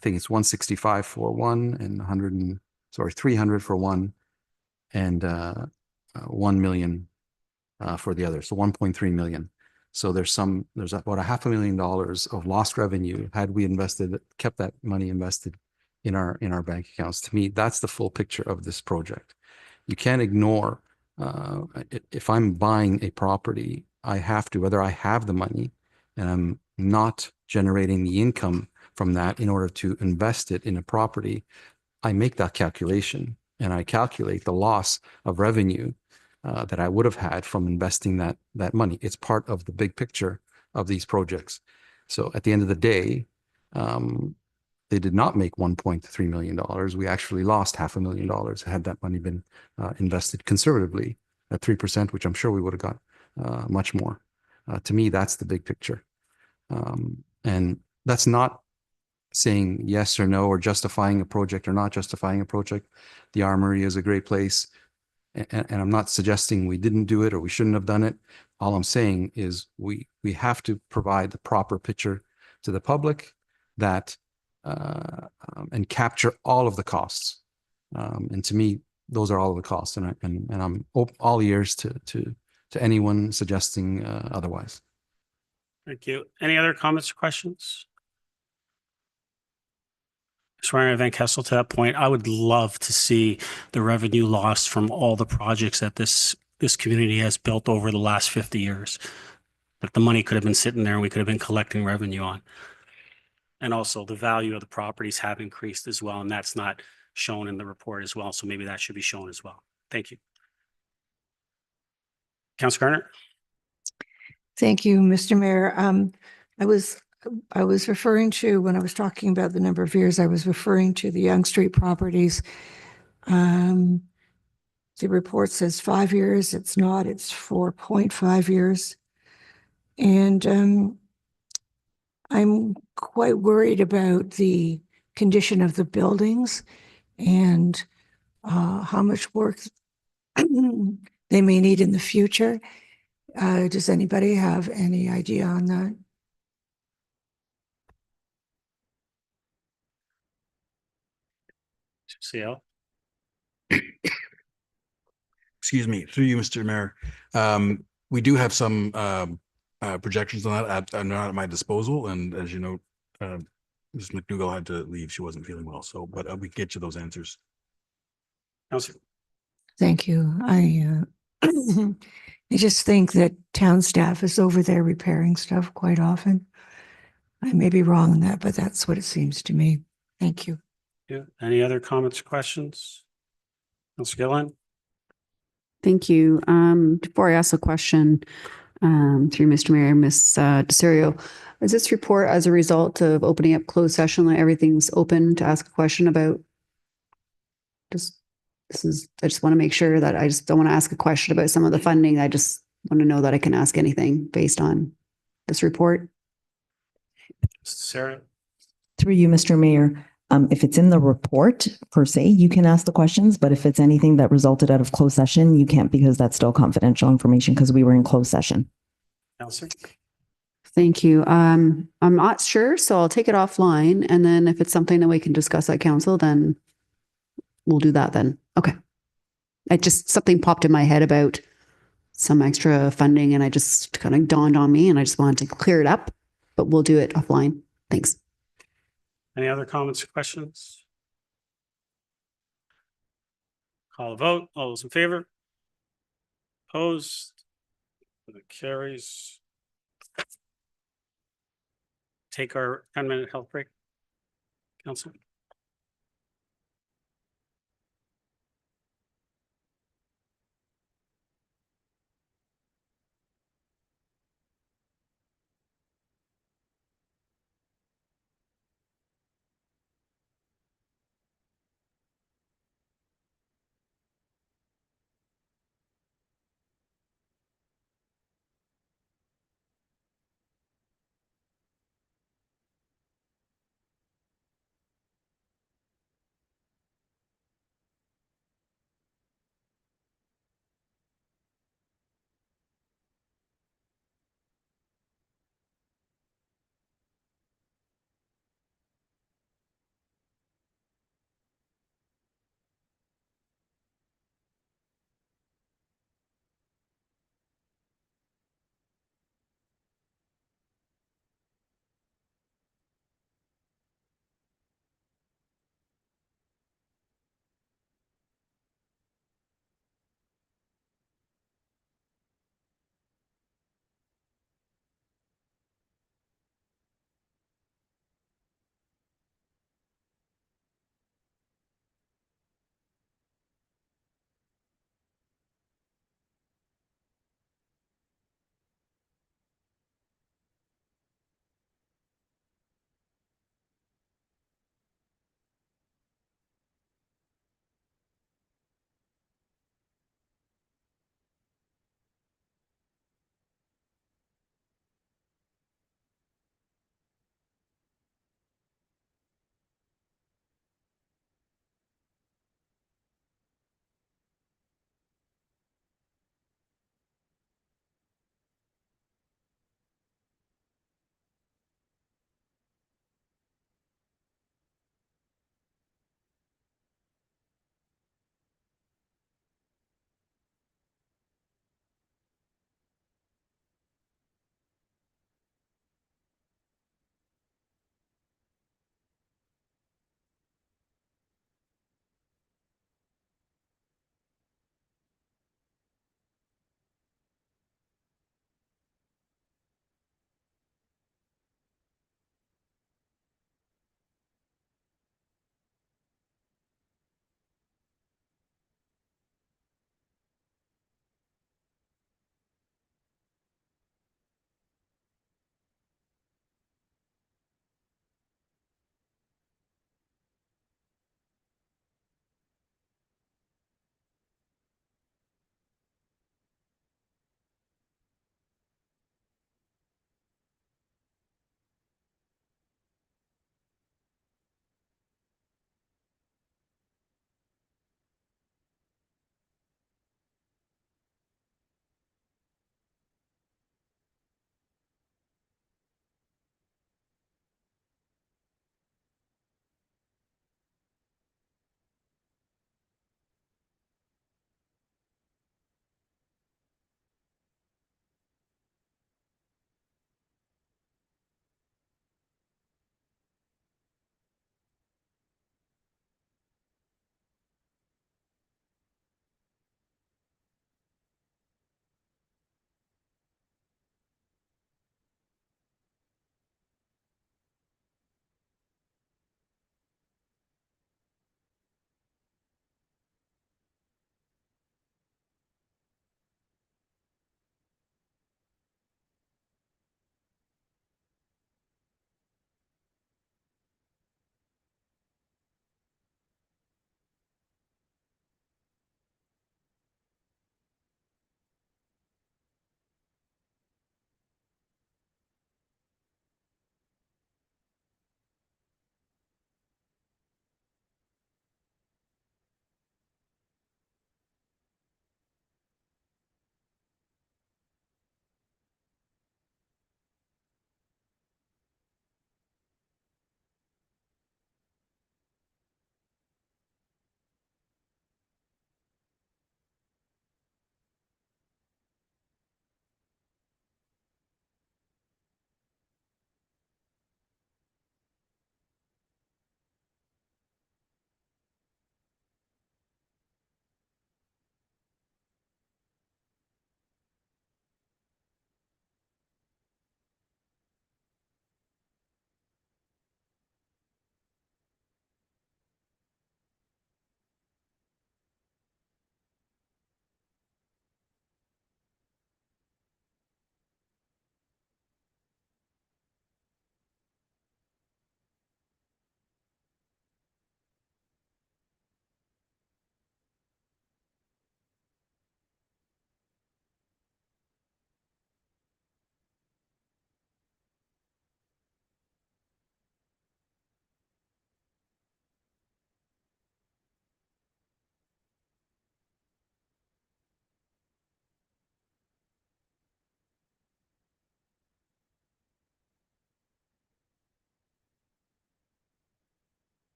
think it's 165 for one and 300 for one and 1 million for the other. So 1.3 million. So there's about $500,000 of lost revenue had we kept that money invested in our bank accounts. To me, that's the full picture of this project. You can't ignore, if I'm buying a property, I have to, whether I have the money and I'm not generating the income from that in order to invest it in a property, I make that calculation and I calculate the loss of revenue that I would have had from investing that money. It's part of the big picture of these projects. So at the end of the day, they did not make $1.3 million. We actually lost $500,000 had that money been invested conservatively at 3%, which I'm sure we would have got much more. To me, that's the big picture. And that's not saying yes or no, or justifying a project or not justifying a project. The Armoury is a great place. And I'm not suggesting we didn't do it or we shouldn't have done it. All I'm saying is we have to provide the proper picture to the public that and capture all of the costs. And to me, those are all of the costs. And I'm all ears to anyone suggesting otherwise. Thank you. Any other comments or questions? Swearing Van Kessel, to that point, I would love to see the revenue lost from all the projects that this community has built over the last 50 years. That the money could have been sitting there and we could have been collecting revenue on. And also the value of the properties have increased as well. And that's not shown in the report as well. So maybe that should be shown as well. Thank you. Councillor Garner. Thank you, Mr. Mayor. I was referring to, when I was talking about the number of years, I was referring to the Yonge Street properties. The report says 5 years. It's not, it's 4.5 years. And I'm quite worried about the condition of the buildings and how much work they may need in the future. Does anybody have any idea on that? CL. Excuse me, through you, Mr. Mayor. We do have some projections on that not at my disposal. And as you know, Ms. McDougall had to leave. She wasn't feeling well. So, but we get you those answers. Councillor. Thank you. I just think that town staff is over there repairing stuff quite often. I may be wrong on that, but that's what it seems to me. Thank you. Yeah. Any other comments or questions? Councillor Gilliland. Thank you. Before I ask a question, through Mr. Mayor, Ms. DeSerio, is this report as a result of opening up closed session, like everything's open to ask a question about? I just want to make sure that I just don't want to ask a question about some of the funding. I just want to know that I can ask anything based on this report. Sarah. Through you, Mr. Mayor, if it's in the report per se, you can ask the questions, but if it's anything that resulted out of closed session, you can't, because that's still confidential information because we were in closed session. Councillor. Thank you. I'm not sure, so I'll take it offline. And then if it's something that we can discuss at council, then we'll do that then. Okay. Something popped in my head about some extra funding and I just kind of dawned on me and I just wanted to clear it up, but we'll do it offline. Thanks. Any other comments or questions? Call a vote. All those in favor? Opposed? It carries. Take our 10-minute health break. Council.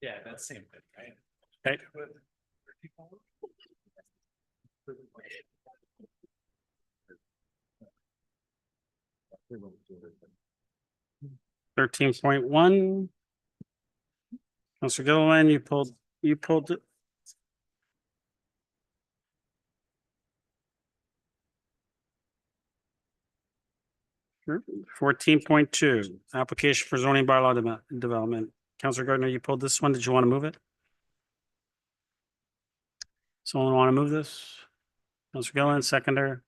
Yeah, that's same thing, right? Okay. $13.1. Councillor Gilliland, you pulled it. Sure. 14.2, application for zoning bylaw development. Councillor Gardner, you pulled this one. Did you want to move it? Someone want to move this? Councillor Gilliland, seconder.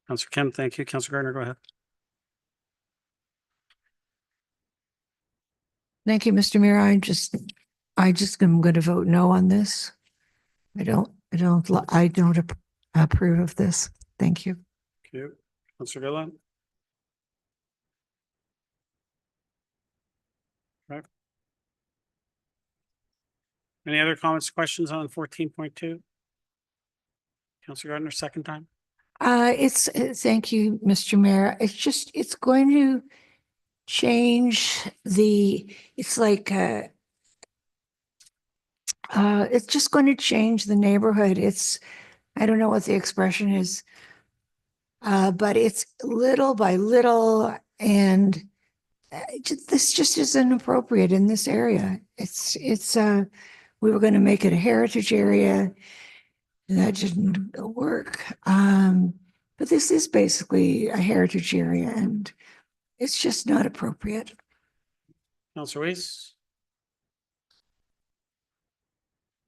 Councillor Kim, thank you. Councillor Gardner, go ahead. Thank you, Mr. Mayor. I just am going to vote no on this. I don't approve of this. Thank you. Thank you. Councillor Gilliland. Okay. Any other comments, questions on 14.2? Councillor Gardner, second time. Thank you, Mr. Mayor. It's going to change it's just going to change the neighborhood. I don't know what the expression is, but it's little by little, and this just isn't appropriate in this area. We were going to make it a heritage area. That didn't work. But this is basically a heritage area, and it's just not appropriate. Councillor Weiss.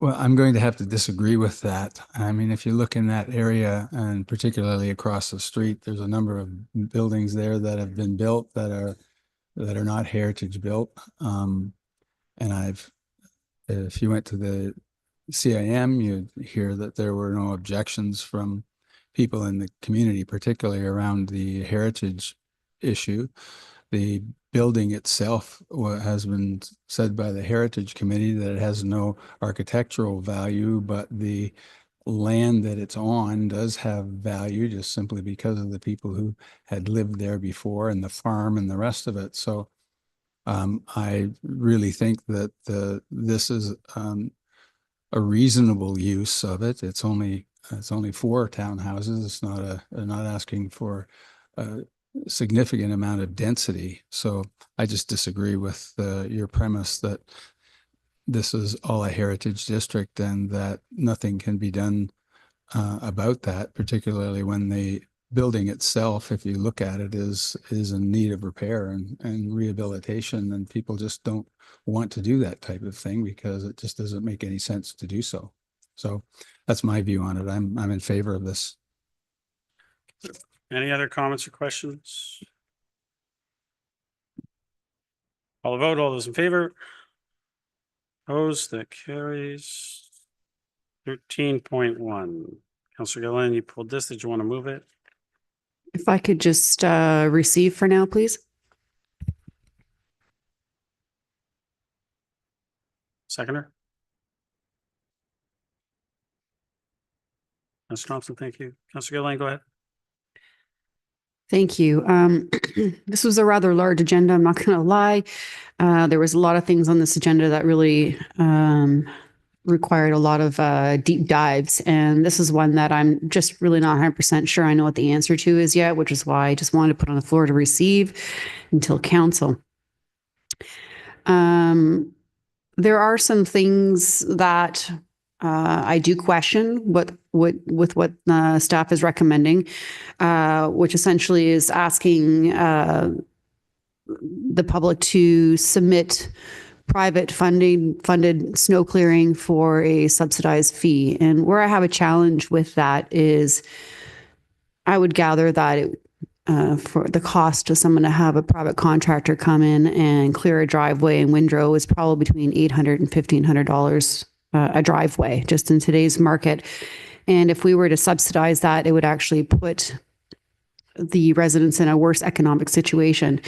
Well, I'm going to have to disagree with that. I mean, if you look in that area, and particularly across the street, there's a number of buildings there that have been built that are not heritage built. And if you went to the CIM, you'd hear that there were no objections from people in the community, particularly around the heritage issue. The building itself has been said by the Heritage Committee that it has no architectural value, but the land that it's on does have value just simply because of the people who had lived there before and the farm and the rest of it. So I really think that this is a reasonable use of it. It's only 4 townhouses. It's not asking for a significant amount of density. So I just disagree with your premise that this is all a heritage district and that nothing can be done about that, particularly when the building itself, if you look at it, is in need of repair and rehabilitation, and people just don't want to do that type of thing because it just doesn't make any sense to do so. So that's my view on it. I'm in favor of this. Any other comments or questions? All the vote, all those in favor? Opposed, that carries. 13.1. Councillor Gilliland, you pulled this. Did you want to move it? If I could just receive for now, please. Seconder? Councillor Thompson, thank you. Councillor Gilliland, go ahead. Thank you. This was a rather large agenda, I'm not going to lie. There was a lot of things on this agenda that really required a lot of deep dives. And this is one that I'm just really not 100% sure I know what the answer to is yet, which is why I just wanted to put on the floor to receive until council. There are some things that I do question with what staff is recommending, which essentially is asking the public to submit private funded snow clearing for a subsidized fee. And where I have a challenge with that is I would gather that for the cost to someone to have a private contractor come in and clear a driveway in Windrow is probably between $800 and $1,500 a driveway just in today's market. And if we were to subsidize that, it would actually put the residents in a worse economic situation.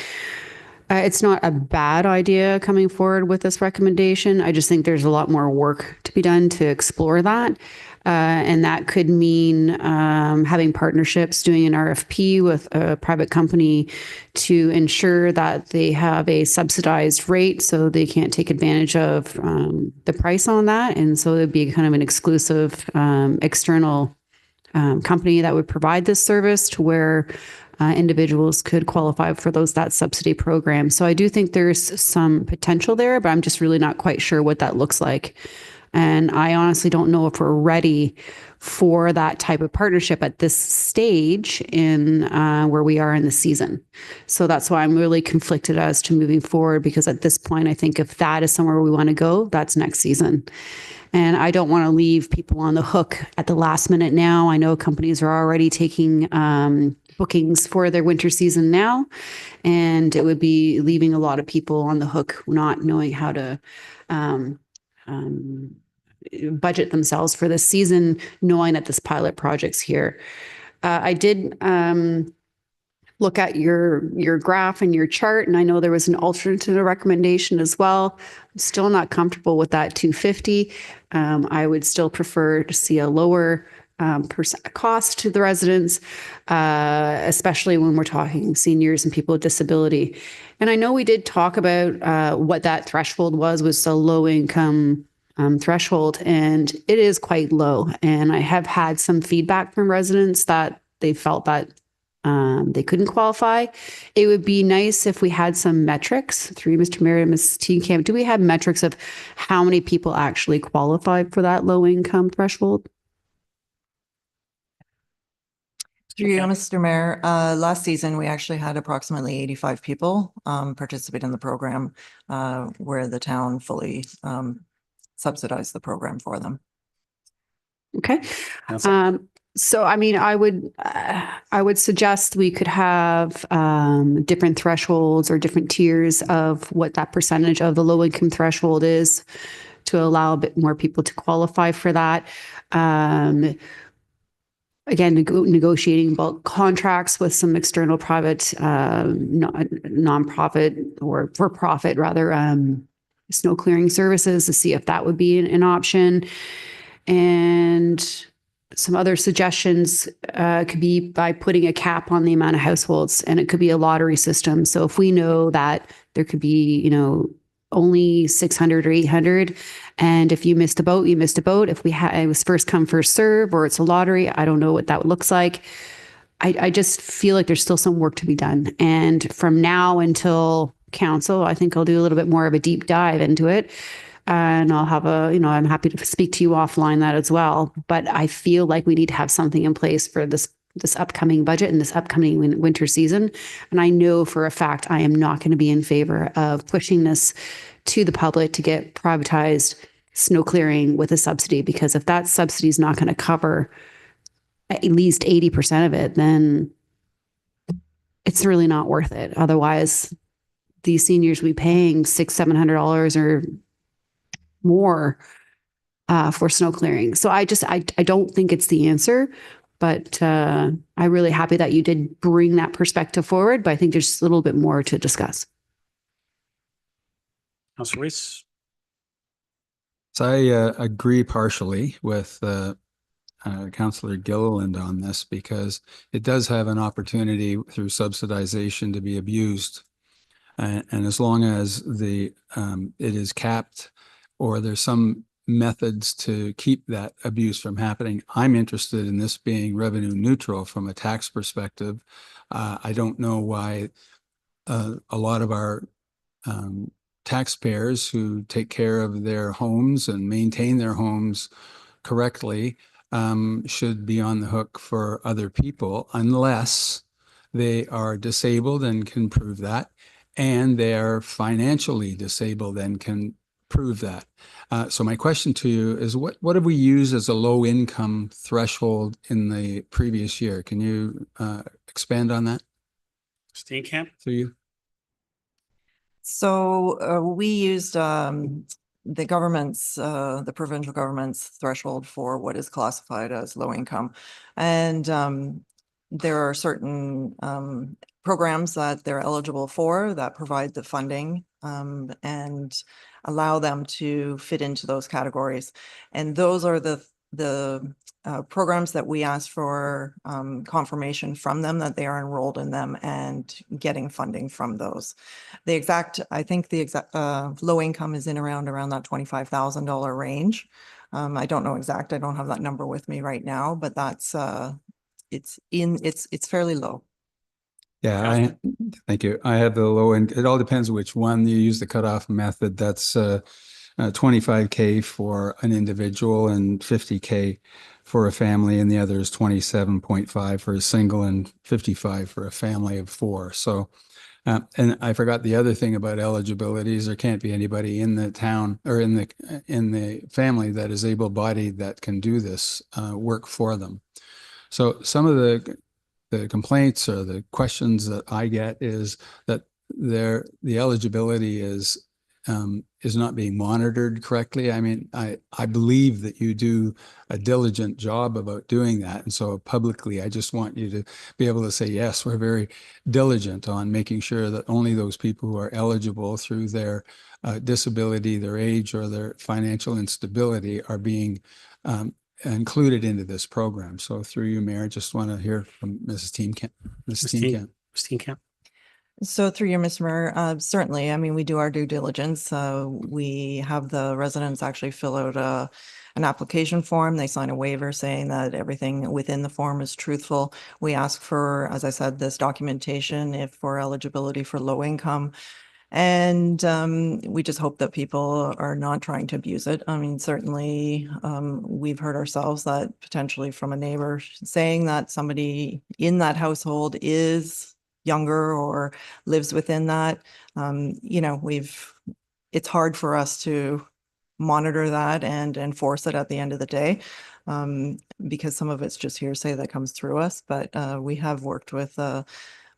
It's not a bad idea coming forward with this recommendation. I just think there's a lot more work to be done to explore that. And that could mean having partnerships, doing an RFP with a private company to ensure that they have a subsidized rate so they can't take advantage of the price on that. And so it'd be kind of an exclusive external company that would provide this service to where individuals could qualify for that subsidy program. So I do think there's some potential there, but I'm just really not quite sure what that looks like. And I honestly don't know if we're ready for that type of partnership at this stage in where we are in the season. So that's why I'm really conflicted as to moving forward, because at this point, I think if that is somewhere we want to go, that's next season. And I don't want to leave people on the hook at the last minute now. I know companies are already taking bookings for their winter season now, and it would be leaving a lot of people on the hook, not knowing how to budget themselves for this season, knowing that this pilot project's here. I did look at your graph and your chart, and I know there was an alternative recommendation as well. I'm still not comfortable with that 250. I would still prefer to see a lower percent cost to the residents, especially when we're talking seniors and people with disability. And I know we did talk about what that threshold was a low income threshold, and it is quite low. And I have had some feedback from residents that they felt that they couldn't qualify. It would be nice if we had some metrics through Mr. Mayor and Ms. Steenkamp. Do we have metrics of how many people actually qualified for that low income threshold? Through you, Mr. Mayor, last season, we actually had approximately 85 people participate in the program where the town fully subsidized the program for them. Okay. So, I mean, I would suggest we could have different thresholds or different tiers of what that percentage of the low income threshold is to allow a bit more people to qualify for that. Again, negotiating bulk contracts with some external private, nonprofit or for-profit rather, snow clearing services to see if that would be an option. And some other suggestions could be by putting a cap on the amount of households, and it could be a lottery system. So if we know that there could be, only 600 or 800, and if you missed a boat, you missed a boat. If it was first come, first serve, or it's a lottery, I don't know what that looks like. I just feel like there's still some work to be done. And from now until council, I think I'll do a little bit more of a deep dive into it. And I'll have I'm happy to speak to you offline that as well. But I feel like we need to have something in place for this upcoming budget and this upcoming winter season. And I know for a fact I am not going to be in favor of pushing this to the public to get privatized snow clearing with a subsidy, because if that subsidy is not going to cover at least 80% of it, then it's really not worth it. Otherwise, these seniors will be paying $600-700 or more for snow clearing. So I don't think it's the answer. But I'm really happy that you did bring that perspective forward, but I think there's just a little bit more to discuss. Councillor Weiss. So I agree partially with Councillor Gilliland on this, because it does have an opportunity through subsidization to be abused. And as long as it is capped, or there's some methods to keep that abuse from happening, I'm interested in this being revenue neutral from a tax perspective. I don't know why a lot of our taxpayers who take care of their homes and maintain their homes correctly should be on the hook for other people, unless they are disabled and can prove that, and they are financially disabled and can prove that. So my question to you is, what have we used as a low income threshold in the previous year? Can you expand on that? Steenkamp. Through you. So we used the government's, the provincial government's threshold for what is classified as low income. And there are certain programs that they're eligible for that provide the funding and allow them to fit into those categories. And those are the the programs that we asked for confirmation from them that they are enrolled in them and getting funding from those. I think the exact low income is in around that $25,000 range. I don't know exact. I don't have that number with me right now, but that's it's fairly low. Yeah, thank you. I have the low end. It all depends which one you use the cutoff method. That's 25K for an individual and 50K for a family, and the other is 27.5 for a single and 55 for a family of four. So, and I forgot the other thing about eligibilities. There can't be anybody in the town or in the family that is able-bodied that can do this work for them. So some of the complaints or the questions that I get is that the eligibility is not being monitored correctly. I mean, I believe that you do a diligent job about doing that. And so publicly, I just want you to be able to say, yes, we're very diligent on making sure that only those people who are eligible through their disability, their age, or their financial instability are being included into this program. So through you, Mayor, I just want to hear from Mrs. Steenkamp. Ms. Steenkamp. So through you, Mr. Mayor, certainly, I mean, we do our due diligence. We have the residents actually fill out an application form. They sign a waiver saying that everything within the form is truthful. We ask for, as I said, this documentation if for eligibility for low income. And we just hope that people are not trying to abuse it. I mean, certainly we've heard ourselves that potentially from a neighbor saying that somebody in that household is younger or lives within that. You know, it's hard for us to monitor that and enforce it at the end of the day because some of it's just hearsay that comes through us. But we have worked with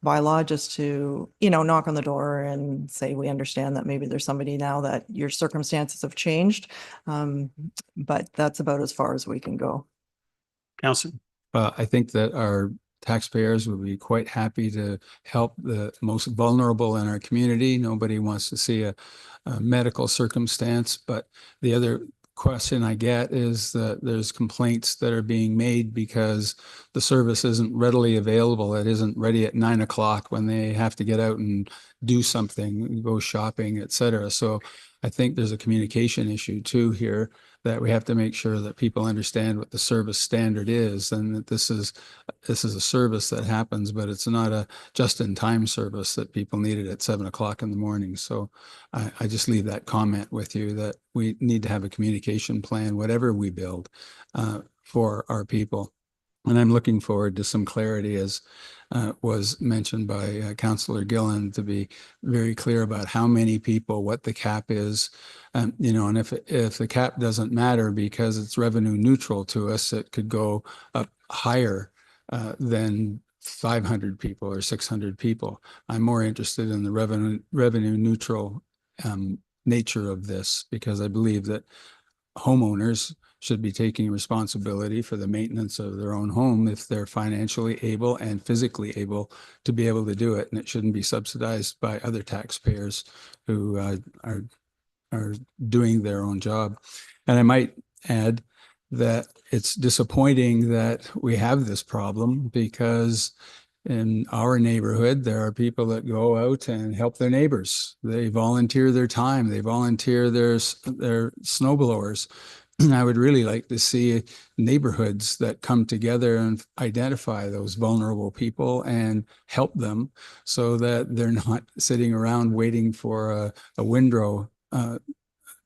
bylaw just to, you know, knock on the door and say, we understand that maybe there's somebody now that your circumstances have changed. But that's about as far as we can go. Councillor. I think that our taxpayers would be quite happy to help the most vulnerable in our community. Nobody wants to see a medical circumstance, but the other question I get is that there's complaints that are being made because the service isn't readily available. It isn't ready at 9 o'clock when they have to get out and do something, go shopping, et cetera. So I think there's a communication issue too here that we have to make sure that people understand what the service standard is and that this is a service that happens, but it's not a just-in-time service that people need it at 7 o'clock in the morning. So I just leave that comment with you that we need to have a communication plan, whatever we build for our people. And I'm looking forward to some clarity, as was mentioned by Councillor Gilliland, to be very clear about how many people, what the cap is, you know, and if the cap doesn't matter because it's revenue neutral to us, it could go up higher than 500 people or 600 people. I'm more interested in the revenue neutral nature of this because I believe that homeowners should be taking responsibility for the maintenance of their own home if they're financially able and physically able to be able to do it. And it shouldn't be subsidized by other taxpayers who are doing their own job. And I might add that it's disappointing that we have this problem because in our neighborhood, there are people that go out and help their neighbors. They volunteer their time. They volunteer their snowblowers. I would really like to see neighborhoods that come together and identify those vulnerable people and help them so that they're not sitting around waiting for a Windrow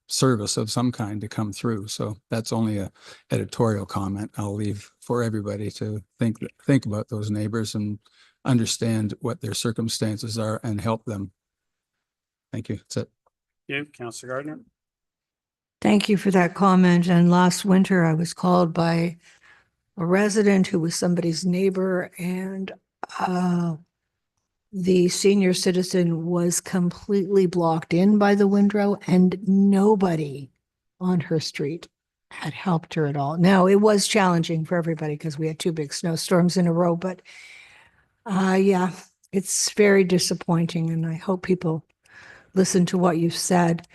service of some kind to come through. So that's only an editorial comment. I'll leave for everybody to think about those neighbors and understand what their circumstances are and help them. Thank you. That's it. Yeah, Councillor Gardner. Thank you for that comment. And last winter, I was called by a resident who was somebody's neighbor, and the senior citizen was completely blocked in by the Windrow, and nobody on her street had helped her at all. Now, it was challenging for everybody because we had 2 big snowstorms in a row, but yeah, it's very disappointing, and I hope people listen to what you've said.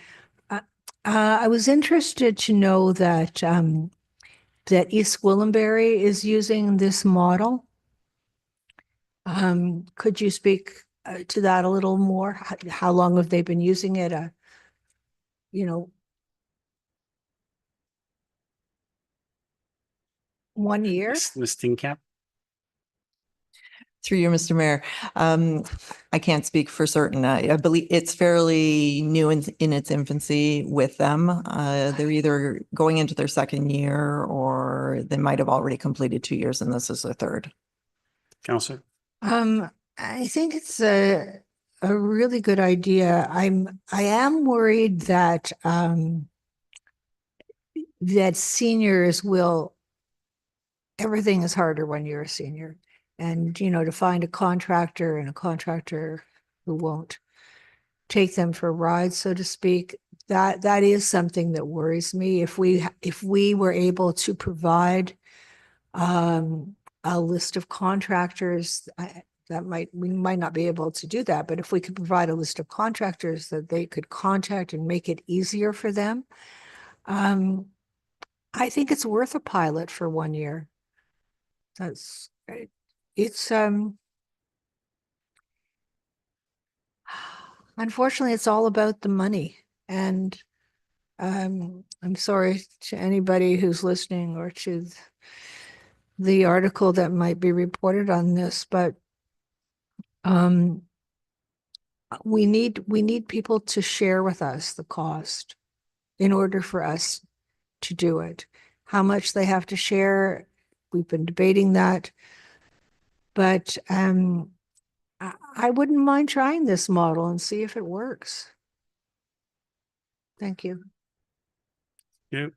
I was interested to know that that East Gwillimbury is using this model. Could you speak to that a little more? How long have they been using it? You know, 1 year? Ms. Steenkamp? Through you, Mr. Mayor. I can't speak for certain. I believe it's fairly new in its infancy with them. They're either going into their second year or they might have already completed 2 years and this is their third. Councillor? I think it's a really good idea. I am worried that that seniors will, everything is harder when you're a senior. And, you know, to find a contractor and a contractor who won't take them for rides, so to speak, that is something that worries me. If we were able to provide a list of contractors, we might not be able to do that, but if we could provide a list of contractors that they could contact and make it easier for them, I think it's worth a pilot for 1 year. That's great. It's unfortunately it's all about the money, and I'm sorry to anybody who's listening or to the article that might be reported on this, but we need people to share with us the cost in order for us to do it. How much they have to share, we've been debating that. But I wouldn't mind trying this model and see if it works. Thank you. You.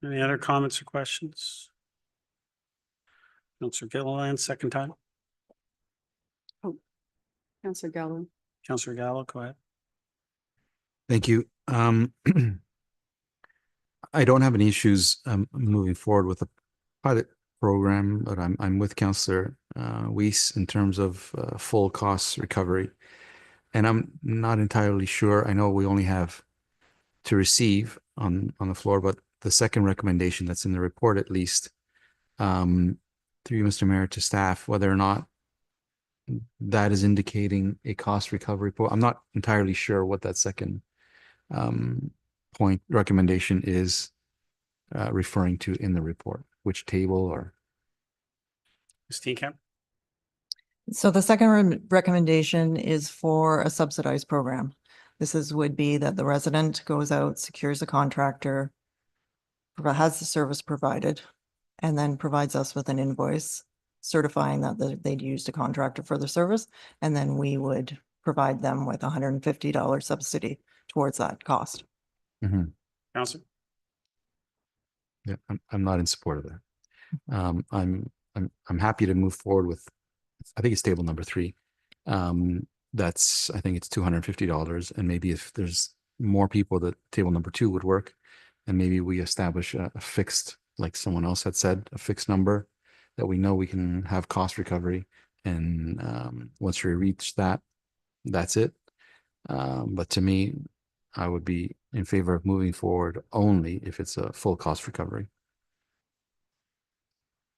Any other comments or questions? Councillor Gilliland, second time. Councillor Gallo. Councillor Gallo, go ahead. Thank you. I don't have any issues moving forward with the pilot program, but I'm with Councillor Weiss in terms of full cost recovery. And I'm not entirely sure. I know we only have to receive on the floor, but the second recommendation that's in the report, at least, through you, Mr. Mayor, to staff, whether or not that is indicating a cost recovery. I'm not entirely sure what that second point recommendation is referring to in the report, which table or. Ms. Steenkamp? So the second recommendation is for a subsidized program. Would be that the resident goes out, secures a contractor, has the service provided, and then provides us with an invoice certifying that they'd used a contractor for the service. And then we would provide them with $150 subsidy towards that cost. Mm-hmm. Councillor? Yeah, I'm not in support of that. I'm happy to move forward with, I think it's table number 3. I think it's $250, and maybe if there's more people, that table number 2 would work, and maybe we establish a fixed, like someone else had said, a fixed number that we know we can have cost recovery, and once we reach that, that's it. But to me, I would be in favor of moving forward only if it's a full cost recovery.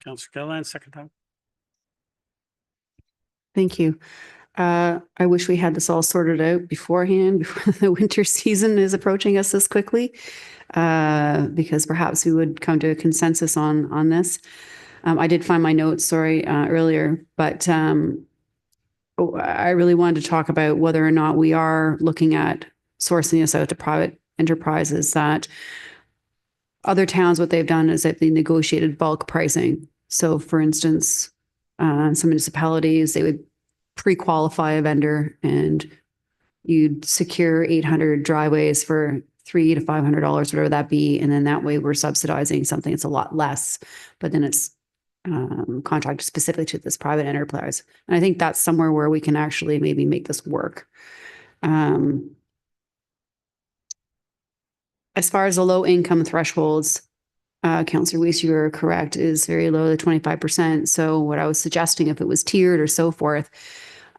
Councillor Gilliland, second time. Thank you. I wish we had this all sorted out beforehand, before the winter season is approaching us this quickly, because perhaps we would come to a consensus on this. I did find my notes, earlier, but I really wanted to talk about whether or not we are looking at sourcing this out to private enterprises. That other towns, what they've done is that they negotiated bulk pricing. So for instance, some municipalities, they would pre-qualify a vendor and you'd secure 800 driveways for $300 to $500, whatever that be. And then that way we're subsidizing something that's a lot less, but then it's contracted specifically to this private enterprise. And I think that's somewhere where we can actually maybe make this work. As far as the low income thresholds, Councillor Weiss, you are correct, is very low, the 25%. So what I was suggesting, if it was tiered or so forth,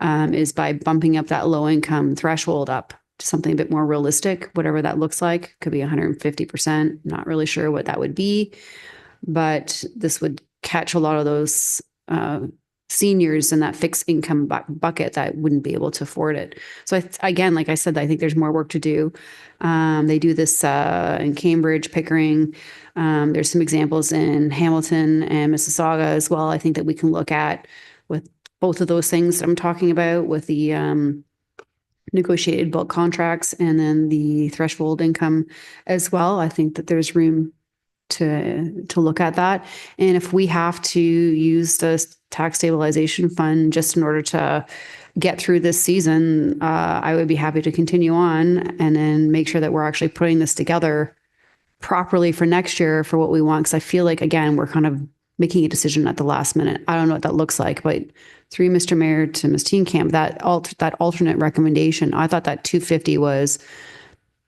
is by bumping up that low income threshold up to something a bit more realistic, whatever that looks like. Could be 150%. Not really sure what that would be. but this would catch a lot of those seniors in that fixed income bucket that wouldn't be able to afford it. So again, like I said, I think there's more work to do. They do this in Cambridge, Pickering. There's some examples in Hamilton and Mississauga as well. I think that we can look at with both of those things that I'm talking about, with the negotiated bulk contracts and then the threshold income as well. I think that there's room to look at that. And if we have to use the tax stabilization fund just in order to get through this season, I would be happy to continue on and then make sure that we're actually putting this together properly for next year for what we want. Because I feel like, again, we're kind of making a decision at the last minute. I don't know what that looks like, but through Mr. Mayor to Ms. Teenkamp, that alternate recommendation, I thought that 250 was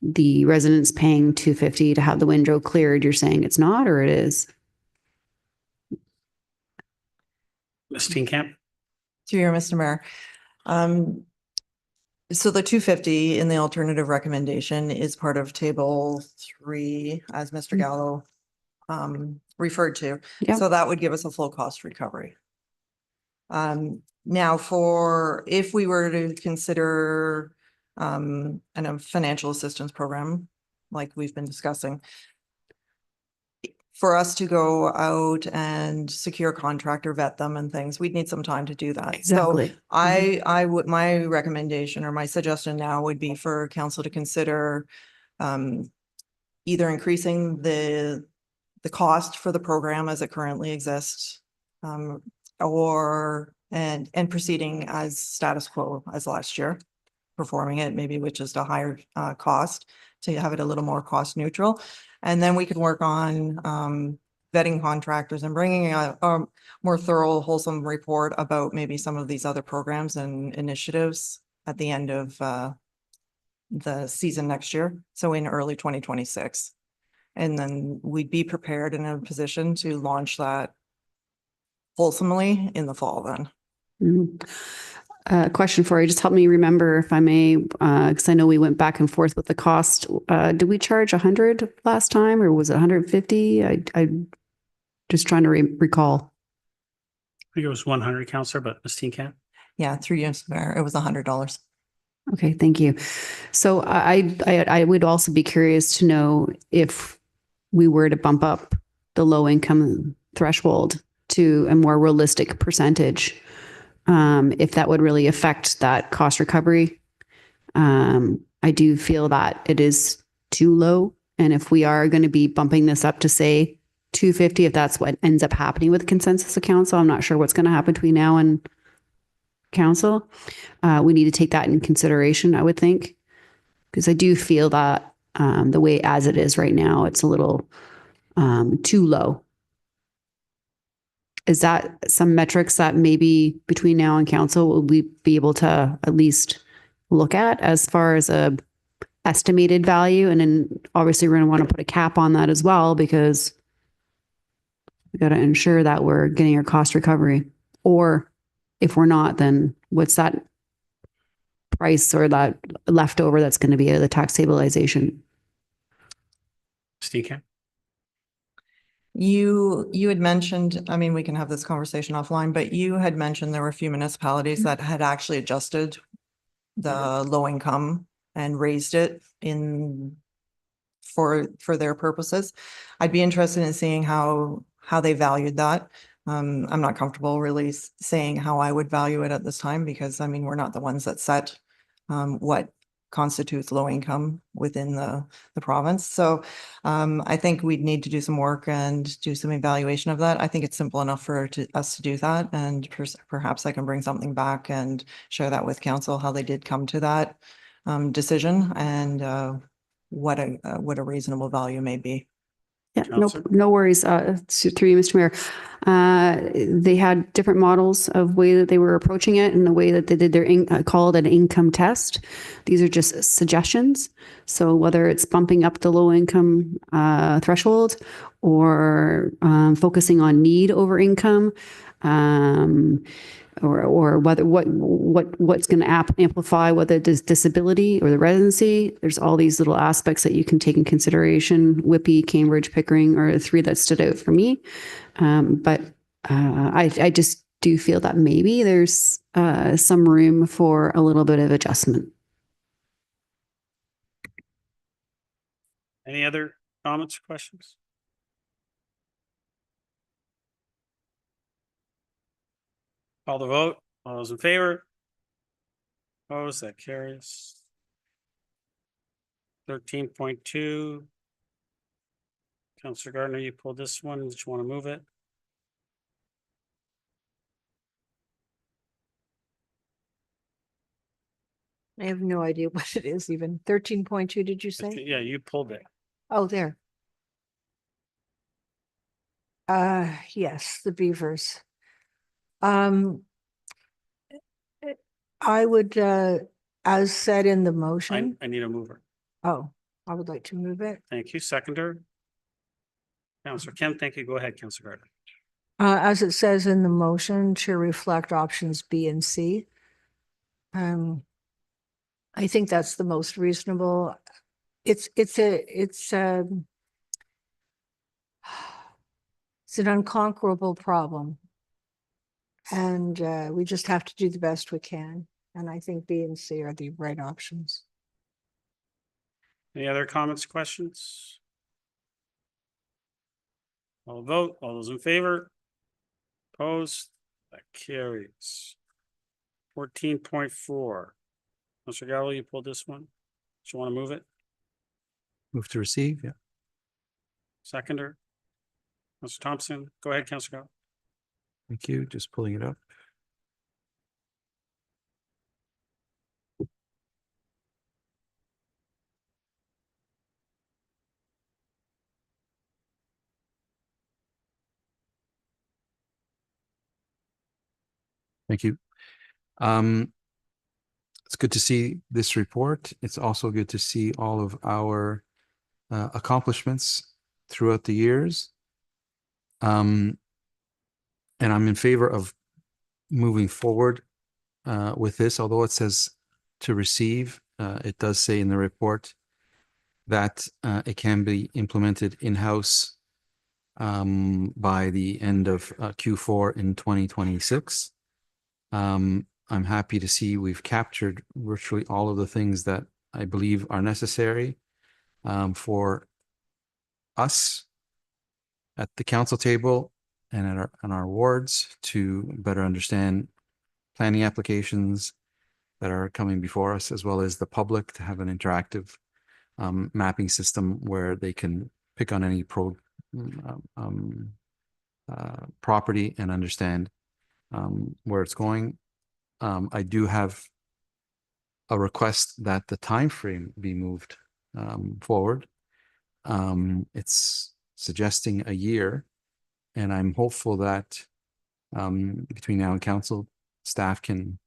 the residents paying 250 to have the Windrow cleared. You're saying it's not, or it is? Ms. Teenkamp? Through you, Mr. Mayor. So the 250 in the alternative recommendation is part of table 3, as Mr. Gallo referred to. Yeah. So that would give us a full cost recovery. Now if we were to consider a financial assistance program, like we've been discussing, for us to go out and secure a contractor, vet them and things, we'd need some time to do that. Exactly. So I would, my recommendation or my suggestion now would be for council to consider either increasing the cost for the program as it currently exists, or proceeding as status quo as last year, performing it maybe with just a higher cost to have it a little more cost neutral. And then we could work on vetting contractors and bringing a more thorough, wholesome report about maybe some of these other programs and initiatives at the end of the season next year. So in early 2026. And then we'd be prepared in a position to launch that wholesomely in the fall then. Question for you. Just help me remember, if I may, because I know we went back and forth with the cost. Did we charge 100 last time, or was it 150? I just trying to recall. I think it was 100, Councillor, but Ms. Teenkamp? Yeah, through you, Mr. Mayor, it was $100. Okay, thank you. So I would also be curious to know if we were to bump up the low income threshold to a more realistic percentage, if that would really affect that cost recovery. I do feel that it is too low. And if we are going to be bumping this up to say 250, if that's what ends up happening with consensus of council, I'm not sure what's going to happen between now and council. We need to take that in consideration, I would think, because I do feel that the way as it is right now, it's a little too low. Is that some metrics that maybe between now and council will we be able to at least look at as far as a estimated value? And then obviously we're going to want to put a cap on that as well, because we got to ensure that we're getting our cost recovery. Or if we're not, then what's that price or that leftover that's going to be the tax stabilization? Steve? You had mentioned, I mean, we can have this conversation offline, but you had mentioned there were a few municipalities that had actually adjusted the low income and raised it for their purposes. I'd be interested in seeing how they valued that. I'm not comfortable really saying how I would value it at this time, because I mean, we're not the ones that set what constitutes low income within the province. So I think we'd need to do some work and do some evaluation of that. I think it's simple enough for us to do that. And perhaps I can bring something back and share that with council, how they did come to that decision and what a reasonable value may be. Yeah, no worries. Through you, Mr. Mayor. They had different models of way that they were approaching it and the way that they did their called an income test. These are just suggestions. So whether it's bumping up the low income threshold or focusing on need over income, or whether what's going to amplify whether it is disability or the residency. There's all these little aspects that you can take in consideration. Whippy, Cambridge, Pickering are the three that stood out for me. But I just do feel that maybe there's some room for a little bit of adjustment. Any other comments or questions? Call the vote. All those in favor? Opposed, that carries. 13.2. Councillor Gardner, you pulled this one. Did you want to move it? I have no idea what it is even. 13.2, did you say? Yeah, you pulled it. Oh, there. Yes, the Beavers. I would, as said in the motion. I need a mover. Oh, I would like to move it. Thank you. Seconder. Councillor Kemp, thank you. Go ahead, Councillor Gardner. As it says in the motion, to reflect options B and C. I think that's the most reasonable. It's an unconquerable problem. And we just have to do the best we can. And I think B and C are the right options. Any other comments, questions? I'll vote. All those in favor? Opposed? That carries. 14.4. Mr. Gallo, you pulled this one. Do you want to move it? Move to receive, yeah. Seconder. Mr. Thompson, go ahead, Councillor Gallo. Thank you. Just pulling it up. Thank you. It's good to see this report. It's also good to see all of our accomplishments throughout the years. And I'm in favor of moving forward with this, although it says to receive. It does say in the report that it can be implemented in-house by the end of Q4 in 2026. I'm happy to see we've captured virtually all of the things that I believe are necessary for us at the council table and at our wards to better understand planning applications that are coming before us, as well as the public to have an interactive mapping system where they can pick on any property and understand where it's going. I do have a request that the time frame be moved forward. It's suggesting a year, and I'm hopeful that between now and council, staff can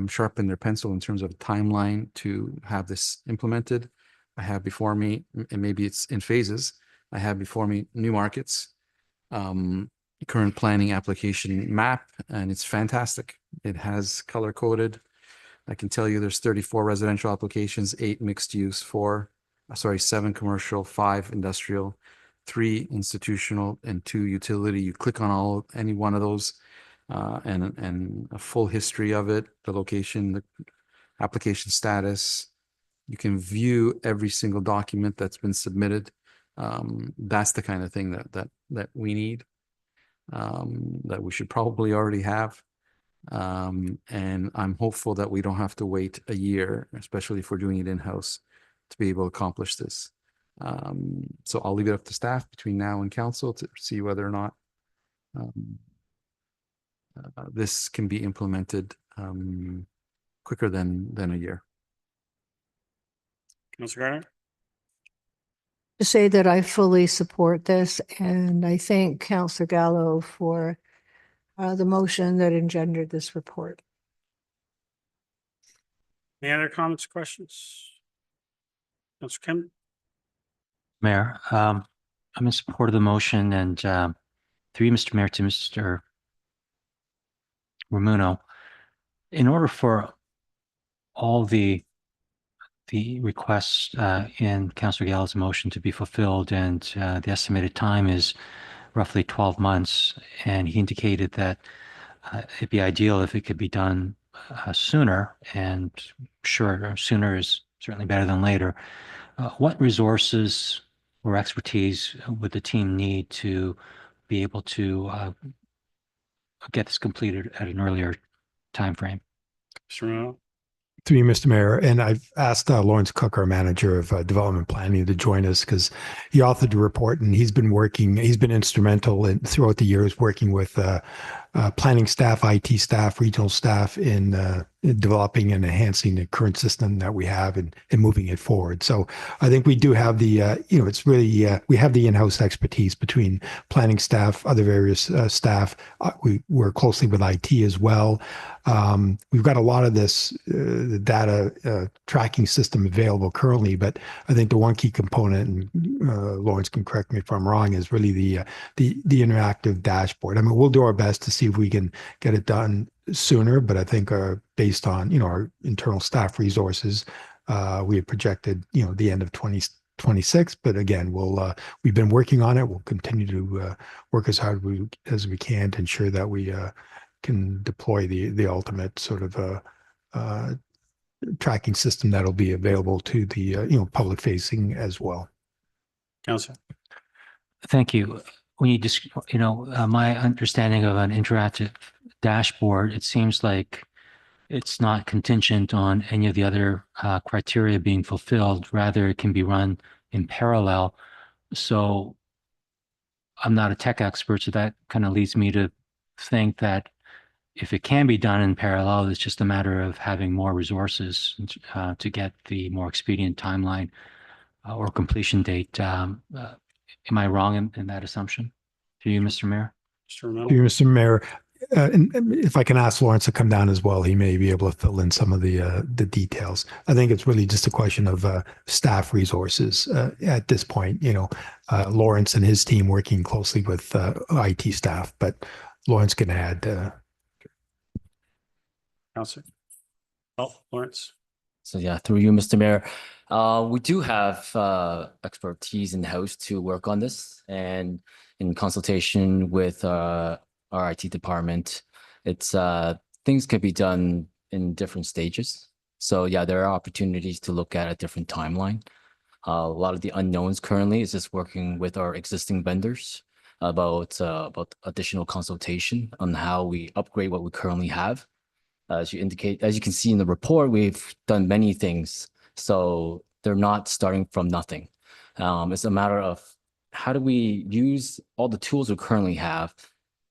sharpen their pencil in terms of a timeline to have this implemented. I have before me, and maybe it's in phases, I have before me Newmarket's current planning application map, and it's fantastic. It has color coded. I can tell you there's 34 residential applications, 8 mixed use, 7 commercial, 5 industrial, 3 institutional, and 2 utility. You click on any one of those and a full history of it, the location, the application status. You can view every single document that's been submitted. That's the kind of thing that we need, that we should probably already have. And I'm hopeful that we don't have to wait a year, especially if we're doing it in-house, to be able to accomplish this. So I'll leave it up to staff between now and council to see whether or not this can be implemented quicker than a year. Councillor Gardner? To say that I fully support this, and I thank Councillor Gallo for the motion that engendered this report. Any other comments, questions? Councillor Kemp? Mayor, I'm in support of the motion, and through you, Mr. Mayor, to Mr. Ramuno. In order for all the requests in Councillor Gall's motion to be fulfilled, and the estimated time is roughly 12 months, and he indicated that it'd be ideal if it could be done sooner, and sure, sooner is certainly better than later. What resources or expertise would the team need to be able to get this completed at an earlier time frame? Through you, Mr. Mayor, and I've asked Lawrence Cook, our manager of development planning, to join us because he authored the report and he's been instrumental throughout the years working with planning staff, IT staff, regional staff in developing and enhancing the current system that we have and moving it forward. So I think we do have the, it's really, we have the in-house expertise between planning staff, other various staff. We work closely with IT as well. We've got a lot of this the data tracking system available currently, but I think the one key component, and Lawrence can correct me if I'm wrong, is really the interactive dashboard. I mean, we'll do our best to see if we can get it done sooner, but I think based on our internal staff resources, we had projected the end of 2026. But again, we've been working on it. We'll continue to work as hard as we can to ensure that we can deploy the ultimate sort of tracking system that'll be available to the public facing as well. Councillor. Thank you. When you just my understanding of an interactive dashboard, it seems like it's not contingent on any of the other criteria being fulfilled. Rather, it can be run in parallel. So I'm not a tech expert, so that kind of leads me to think that if it can be done in parallel, it's just a matter of having more resources to get the more expedient timeline or completion date. Am I wrong in that assumption? To you, Mr. Mayor? To you, Mr. Mayor. And if I can ask Lawrence to come down as well, he may be able to fill in some of the details. I think it's really just a question of staff resources at this point. Lawrence and his team working closely with IT staff, but Lawrence can add. Councillor. Oh, Lawrence. So yeah, through you, Mr. Mayor. We do have expertise in-house to work on this, and in consultation with our IT department, it's things could be done in different stages. So yeah, there are opportunities to look at a different timeline. A lot of the unknowns currently is just working with our existing vendors about additional consultation on how we upgrade what we currently have. As you can see in the report, we've done many things. So they're not starting from nothing. It's a matter of how do we use all the tools we currently have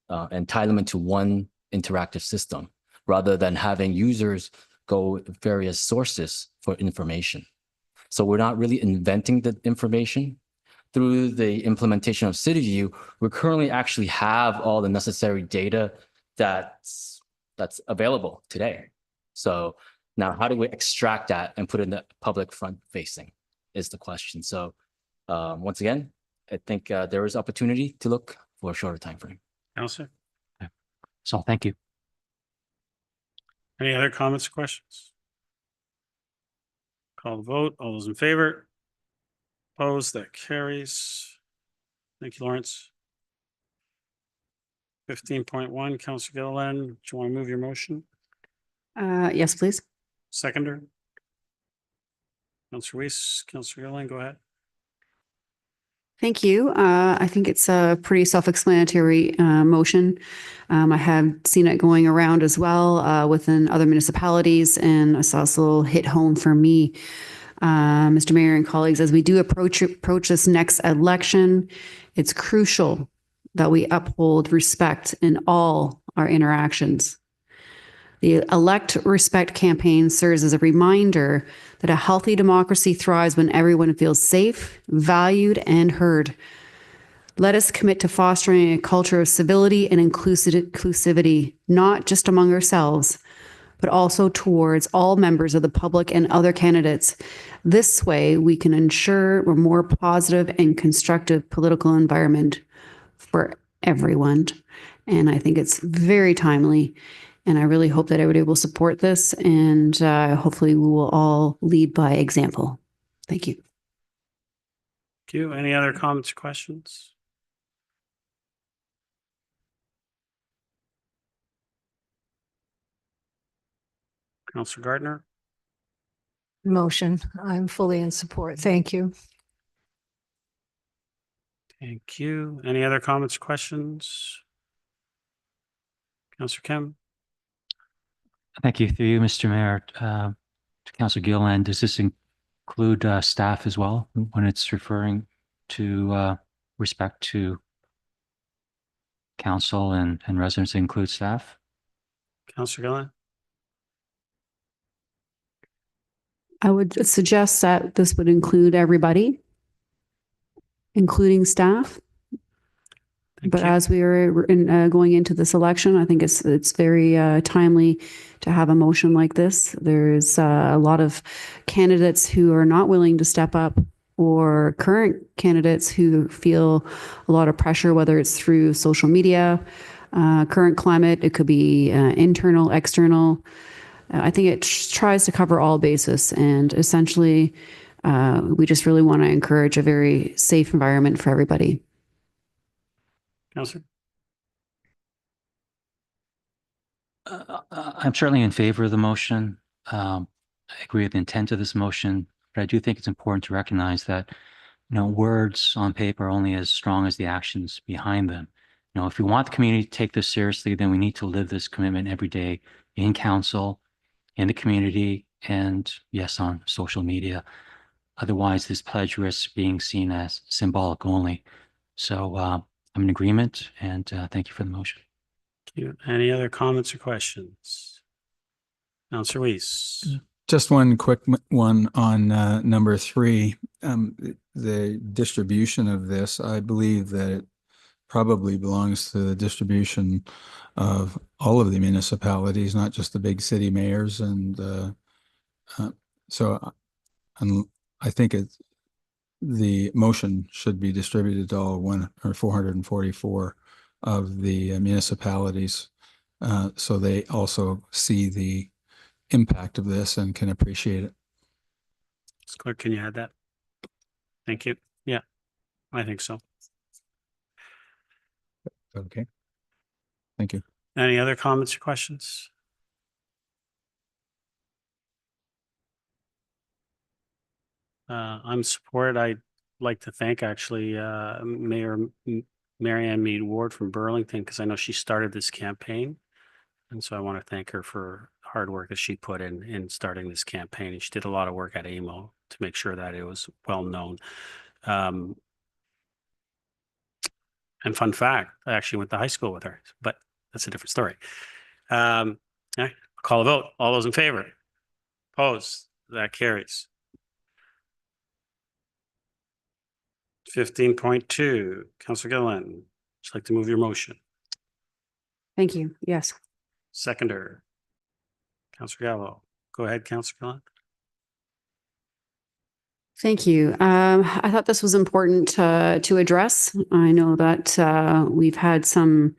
and tie them into one interactive system rather than having users go various sources for information. So we're not really inventing the information. Through the implementation of CityView, we currently actually have all the necessary data that's available today. So now how do we extract that and put it in the public front facing is the question. So once again, I think there is opportunity to look for a shorter time frame. Councillor. So thank you. Any other comments or questions? Call the vote. All those in favor? Opposed? That carries. Thank you, Lawrence. 15.1, Councillor Gilliland, do you want to move your motion? Yes, please. Seconder. Councillor Weiss, Councillor Gilliland, go ahead. Thank you. I think it's a pretty self-explanatory motion. I have seen it going around as well within other municipalities, and I saw this little hit home for me. Mr. Mayor and colleagues, as we do approach this next election, it's crucial that we uphold respect in all our interactions. The Elect Respect campaign serves as a reminder that a healthy democracy thrives when everyone feels safe, valued, and heard. Let us commit to fostering a culture of civility and inclusivity, not just among ourselves, but also towards all members of the public and other candidates. This way, we can ensure a more positive and constructive political environment for everyone. And I think it's very timely. And I really hope that everybody will support this, and hopefully we will all lead by example. Thank you. Thank you. Any other comments or questions? Councillor Gardner? Motion. I'm fully in support. Thank you. Thank you. Any other comments or questions? Councillor Kim? Thank you. Through you, Mr. Mayor, to Councillor Gilliland, does this include staff as well when it's referring to respect to council and residents, include staff? Councillor Gilliland? I would suggest that this would include everybody, including staff. But as we are going into this election, I think it's very timely to have a motion like this. There's a lot of candidates who are not willing to step up, or current candidates who feel a lot of pressure, whether it's through social media, current climate, it could be internal, external. I think it tries to cover all bases, and essentially we just really want to encourage a very safe environment for everybody. Councillor? I'm certainly in favor of the motion. I agree with the intent of this motion, but I do think it's important to recognize that, words on paper are only as strong as the actions behind them. If we want the community to take this seriously, then we need to live this commitment every day in council, in the community, and yes, on social media. Otherwise, this pledge risks being seen as symbolic only. So I'm in agreement, and thank you for the motion. Thank you. Any other comments or questions? Councillor Weiss? Just one quick one on number 3. The distribution of this, I believe that it probably belongs to the distribution of all of the municipalities, not just the big city mayors. And so I think the motion should be distributed to all 444 of the municipalities, so they also see the impact of this and can appreciate it. Clerk, can you add that? Thank you. Yeah, I think so. Okay. Thank you. Any other comments or questions? I'm supported. I'd like to thank actually Mayor Marianne Mead Ward from Burlington, because I know she started this campaign. And so I want to thank her for hard work that she put in starting this campaign. And she did a lot of work at AMO to make sure that it was well known. And fun fact, I actually went to high school with her, but that's a different story. Yeah, call a vote. All those in favor? Opposed? That carries. 15.2, Councillor Gilliland, would you like to move your motion? Thank you. Yes. Seconder, Councillor Gallo. Go ahead, Councillor Gilliland. Thank you. I thought this was important to address. I know that we've had some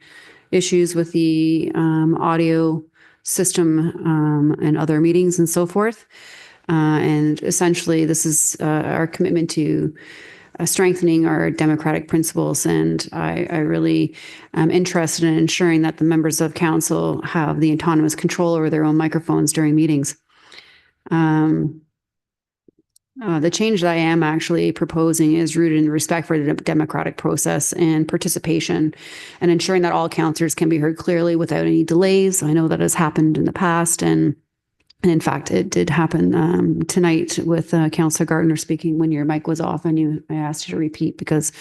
issues with the audio system and other meetings and so forth. And essentially, this is our commitment to strengthening our democratic principles. And I really am interested in ensuring that the members of council have the autonomous control over their own microphones during meetings. The change that I am actually proposing is rooted in respect for the democratic process and participation, and ensuring that all councillors can be heard clearly without any delays. I know that has happened in the past, and in fact, it did happen tonight with Councillor Gardner speaking when your mic was off, and I asked you to repeat, because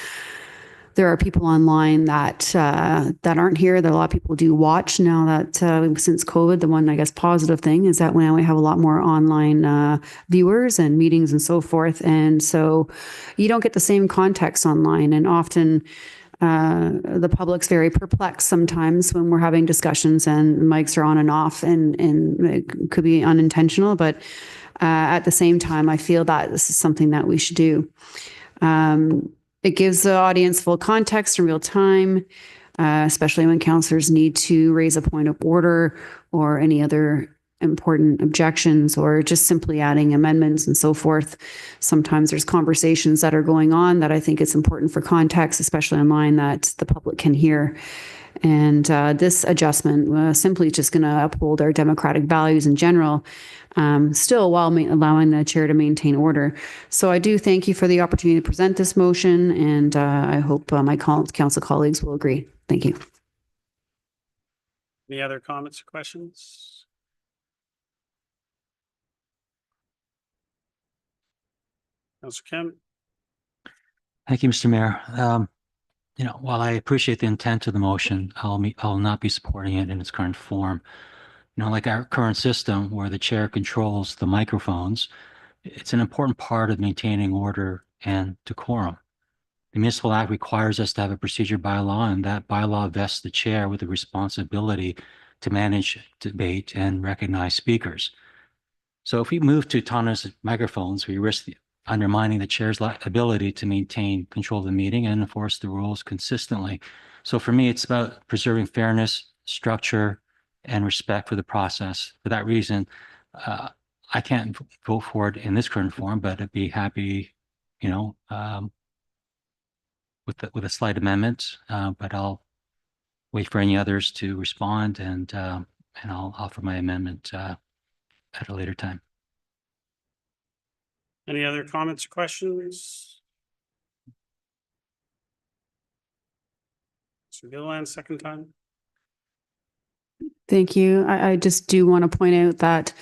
there are people online that aren't here. That a lot of people do watch now that since COVID. The one, I guess, positive thing is that now we have a lot more online viewers and meetings and so forth. And so you don't get the same context online, and often the public's very perplexed sometimes when we're having discussions and mics are on and off, and it could be unintentional, but at the same time, I feel that this is something that we should do. It gives the audience full context in real time, especially when councillors need to raise a point of order or any other important objections, or just simply adding amendments and so forth. Sometimes there's conversations that are going on that I think it's important for context, especially online, that the public can hear. And this adjustment simply just going to uphold our democratic values in general, still while allowing the chair to maintain order. So I do thank you for the opportunity to present this motion, and I hope my council colleagues will agree. Thank you. Any other comments or questions? Councillor Kim? Thank you, Mr. Mayor. While I appreciate the intent of the motion, I'll not be supporting it in its current form. Like our current system where the chair controls the microphones, it's an important part of maintaining order and decorum. The Municipal Act requires us to have a procedure bylaw, and that bylaw vests the chair with the responsibility to manage debate and recognize speakers. So if we move to autonomous microphones, we risk undermining the chair's ability to maintain control of the meeting and enforce the rules consistently. So for me, it's about preserving fairness, structure, and respect for the process. For that reason, I can't vote for it in this current form, but I'd be happy, with a slight amendment. But I'll wait for any others to respond, and I'll offer my amendment at a later time. Any other comments or questions? So Gilliland, second time. Thank you. I just do want to point out that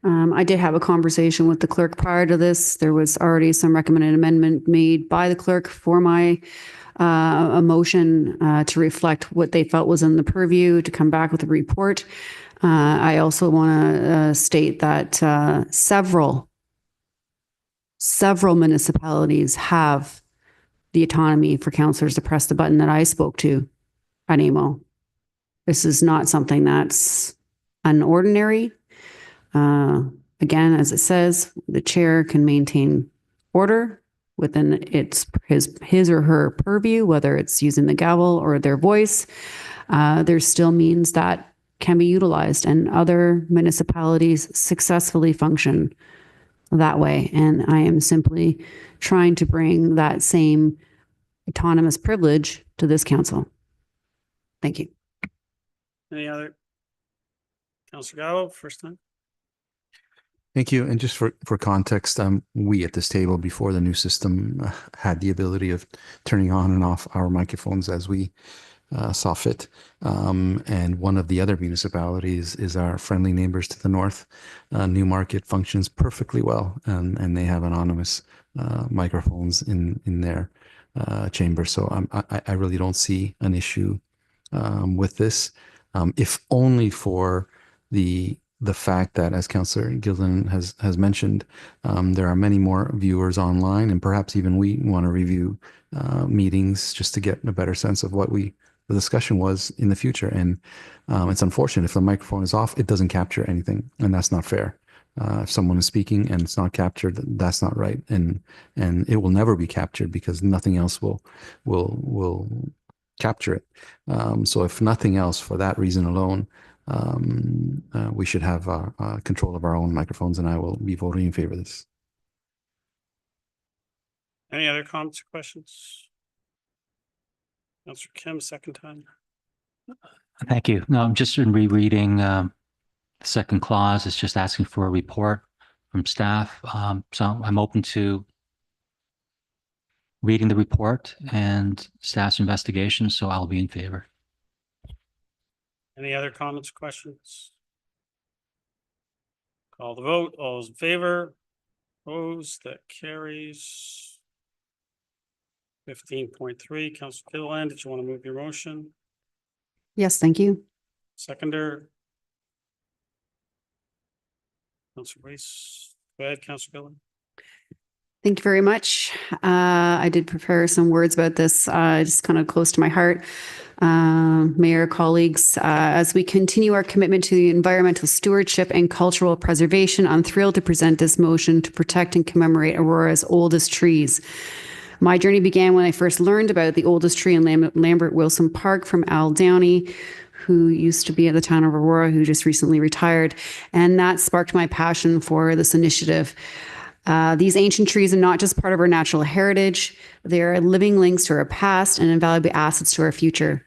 I did have a conversation with the clerk prior to this. There was already some recommended amendment made by the clerk for my a motion to reflect what they felt was in the purview to come back with a report. I also want to state that several municipalities have the autonomy for councillors to press the button that I spoke to at AMO. This is not something that's unordinary. Again, as it says, the chair can maintain order within his or her purview, whether it's using the gavel or their voice. There's still means that can be utilized, and other municipalities successfully function that way. And I am simply trying to bring that same autonomous privilege to this council. Thank you. Any other? Councillor Gallo, first time. Thank you. And just for context, we at this table before the new system had the ability of turning on and off our microphones as we saw fit. And one of the other municipalities is our friendly neighbors to the north. Newmarket functions perfectly well, and they have anonymous microphones in their chamber. So I really don't see an issue with this, if only for the fact that, as Councillor Gilliland has mentioned, there are many more viewers online, and perhaps even we want to review meetings just to get a better sense of what the discussion was in the future. And it's unfortunate if the microphone is off, it doesn't capture anything, and that's not fair. If someone is speaking and it's not captured, that's not right, and it will never be captured because nothing else will capture it. So if nothing else, for that reason alone, we should have control of our own microphones, and I will be voting in favor of this. Any other comments or questions? Councillor Kim, second time. Thank you. No, I'm just rereading the second clause. It's just asking for a report from staff. So I'm open to reading the report and staff's investigation, so I'll be in favor. Any other comments or questions? Call the vote. All those in favor? Opposed? That carries. 15.3, Councillor Gilliland, did you want to move your motion? Yes, thank you. Seconder. Councillor Weiss. Go ahead, Councillor Gilliland. Thank you very much. I did prepare some words about this, just kind of close to my heart. Mayor, colleagues, as we continue our commitment to the environmental stewardship and cultural preservation, I'm thrilled to present this motion to protect and commemorate Aurora's oldest trees. My journey began when I first learned about the oldest tree in Lambert Wilson Park from Al Downey, who used to be at the town of Aurora, who just recently retired. And that sparked my passion for this initiative. These ancient trees are not just part of our natural heritage, they are living links to our past and invaluable assets to our future.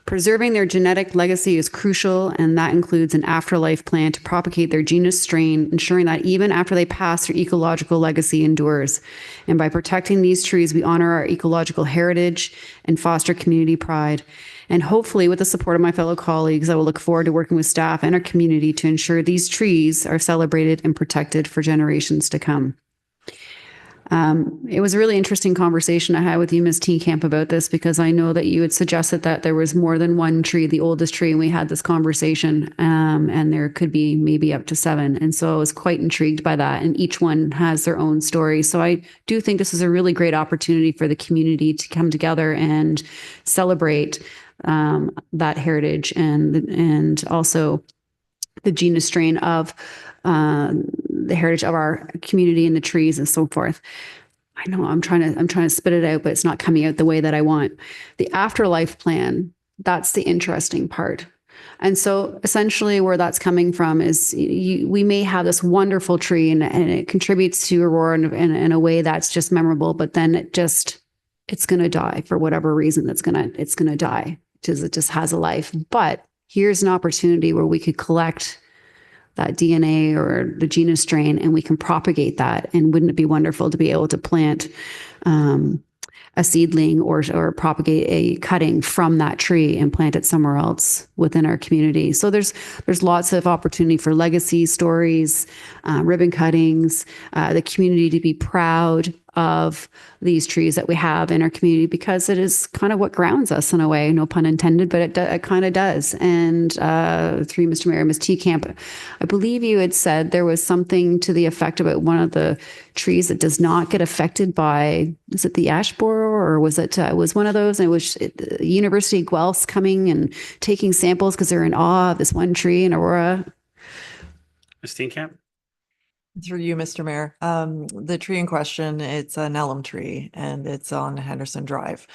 Preserving their genetic legacy is crucial, and that includes an afterlife plan to propagate their genus strain, ensuring that even after they pass, their ecological legacy endures. And by protecting these trees, we honor our ecological heritage and foster community pride. And hopefully, with the support of my fellow colleagues, I will look forward to working with staff and our community to ensure these trees are celebrated and protected for generations to come. It was a really interesting conversation I had with you, Ms. Camp, about this, because I know that you had suggested that there was more than one tree, the oldest tree, and we had this conversation, and there could be maybe up to 7. And so I was quite intrigued by that, and each one has their own story. So I do think this is a really great opportunity for the community to come together and celebrate that heritage and also the genus strain of the heritage of our community and the trees and so forth. I know I'm trying to spit it out, but it's not coming out the way that I want. The afterlife plan, that's the interesting part. And so essentially where that's coming from is we may have this wonderful tree and it contributes to Aurora in a way that's just memorable, but then it's going to die for whatever reason it's going to die because it just has a life. But here's an opportunity where we could collect that DNA or the genus strain, and we can propagate that. And wouldn't it be wonderful to be able to plant a seedling or propagate a cutting from that tree and plant it somewhere else within our community? So there's lots of opportunity for legacy stories, ribbon cuttings, the community to be proud of these trees that we have in our community, because it is kind of what grounds us in a way, no pun intended, but it kind of does. And through Mr. Mayor, Ms. Camp, I believe you had said there was something to the effect about one of the trees that does not get affected by, is it the ash borer, or was it was one of those? And it was University of Guelph's coming and taking samples because they're in awe of this one tree in Aurora. Ms. Camp? Through you, Mr. Mayor. The tree in question, it's an elm tree and it's on Henderson Drive.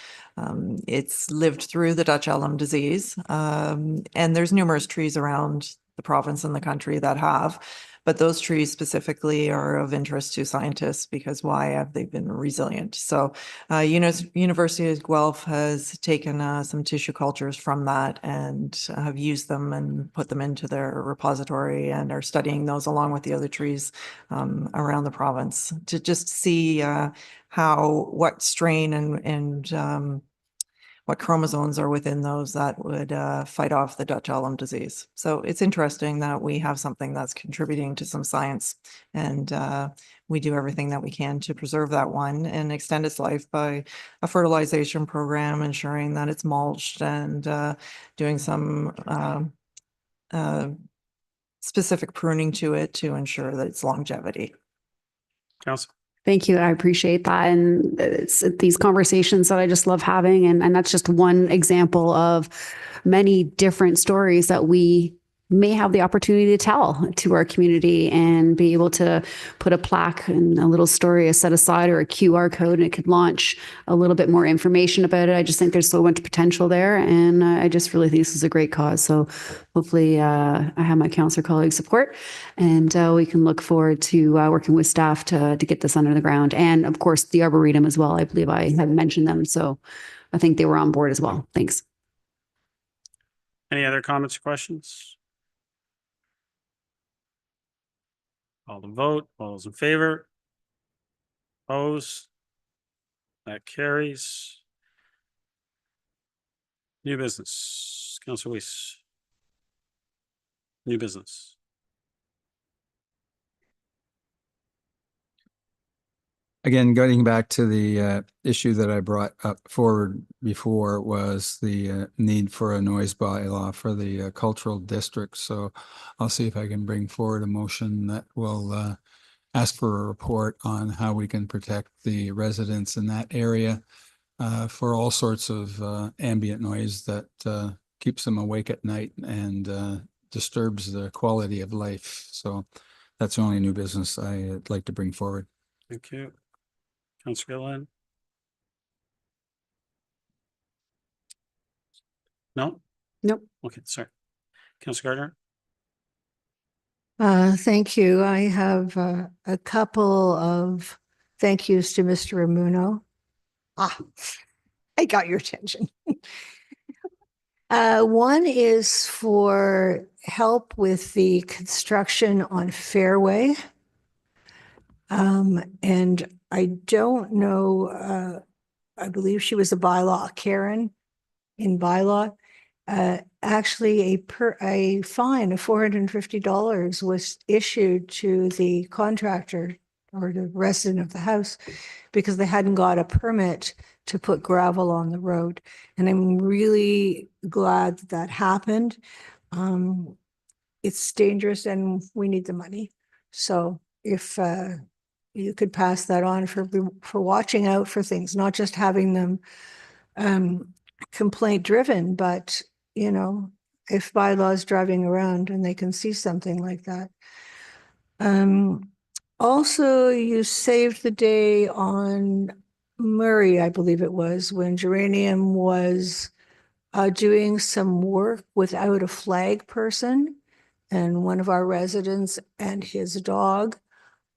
It's lived through the Dutch elm disease. And there's numerous trees around the province and the country that have, but those trees specifically are of interest to scientists because why have they been resilient? So University of Guelph has taken some tissue cultures from that and have used them and put them into their repository and are studying those along with the other trees around the province to just see what strain and what chromosomes are within those that would fight off the Dutch elm disease. So it's interesting that we have something that's contributing to some science, and we do everything that we can to preserve that one and extend its life by a fertilization program, ensuring that it's mulched and doing some specific pruning to it to ensure that its longevity. Councillor? Thank you. I appreciate that. And it's these conversations that I just love having. And that's just one example of many different stories that we may have the opportunity to tell to our community and be able to put a plaque and a little story set aside or a QR code, and it could launch a little bit more information about it. I just think there's so much potential there. And I just really think this is a great cause. So hopefully I have my councillor colleagues' support, and we can look forward to working with staff to get this under the ground. And of course, the Arboretum as well. I believe I have mentioned them. So I think they were on board as well. Thanks. Any other comments or questions? Call the vote. All those in favor? Opposed? That carries. New business. Councillor Weiss. New business. Again, going back to the issue that I brought up forward before was the need for a noise bylaw for the cultural district. So I'll see if I can bring forward a motion that will ask for a report on how we can protect the residents in that area for all sorts of ambient noise that keeps them awake at night and disturbs the quality of life. So that's the only new business I'd like to bring forward. Thank you. Councillor Gilliland? No? Nope. Okay, sorry. Councillor Gardner? Thank you. I have a couple of thank yous to Mr. Ramuno. I got your attention. One is for help with the construction on Fairway. And I don't know, I believe she was a bylaw, Karen in bylaw. Actually, a fine of $450 was issued to the contractor or the resident of the house because they hadn't got a permit to put gravel on the road. And I'm really glad that happened. It's dangerous and we need the money. So if you could pass that on for watching out for things, not just having them complaint driven, but you know, if bylaws driving around and they can see something like that. Also, you saved the day on Murray, I believe it was, when Geranium was doing some work without a flag person, and one of our residents and his dog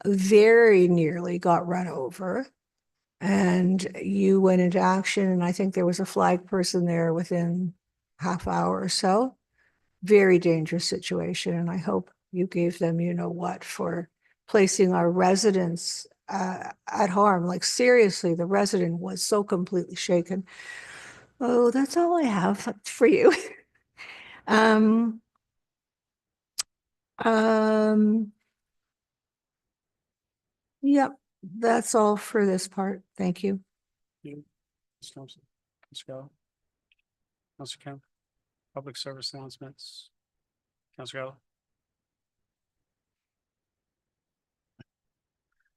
very nearly got run over. And you went into action, and I think there was a flag person there within half hour or so. Very dangerous situation, and I hope you gave them, you know what, for placing our residents at harm. Like seriously, the resident was so completely shaken. Oh, that's all I have for you. Yep, that's all for this part. Thank you. You, Ms. Thompson, Ms. Gallo, Councillor Kemp, public service announcements. Councillor Gallo.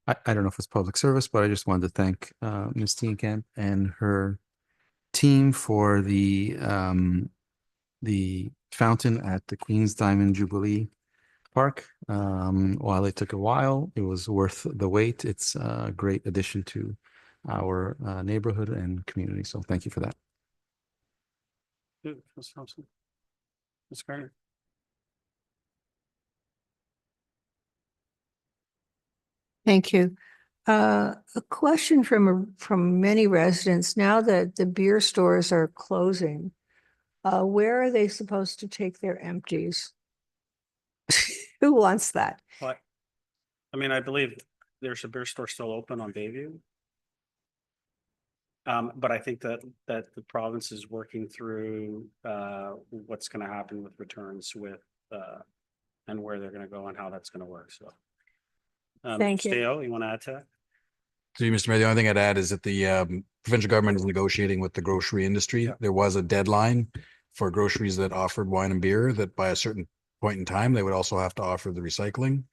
I don't know if it's public service, but I just wanted to thank Ms. Steenkamp and her team for the fountain at the Queen's Diamond Jubilee Park. While it took a while, it was worth the wait. It's a great addition to our neighborhood and community. So thank you for that. Ms. Thompson, Ms. Gardner. Thank you. A question from many residents. Now that the beer stores are closing, where are they supposed to take their empties? Who wants that? What? I mean, I believe there's a beer store still open on Bayview. But I think that the province is working through what's going to happen with returns with and where they're going to go and how that's going to work. So thank you. Steo, you want to add to that? So, Mr. Mayor, the only thing I'd add is that the provincial government is negotiating with the grocery industry. Yeah. There was a deadline for groceries that offered wine and beer that by a certain point in time, they would also have to offer the recycling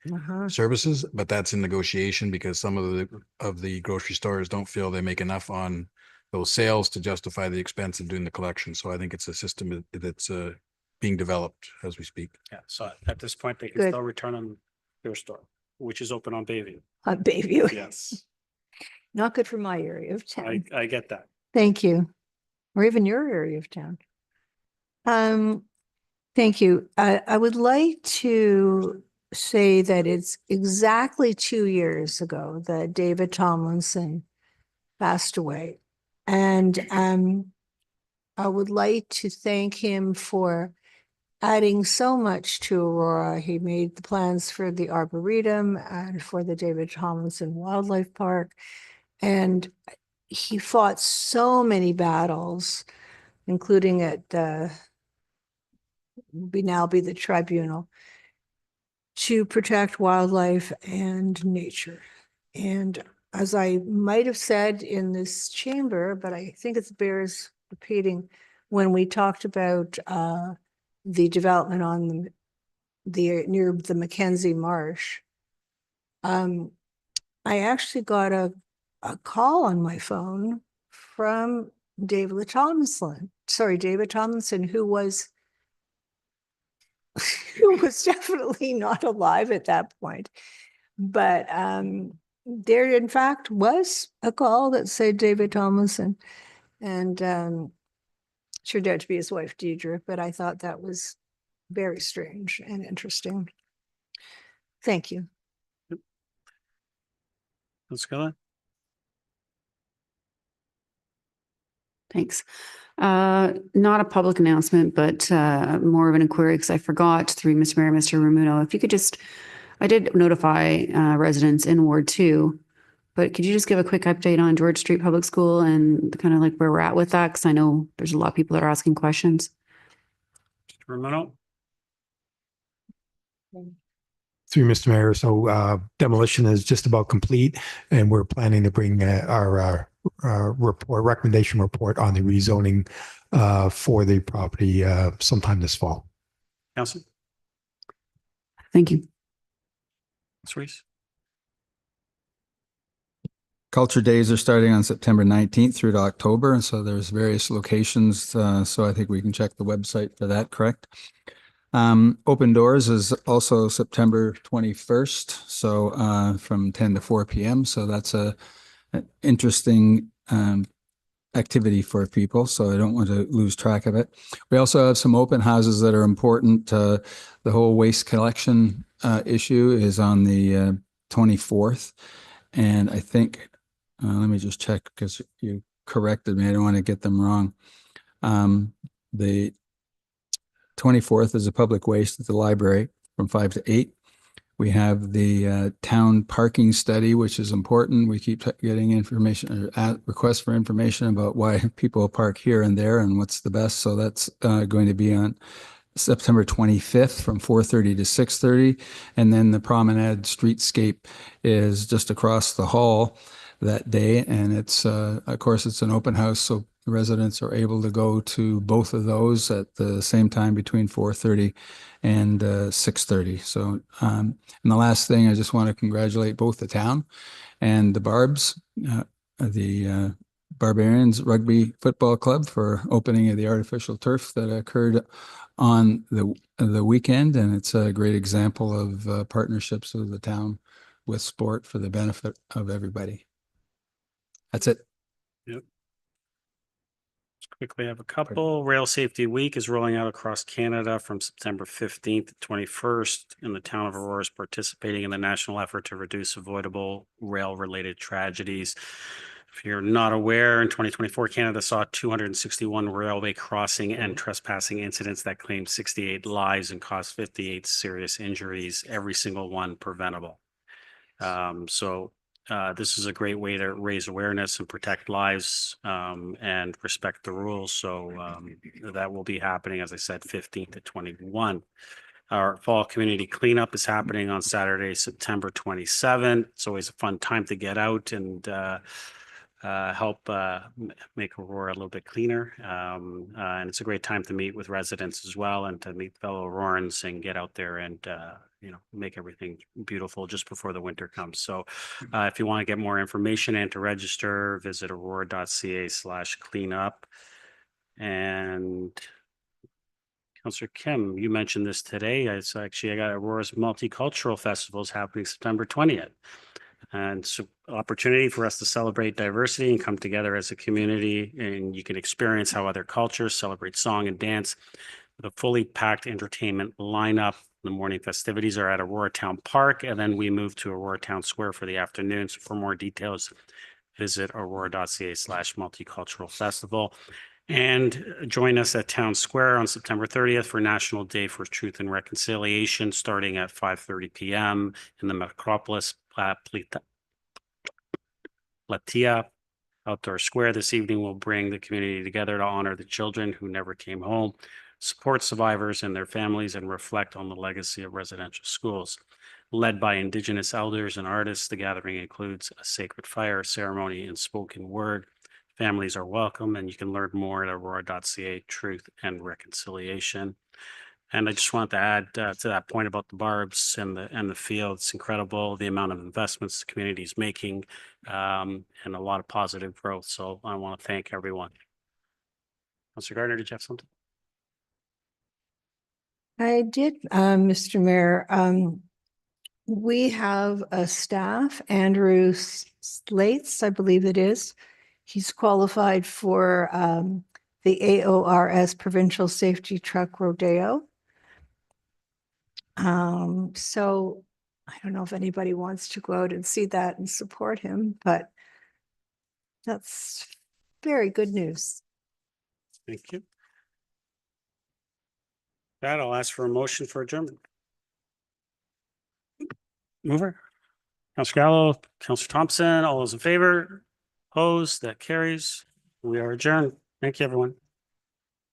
services, but that's in negotiation because some of the grocery stores don't feel they make enough on those sales to justify the expense of doing the collection. So I think it's a system that's being developed as we speak. Yeah. So at this point, they can Good. still return on beer store, which is open on Bayview. On Bayview. Yes, Not good for my area of town. I get that. Thank you. Or even your area of town. Thank you. I would like to say that it's exactly 2 years ago that David Tomlinson passed away. And I would like to thank him for adding so much to Aurora. He made the plans for the Arboretum and for the David Tomlinson Wildlife Park. And he fought so many battles, including at now be the tribunal, to protect wildlife and nature. And as I might have said in this chamber, but I think it bears repeating, when we talked about the development on near the Mackenzie Marsh, I actually got a call on my phone from David Tomlinson, who was definitely not alive at that point. But there, in fact, was a call that said David Tomlinson. And turned out to be his wife, Deidre, but I thought that was very strange and interesting. Thank you. Councillor Thanks. Not a public announcement, but more of an inquiry because I forgot through Mr. Mayor, Mr. Ramuno, if you could just, I did notify residents in Ward 2, but could you just give a quick update on George Street Public School and kind of like where we're at with that? Because I know there's a lot of people that are asking questions. Mr. Romano? Through Mr. Mayor, so demolition is just about complete, and we're planning to bring our recommendation report on the rezoning for the property sometime this fall. Council? Thank you. Reese? Culture Days are starting on September 19th through to October. And so there's various locations. So I think we can check the website for that, correct? Open Doors is also September 21st. So from 10 to 4 p.m. So that's an interesting activity for people. So I don't want to lose track of it. We also have some open houses that are important. The whole waste collection issue is on the 24th. And I think, let me just check because you corrected me. I don't want to get them wrong. The 24th is a public waste at the library from 5 to 8. We have the town parking study, which is important. We keep getting information or requests for information about why people park here and there and what's the best. So that's going to be on September 25th from 4:30 to 6:30. And then the Promenade Streetscape is just across the hall that day. And it's, of course, it's an open house. So residents are able to go to both of those at the same time between 4:30 and 6:30. So, and the last thing, I just want to congratulate both the town and the Barbs, the Barbarians Rugby Football Club for opening of the artificial turf that occurred on the weekend. And it's a great example of partnerships of the town with sport for the benefit of everybody. That's it. Yep. Quickly have a couple. Rail Safety Week is rolling out across Canada from September 15th to 21st, and the town of Aurora is participating in the national effort to reduce avoidable rail-related tragedies. If you're not aware, in 2024, Canada saw 261 railway crossing and trespassing incidents that claimed 68 lives and caused 58 serious injuries, every single one preventable. This is a great way to raise awareness and protect lives and respect the rules. So that will be happening, as I said, 15 to 21. Our fall community cleanup is happening on Saturday, September 27th. It's always a fun time to get out and help make Aurora a little bit cleaner. And it's a great time to meet with residents as well and to meet fellow Aurorans and get out there and make everything beautiful just before the winter comes. So if you want to get more information and to register, visit aurora.ca/cleanup. And Councillor Kim, you mentioned this today. It's actually, I got Aurora's Multicultural Festivals happening September 20th. And so opportunity for us to celebrate diversity and come together as a community, and you can experience how other cultures celebrate song and dance with a fully packed entertainment lineup. The morning festivities are at Aurora Town Park, and then we move to Aurora Town Square for the afternoon. So for more details, visit aurora.ca/multicultural festival. And join us at Town Square on September 30th for National Day for Truth and Reconciliation, starting at 5:30 p.m. in the Metropolis Platia Outdoor Square. This evening will bring the community together to honor the children who never came home, support survivors and their families, and reflect on the legacy of residential schools. Led by Indigenous elders and artists, the gathering includes a sacred fire ceremony and spoken word. Families are welcome, and you can learn more at aurora.ca, truth and reconciliation. And I just want to add to that point about the Barbs and the field. It's incredible the amount of investments the community is making and a lot of positive growth. So I want to thank everyone. Councillor Gardner, did you have something? I did, Mr. Mayor. We have a staff, Andrew Slates, I believe it is. He's qualified for the AORS Provincial Safety Truck Rodeo. So I don't know if anybody wants to go out and see that and support him, but that's very good news. Thank you. That I'll ask for a motion for adjournment. Mover. Councillor Gallo, Councillor Thompson, all those in favor? Opposed? That carries. We are adjourned. Thank you, everyone.